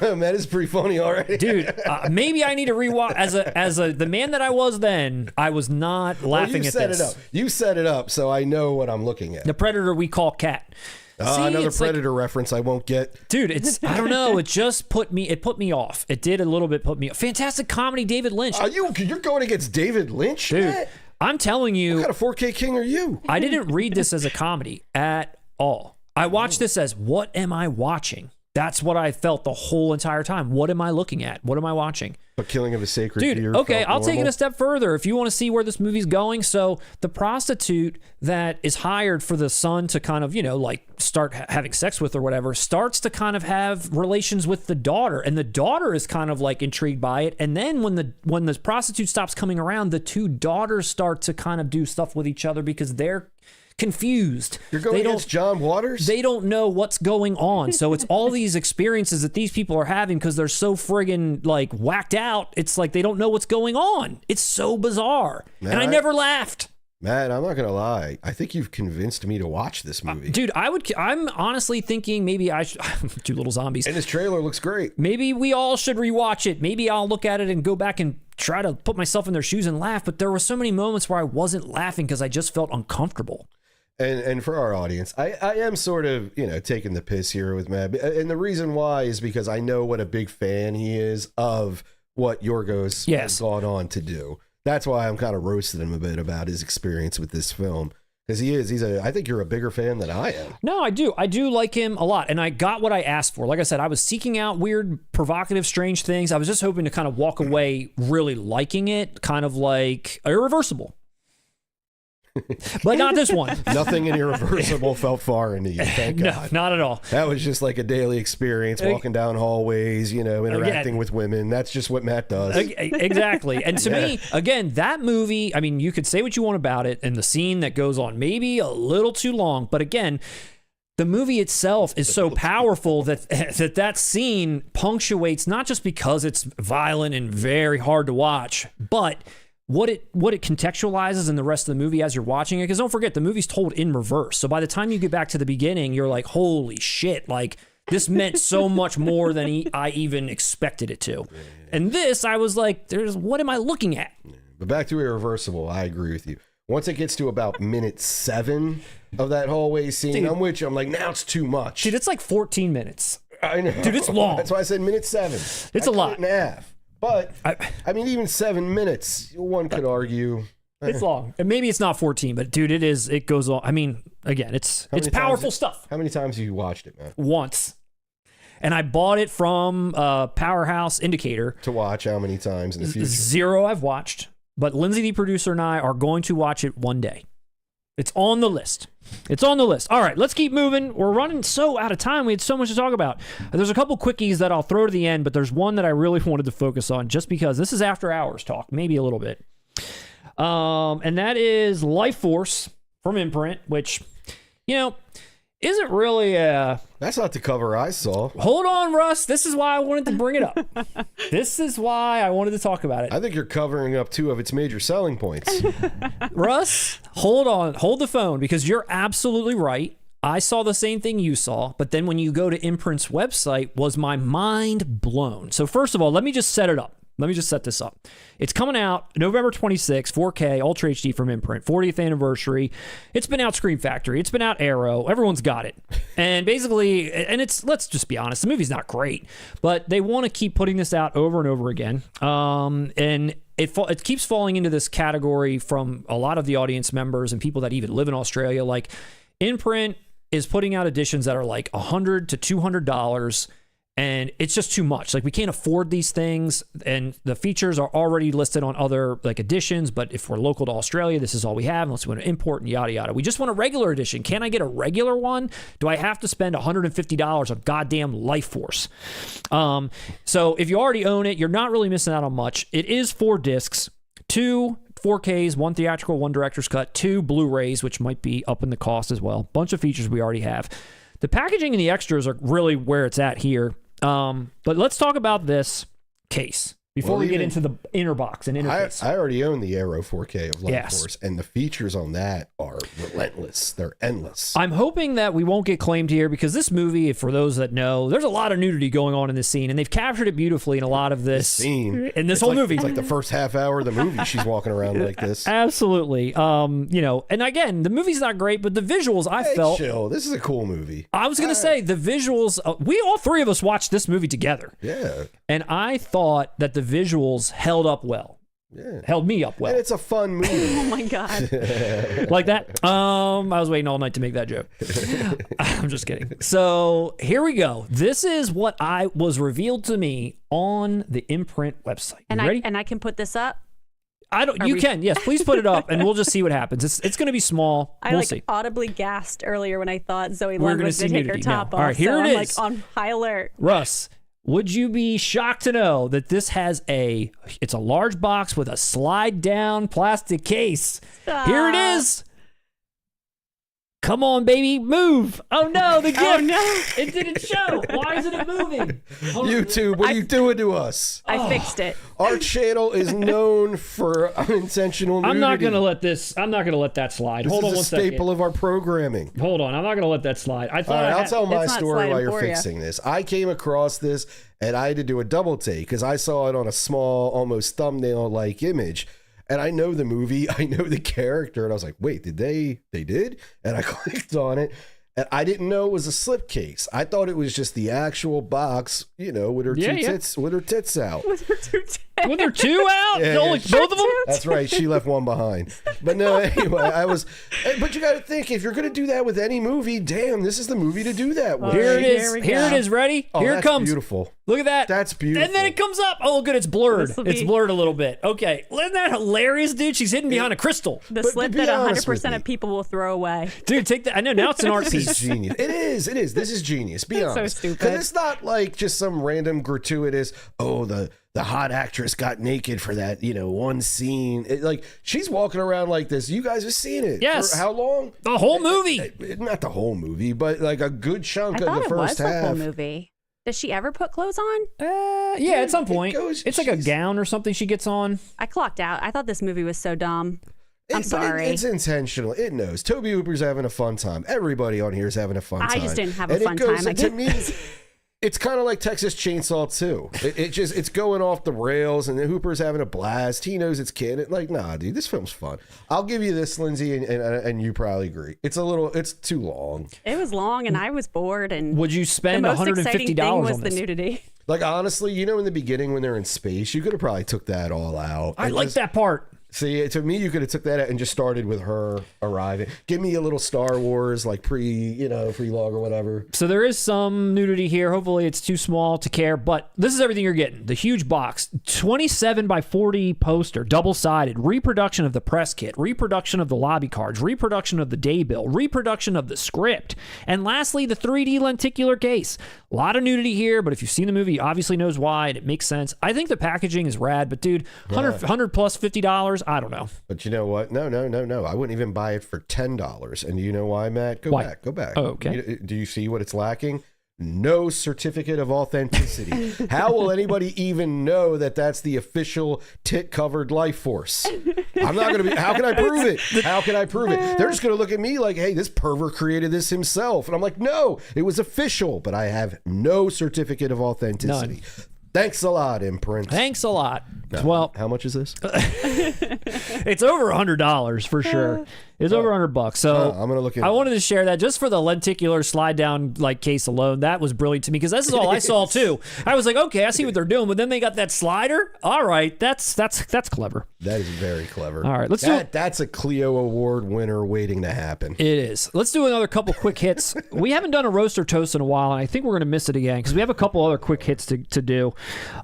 don't know, man. It's pretty funny already. Dude, maybe I need to rewatch. As the man that I was then, I was not laughing at this. You set it up, so I know what I'm looking at. The predator we call cat. See, another Predator reference I won't get. Dude, I don't know. It just put me off. It did a little bit put me off. Fantastic comedy, David Lynch. You're going against David Lynch, dude. Matt? I'm telling you. What kind of 4K king are you? I didn't read this as a comedy at all. I watched this as, what am I watching? That's what I felt the whole entire time. What am I looking at? What am I watching? But Killing of a Sacred Dude, Deer. okay, I'll take it a step further if you want to see where this movie's going. So the prostitute that is hired for the son to kind of, like start having sex with or whatever, starts to kind of have relations with the daughter. And the daughter is kind of like intrigued by it. And then when the prostitute stops coming around, the two daughters start to kind of do stuff with each other because they're confused. You're going against John Waters? They don't know what's going on. So it's all these experiences that these people are having because they're so friggin' like whacked out. It's like they don't know what's going on. It's so bizarre. Man, and I never laughed. Matt, I'm not going to lie. I think you've convinced me to watch this movie. Dude, I'm honestly thinking maybe I should... Two Little Zombies. And this trailer looks great. Maybe we all should rewatch it. Maybe I'll look at it and go back and try to put myself in their shoes and laugh. But there were so many moments where I wasn't laughing because I just felt uncomfortable. And for our audience, I am sort of, taking the piss here with Matt. And the reason why is because I know what a big fan he is of what Yorgos has gone on to do. That's why I'm kind of roasting him a bit about his experience with this film. Because I think you're a bigger fan than I am. No, I do. I do like him a lot. And I got what I asked for. Like I said, I was seeking out weird, provocative, strange things. I was just hoping to kind of walk away really liking it. Kind of like Irreversible. But not this one. Nothing in Irreversible felt foreign to you, thank God. No, not at all. That was just like a daily experience, walking down hallways, interacting with women. That's just what Matt does. Exactly. And to me, again, that movie, I mean, you could say what you want about it, and the scene that goes on maybe a little too long, but again, the movie itself is so powerful that scene punctuates not just because it's violent and very hard to watch, but what it contextualizes in the rest of the movie as you're watching it. Because don't forget, the movie's told in reverse. So by the time you get back to the beginning, you're like, holy shit, like this meant so much more than I even expected it to. And this, I was like, what am I looking at? But back to Irreversible, I agree with you. Once it gets to about minute 7 of that hallway scene, dude, I'm with you. I'm like, now it's too much. Dude, it's like 14 minutes. I know. Dude, it's long. That's why I said minute 7. It's a lot. And a half. But, I mean, even 7 minutes, one could argue. It's long. And maybe it's not 14, but dude, it goes on. I mean, again, it's powerful stuff. How many times have you watched it, man? Once. And I bought it from Powerhouse Indicator. To watch how many times in the future? 0 I've watched. But Lindsay, the producer, and I are going to watch it one day. It's on the list. It's on the list. All right, let's keep moving. We're running so out of time. We had so much to talk about. There's a couple quickies that I'll throw to the end, but there's one that I really wanted to focus on just because this is after hours talk, maybe a little bit. And that is Life Force from Imprint, which, isn't really a... That's not the cover I saw. Hold on, Russ. This is why I wanted to bring it up. This is why I wanted to talk about it. I think you're covering up 2 of its major selling points. Russ, hold on. Hold the phone, because you're absolutely right. I saw the same thing you saw, but then when you go to Imprint's website, was my mind blown. So first of all, let me just set it up. let me just set this up. It's coming out November 26th, 4K, Ultra HD from Imprint, 40th anniversary. It's been out Scream Factory. It's been out Arrow. Everyone's got it. And basically, and let's just be honest, the movie's not great, but they want to keep putting this out over and over again. And it keeps falling into this category from a lot of the audience members and people that even live in Australia. Like, Imprint is putting out editions that are like $100 to $200, and it's just too much. Like, we can't afford these things, and the features are already listed on other like editions, but if we're local to Australia, this is all we have unless we want to import and yada yada. We just want a regular edition. Can I get a regular one? Do I have to spend $150 on goddamn Life Force? So if you already own it, you're not really missing out on much. It is 4 discs, 2 4Ks, 1 theatrical, 1 director's cut, 2 Blu-rays, which might be up in the cost as well. Bunch of features we already have. The packaging and the extras are really where it's at here. But let's talk about this case before we get into the inner box and interface. I already own the Arrow 4K of Life Force, and the features on that are relentless. They're endless. I'm hoping that we won't get claimed here, because this movie, for those that know, there's a lot of nudity going on in this scene, and they've captured it beautifully in a lot of this scene. In this whole movie. It's like the first half hour of the movie, she's walking around like this. Absolutely. You know, and again, the movie's not great, but the visuals, I felt... chill. This is a cool movie. I was going to say, the visuals... we all 3 of us watched this movie together. Yeah. And I thought that the visuals held up well. Yeah. Held me up well. And it's a fun movie. Oh my God. Like that? I was waiting all night to make that joke. I'm just kidding. So here we go. This is what was revealed to me on the Imprint website. And ready? I can put this up? You can. Yes, please put it up, and we'll just see what happens. It's going to be small. We'll see. Audibly gasped earlier when I thought Zoe Lund was going to take her top off. All right, here it is. I'm like on high alert. Russ, would you be shocked to know that this has it's a large box with a slide down plastic case? Here it is. Come on, baby, move. Oh no, the gift. Oh no. It didn't show. Why isn't it moving? YouTube, what are you doing to us? I fixed it. Our channel is known for unintentional nudity. I'm not going to let that slide. Hold on one second. This is a staple of our programming. Hold on. I'm not going to let that slide. I'll tell my story while you're fixing this. I came across this, and I had to do a double take because I saw it on a small, almost thumbnail-like image. And I know the movie, I know the character, and I was like, wait, they did? And I clicked on it, and I didn't know it was a slipcase. I thought it was just the actual box, you know, with her tits out. With her 2 tits. With her 2 out? Yeah, both of them? That's right. She left 1 behind. But no, anyway, but you got to think, if you're going to do that with any movie, damn, this is the movie to do that with. Here it is. Here it is. Ready? Oh, here it comes. Beautiful. Look at that. That's beautiful. And then it comes up. Oh, good. It's blurred. It's blurred a little bit. Okay. Isn't that hilarious, dude? She's hidden behind a crystal. The slip that 100% of people will throw away. Dude, take that. I know. Now it's an art piece. This is genius. It is. This is genius. Be honest. So stupid. Because it's not like just some random gratuitous, the hot actress got naked for that, one scene. She's walking around like this. You guys have seen it. Yes. For how long? The whole movie. Not the whole movie, but like a good chunk of the first half. I thought it was the whole movie. Does she ever put clothes on? Yeah, at some point. It's like a gown or something she gets on. I clocked out. I thought this movie was so dumb. I'm sorry. It's intentional. It knows. Toby Hooper's having a fun time. Everybody on here is having a fun time. I just didn't have a fun time. To me, it's kind of like Texas Chainsaw 2. It's going off the rails, and Hooper's having a blast. He knows it's canon. Nah, dude, this film's fun. I'll give you this, Lindsay, and you probably agree. It's too long. It was long, and I was bored. And would you spend $150 on this? Was the nudity. Honestly, in the beginning when they're in space, you could have probably took that all out. I like that part. See, to me, you could have took that out and just started with her arriving. Give me a little Star Wars, pre-log or whatever. So there is some nudity here. Hopefully it's too small to care, but this is everything you're getting. The huge box, 27 by 40 poster, double-sided, reproduction of the press kit, reproduction of the lobby cards, reproduction of the day bill, reproduction of the script, and lastly, the 3D lenticular case. A lot of nudity here, but if you've seen the movie, you obviously knows why, and it makes sense. I think the packaging is rad, but dude, $100 plus $50, I don't know. But you know what? No. I wouldn't even buy it for $10. And you know why, Matt? Go back. Oh, okay. Do you see what it's lacking? No certificate of authenticity. How will anybody even know that that's the official tit-covered Life Force? I'm not going to be... How can I prove it? They're just going to look at me like, hey, this pervert created this himself. And I'm like, no, it was official. But I have no certificate of authenticity. None. Thanks a lot, Imprint. Thanks a lot. Now, Well, how much is this? it's over $100 for sure. It's over $100. So I'm gonna look. I wanted to share that just for the lenticular slide down like case alone. That was brilliant to me because this is all I saw too. I was like, okay, I see what they're doing, but then they got that slider. All right, that's clever. That is very clever. All right, let's do. That's a Clio Award winner waiting to happen. It is. Let's do another couple quick hits. We haven't done a roast or toast in a while, and I think we're going to miss it again because we have a couple other quick hits to do.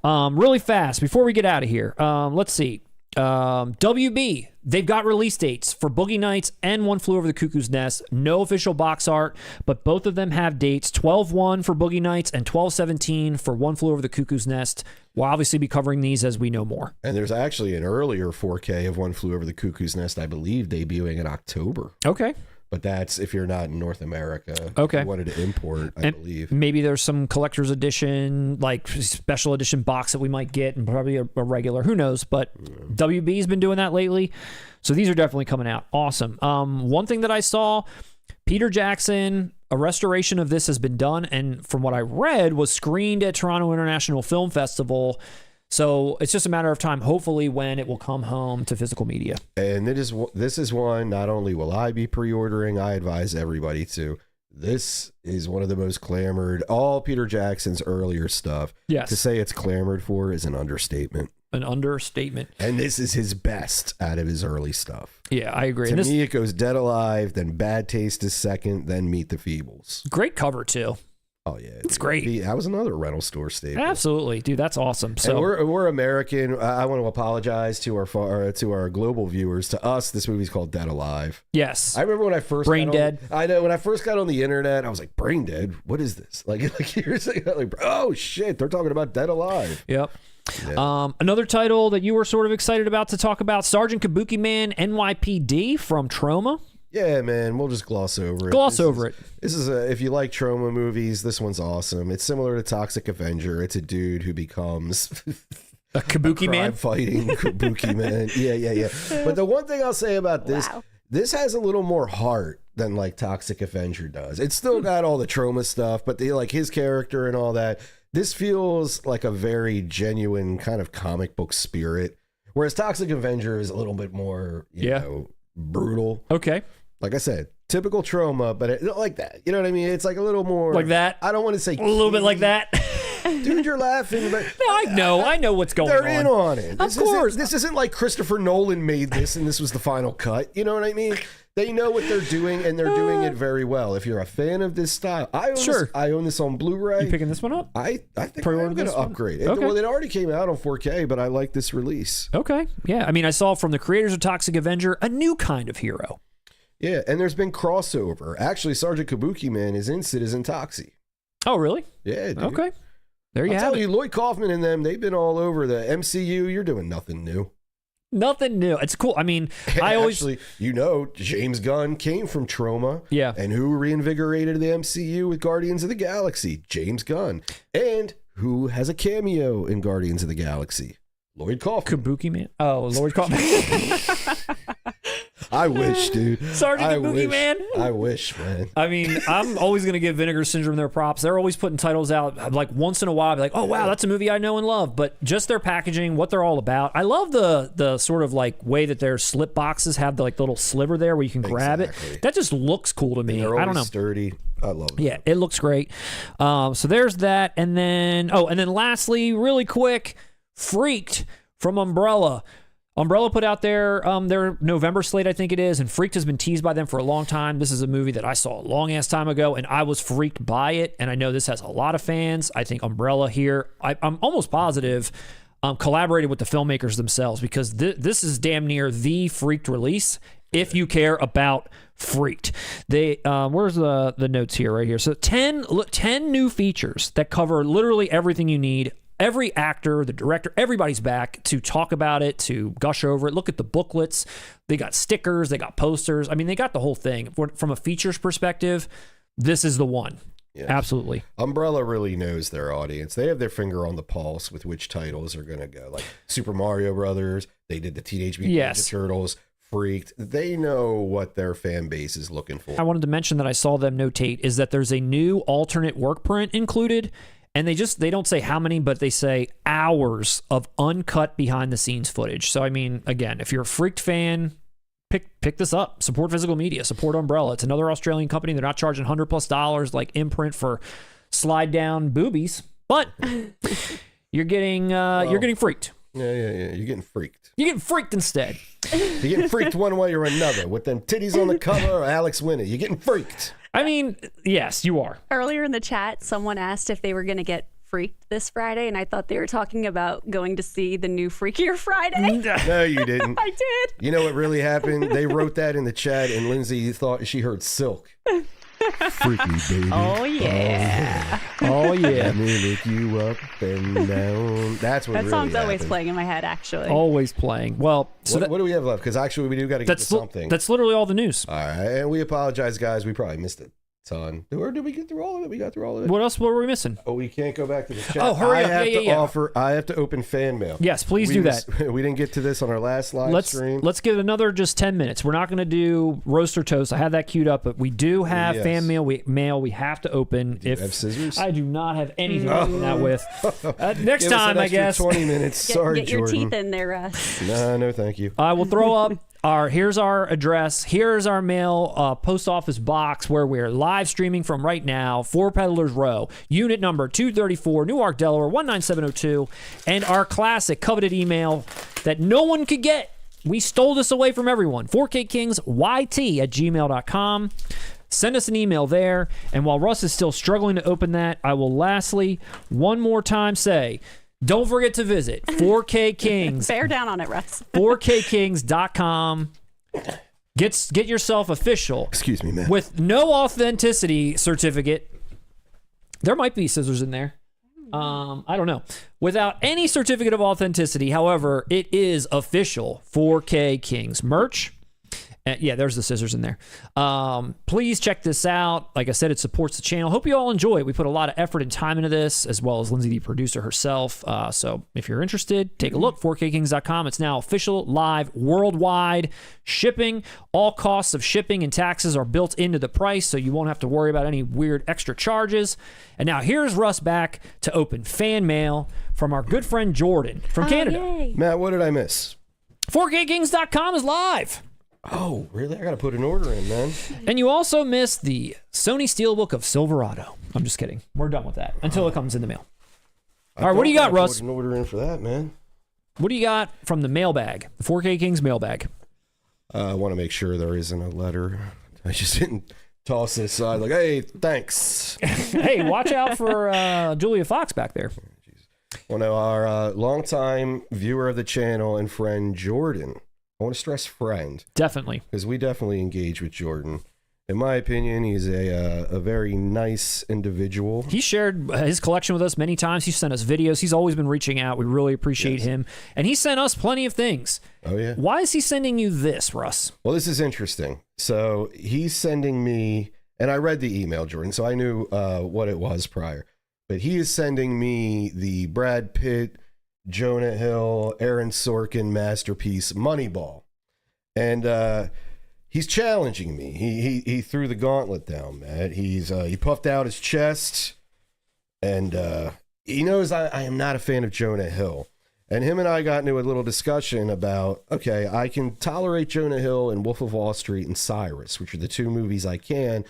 Really fast before we get out of here. Let's see. WB, they've got release dates for Boogie Nights and One Flew Over the Cuckoo's Nest. No official box art, but both of them have dates. 12/1 for Boogie Nights and 12/17 for One Flew Over the Cuckoo's Nest. We'll obviously be covering these as we know more. And there's actually an earlier 4K of One Flew Over the Cuckoo's Nest, I believe, debuting in October. Okay. But that's if you're not in North America. Okay. If you wanted to import, I believe. Maybe there's some collector's edition, like special edition box that we might get, and probably a regular. Who knows? But WB's been doing that lately. So these are definitely coming out. Awesome. One thing that I saw, Peter Jackson, a restoration of this has been done, and from what I read, was screened at Toronto International Film Festival. So it's just a matter of time, hopefully, when it will come home to physical media. And this is one, not only will I be pre-ordering, I advise everybody to. This is one of the most clamored, all Peter Jackson's earlier stuff. Yes. To say it's clamored for is an understatement. An understatement. And this is his best out of his early stuff. Yeah, I agree. To me, it goes Dead Alive, then Bad Taste is second, then Meet the Feebles. Great cover, too. Oh yeah, it's great. That was another rental store staple. Absolutely, dude, that's awesome. So and we're American. I want to apologize to our global viewers. To us, this movie's called Dead Alive. Yes, I remember when I first Brain Dead. I know when I first got on the internet, I was like, Brain Dead. What is this? Like you're saying, like, oh shit, they're talking about Dead Alive. Yep. Yeah. Another title that you were sort of excited about to talk about, Sergeant Kabukiman NYPD from Trauma. Yeah, man, we'll just gloss over it. This is if you like trauma movies, this one's awesome. It's similar to Toxic Avenger. It's a dude who becomes a Kabuki man fighting Kabuki man. Yeah. But the one thing I'll say about this, this has a little more heart than like Toxic Avenger does. It's still got all the trauma stuff, but like his character and all that. This feels like a very genuine kind of comic book spirit, whereas Toxic Avenger is a little bit more, you know, brutal. Okay. Like I said, typical trauma, but like that. You know what I mean? It's like a little more like that. I don't want to say a little bit like that. Dude, you're laughing. But no, I know what's going on. They're in on it. Of course. This isn't like Christopher Nolan made this and this was the final cut. You know what I mean? They know what they're doing and they're doing it very well. If you're a fan of this style, I own this on Blu-ray. You picking this one up? I think I'm going to upgrade it. Okay. Well, it already came out on 4K, but I like this release. Okay. Yeah. I mean, I saw from the creators of Toxic Avenger a new kind of hero. Yeah, and there's been crossover. Actually, Sergeant Kabukiman is in Citizen Toxie. Oh, really? Yeah, dude. Okay. There you have it. I'll tell you, Lloyd Kaufman and them, they've been all over the MCU. You're doing nothing new. Nothing new. It's cool. I mean, Actually, James Gunn came from Trauma. Yeah. And who reinvigorated the MCU with Guardians of the Galaxy? James Gunn. And who has a cameo in Guardians of the Galaxy? Lloyd Kaufman. Kabuki Man. Oh, Lloyd Kaufman. I wish, dude. Sergeant Kabuki Man. I wish, man. I mean, I'm always going to give Vinegar Syndrome their props. They're always putting titles out like once in a while. I'll be like, oh, wow, that's a movie I know and love. But just their packaging, what they're all about. I love the sort of like way that their slip boxes have the like little sliver there where you can grab it. That just looks cool to me. I don't know. Sturdy. I love it. Yeah, it looks great. So there's that. And then lastly, really quick, Freaked from Umbrella. Umbrella put out their November slate, I think it is, and Freaked has been teased by them for a long time. This is a movie that I saw a long-ass time ago, and I was freaked by it, and I know this has a lot of fans. I think Umbrella here, I'm almost positive, collaborated with the filmmakers themselves, because this is damn near the Freaked release, if you care about Freaked. They where's the notes here? Right here. So 10 new features that cover literally everything you need. Every actor, the director, everybody's back to talk about it, to gush over it. Look at the booklets. They got stickers. They got posters. I mean, they got the whole thing. From a features perspective, this is the one. Yes. Absolutely. Umbrella really knows their audience. They have their finger on the pulse with which titles are going to go. Like Super Mario Brothers. They did the Teenage Mutant Ninja Turtles. Freaked. They know what their fan base is looking for. I wanted to mention that I saw them notate is that there's a new alternate work print included. And they don't say how many, but they say hours of uncut behind the scenes footage. So, I mean, again, if you're a Freaked fan, pick this up. Support Physical Media. Support Umbrella. It's another Australian company. They're not charging $100+ like Imprint for slide down boobies, but you're getting freaked. Yeah. You're getting freaked. You're getting freaked instead. You're getting freaked one way or another with them titties on the cover or Alex Winnie. You're getting freaked. I mean, yes, you are. Earlier in the chat, someone asked if they were going to get freaked this Friday, and I thought they were talking about going to see the new Freakier Friday. No, you didn't. I did. You know what really happened? They wrote that in the chat, and Lindsay thought she heard Silk. Freaky baby. Oh yeah. Oh yeah. Let me lick you up and down. That's what That really song's always happened. playing in my head, actually. Always playing. Well, so What do we have left? Because actually, we do got to get to something. That's literally all the news. All right, and we apologize, guys. We probably missed a ton. Or did we get through all of it? We got through all of it. What else were we missing? Oh, we can't go back to the chat. Oh, hurry up. I have to open fan mail. Yes, please do that. We didn't get to this on our last live stream. Let's give it another just 10 minutes. We're not going to do roast or toast. I had that queued up, but we do have fan mail. We have to open. Do you have scissors? I do not have anything to open that with. Next Give us time, an I extra guess. 20 minutes. Sorry, Get your Jordan. teeth in there, Russ. No, thank you. I will throw up here's our address. Here's our mail post office box where we're live streaming from right now. 4 Peddlers Row, unit number 234, Newark, Delaware 19702, and our classic coveted email that no one could get. We stole this away from everyone. 4kKingsYT@gmail.com. Send us an email there. And while Russ is still struggling to open that, I will lastly one more time say, don't forget to visit 4K Kings. Bear down on it, Russ. 4kKings.com. Get yourself official. Excuse me, man. With no authenticity certificate. There might be scissors in there. I don't know. Without any certificate of authenticity, however, it is official 4K Kings merch. Yeah, there's the scissors in there. Please check this out. Like I said, it supports the channel. Hope you all enjoy it. We put a lot of effort and time into this, as well as Lindsay, the producer herself. So if you're interested, take a look. 4kKings.com. It's now official, live, worldwide shipping. All costs of shipping and taxes are built into the price, so you won't have to worry about any weird extra charges. And now here's Russ back to open fan mail from our good friend Jordan from Canada. Yay. Matt, what did I miss? 4kKings.com is live. Oh, really? I got to put an order in, man. And you also missed the Sony Steelbook of Silverado. I'm just kidding. We're done with that until it comes in the mail. All right, what do you got, Russ? Put an order in for that, man. What do you got from the mailbag, the 4K Kings mailbag? I want to make sure there isn't a letter. I just didn't toss it aside like, hey, thanks. Hey, watch out for Julia Fox back there. Well, no, our longtime viewer of the channel and friend Jordan. I want to stress friend. Definitely. Because we definitely engage with Jordan. In my opinion, he's a very nice individual. He shared his collection with us many times. He sent us videos. He's always been reaching out. We really appreciate him. And he sent us plenty of things. Oh, yeah. Why is he sending you this, Russ? Well, this is interesting. So he's sending me, and I read the email, Jordan, so I knew what it was prior. But he is sending me the Brad Pitt, Jonah Hill, Aaron Sorkin masterpiece, Moneyball. And he's challenging me. He threw the gauntlet down, Matt. He puffed out his chest, and he knows I am not a fan of Jonah Hill. And him and I got into a little discussion about, okay, I can tolerate Jonah Hill and Wolf of Wall Street and Cyrus, which are the 2 movies I can.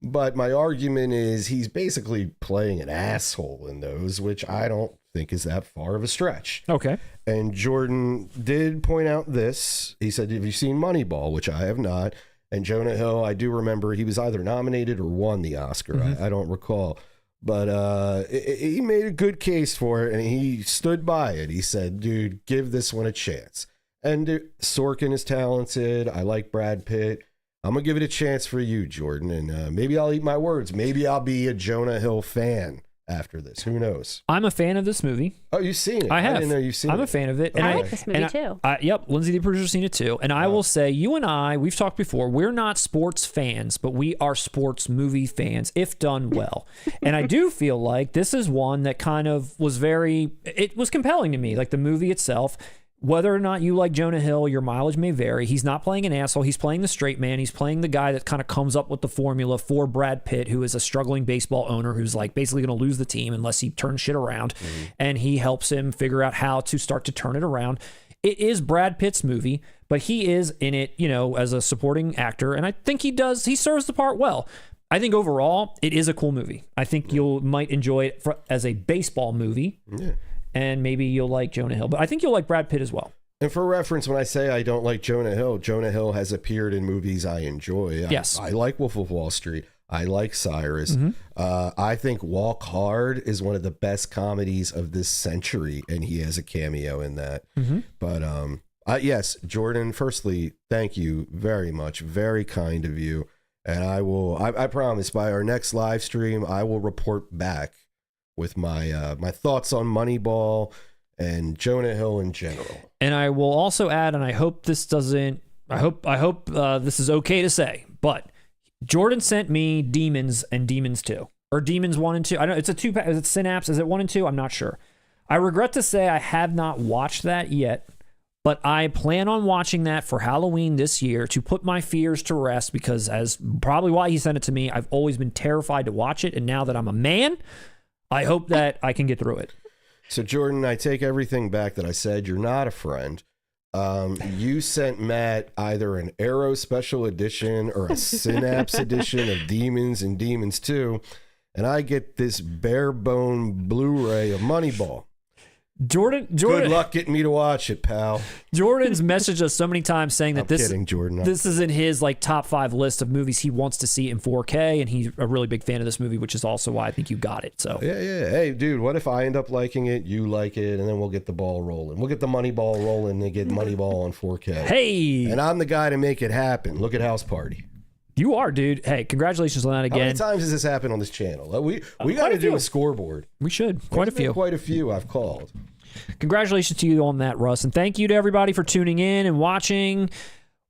But my argument is he's basically playing an asshole in those, which I don't think is that far of a stretch. Okay. And Jordan did point out this. He said, have you seen Moneyball? Which I have not. And Jonah Hill, I do remember he was either nominated or won the Oscar. Mm-hmm. I don't recall. But he made a good case for it, and he stood by it. He said, dude, give this one a chance. And Sorkin is talented. I like Brad Pitt. I'm going to give it a chance for you, Jordan. And maybe I'll eat my words. Maybe I'll be a Jonah Hill fan after this. Who knows? I'm a fan of this movie. Oh, you've seen it. I have. I didn't know you've seen it. I'm a fan of it. I like this movie too. Yep, Lindsay, the producer's seen it too. And I will say, you and I, we've talked before, we're not sports fans, but we are sports movie fans, if done well. And I do feel like this is one that kind of was it was compelling to me. Like the movie itself, whether or not you like Jonah Hill, your mileage may vary. He's not playing an asshole. He's playing the straight man. He's playing the guy that kind of comes up with the formula for Brad Pitt, who is a struggling baseball owner who's like basically going to lose the team unless he turns shit around. And he helps him figure out how to start to turn it around. It is Brad Pitt's movie, but he is in it, you know, as a supporting actor. And I think he serves the part well. I think overall, it is a cool movie. I think you might enjoy it as a baseball movie. Yeah. And maybe you'll like Jonah Hill, but I think you'll like Brad Pitt as well. And for reference, when I say I don't like Jonah Hill has appeared in movies I enjoy. Yes. I like Wolf of Wall Street. I like Cyrus. I think Walk Hard is one of the best comedies of this century, and he has a cameo in that. But yes, Jordan, firstly, thank you very much. Very kind of you. And I promise by our next live stream, I will report back with my my thoughts on Moneyball and Jonah Hill in general. And I will also add, and I hope this doesn't, I hope this is okay to say, but Jordan sent me Demons and Demons 2, or Demons 1 and 2. I don't know, it's a 2-pack. Is it Synapse? Is it 1 and 2? I'm not sure. I regret to say I have not watched that yet, but I plan on watching that for Halloween this year to put my fears to rest, because as probably why he sent it to me, I've always been terrified to watch it. And now that I'm a man, I hope that I can get through it. So, Jordan, I take everything back that I said. You're not a friend. You sent Matt either an Arrow Special Edition or a Synapse Edition of Demons and Demons 2, and I get this bare bone Blu-ray of Moneyball. Jordan, good luck getting me to watch it, pal. Jordan's messaged us so many times saying that Jordan. This is in his like top 5 list of movies he wants to see in 4K, and he's a really big fan of this movie, which is also why I think you got it. So yeah. Hey, dude, what if I end up liking it, you like it, and then we'll get the ball rolling. We'll get the Moneyball rolling and get Moneyball on 4K. Hey, and I'm the guy to make it happen. Look at House Party. You are, dude. Hey, congratulations on that again. How many times has this happened on this channel? We got to do a scoreboard. We should. Quite a few. Quite a few I've called. Congratulations to you on that, Russ. And thank you to everybody for tuning in and watching.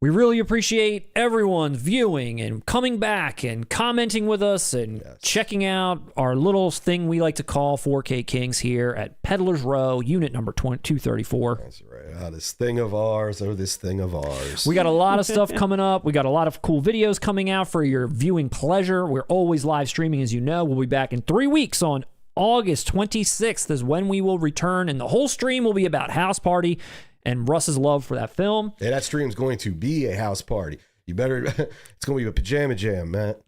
We really appreciate everyone's viewing and coming back and commenting with us and checking out our little thing we like to call 4K Kings here at Peddler's Row, unit number 234. That's right. This thing of ours. This thing of ours. We got a lot of stuff coming up. We got a lot of cool videos coming out for your viewing pleasure. We're always live streaming, as you know. We'll be back in 3 weeks on August 26th is when we will return, and the whole stream will be about House Party and Russ's love for that film. Yeah, that stream's going to be a house party. You better, it's going to be a pajama jam, Matt.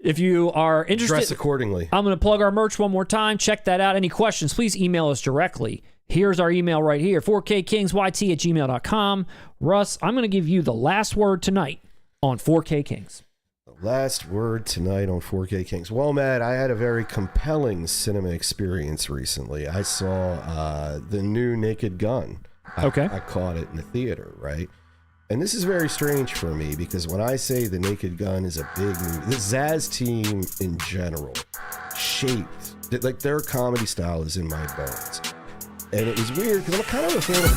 If you are interested, dress accordingly. I'm going to plug our merch one more time. Check that out. Any questions, please email us directly. Here's our email right here, 4kKingsYT@gmail.com. Russ, I'm going to give you the last word tonight on 4K Kings. Last word tonight on 4K Kings. Well, Matt, I had a very compelling cinema experience recently. I saw the new Naked Gun. I caught it in the theater, right? And this is very strange for me because when I say the Naked Gun is a big movie, the Zaz team in general shaped, like their comedy style is in my bones. And it was weird because I'm kind of a fan of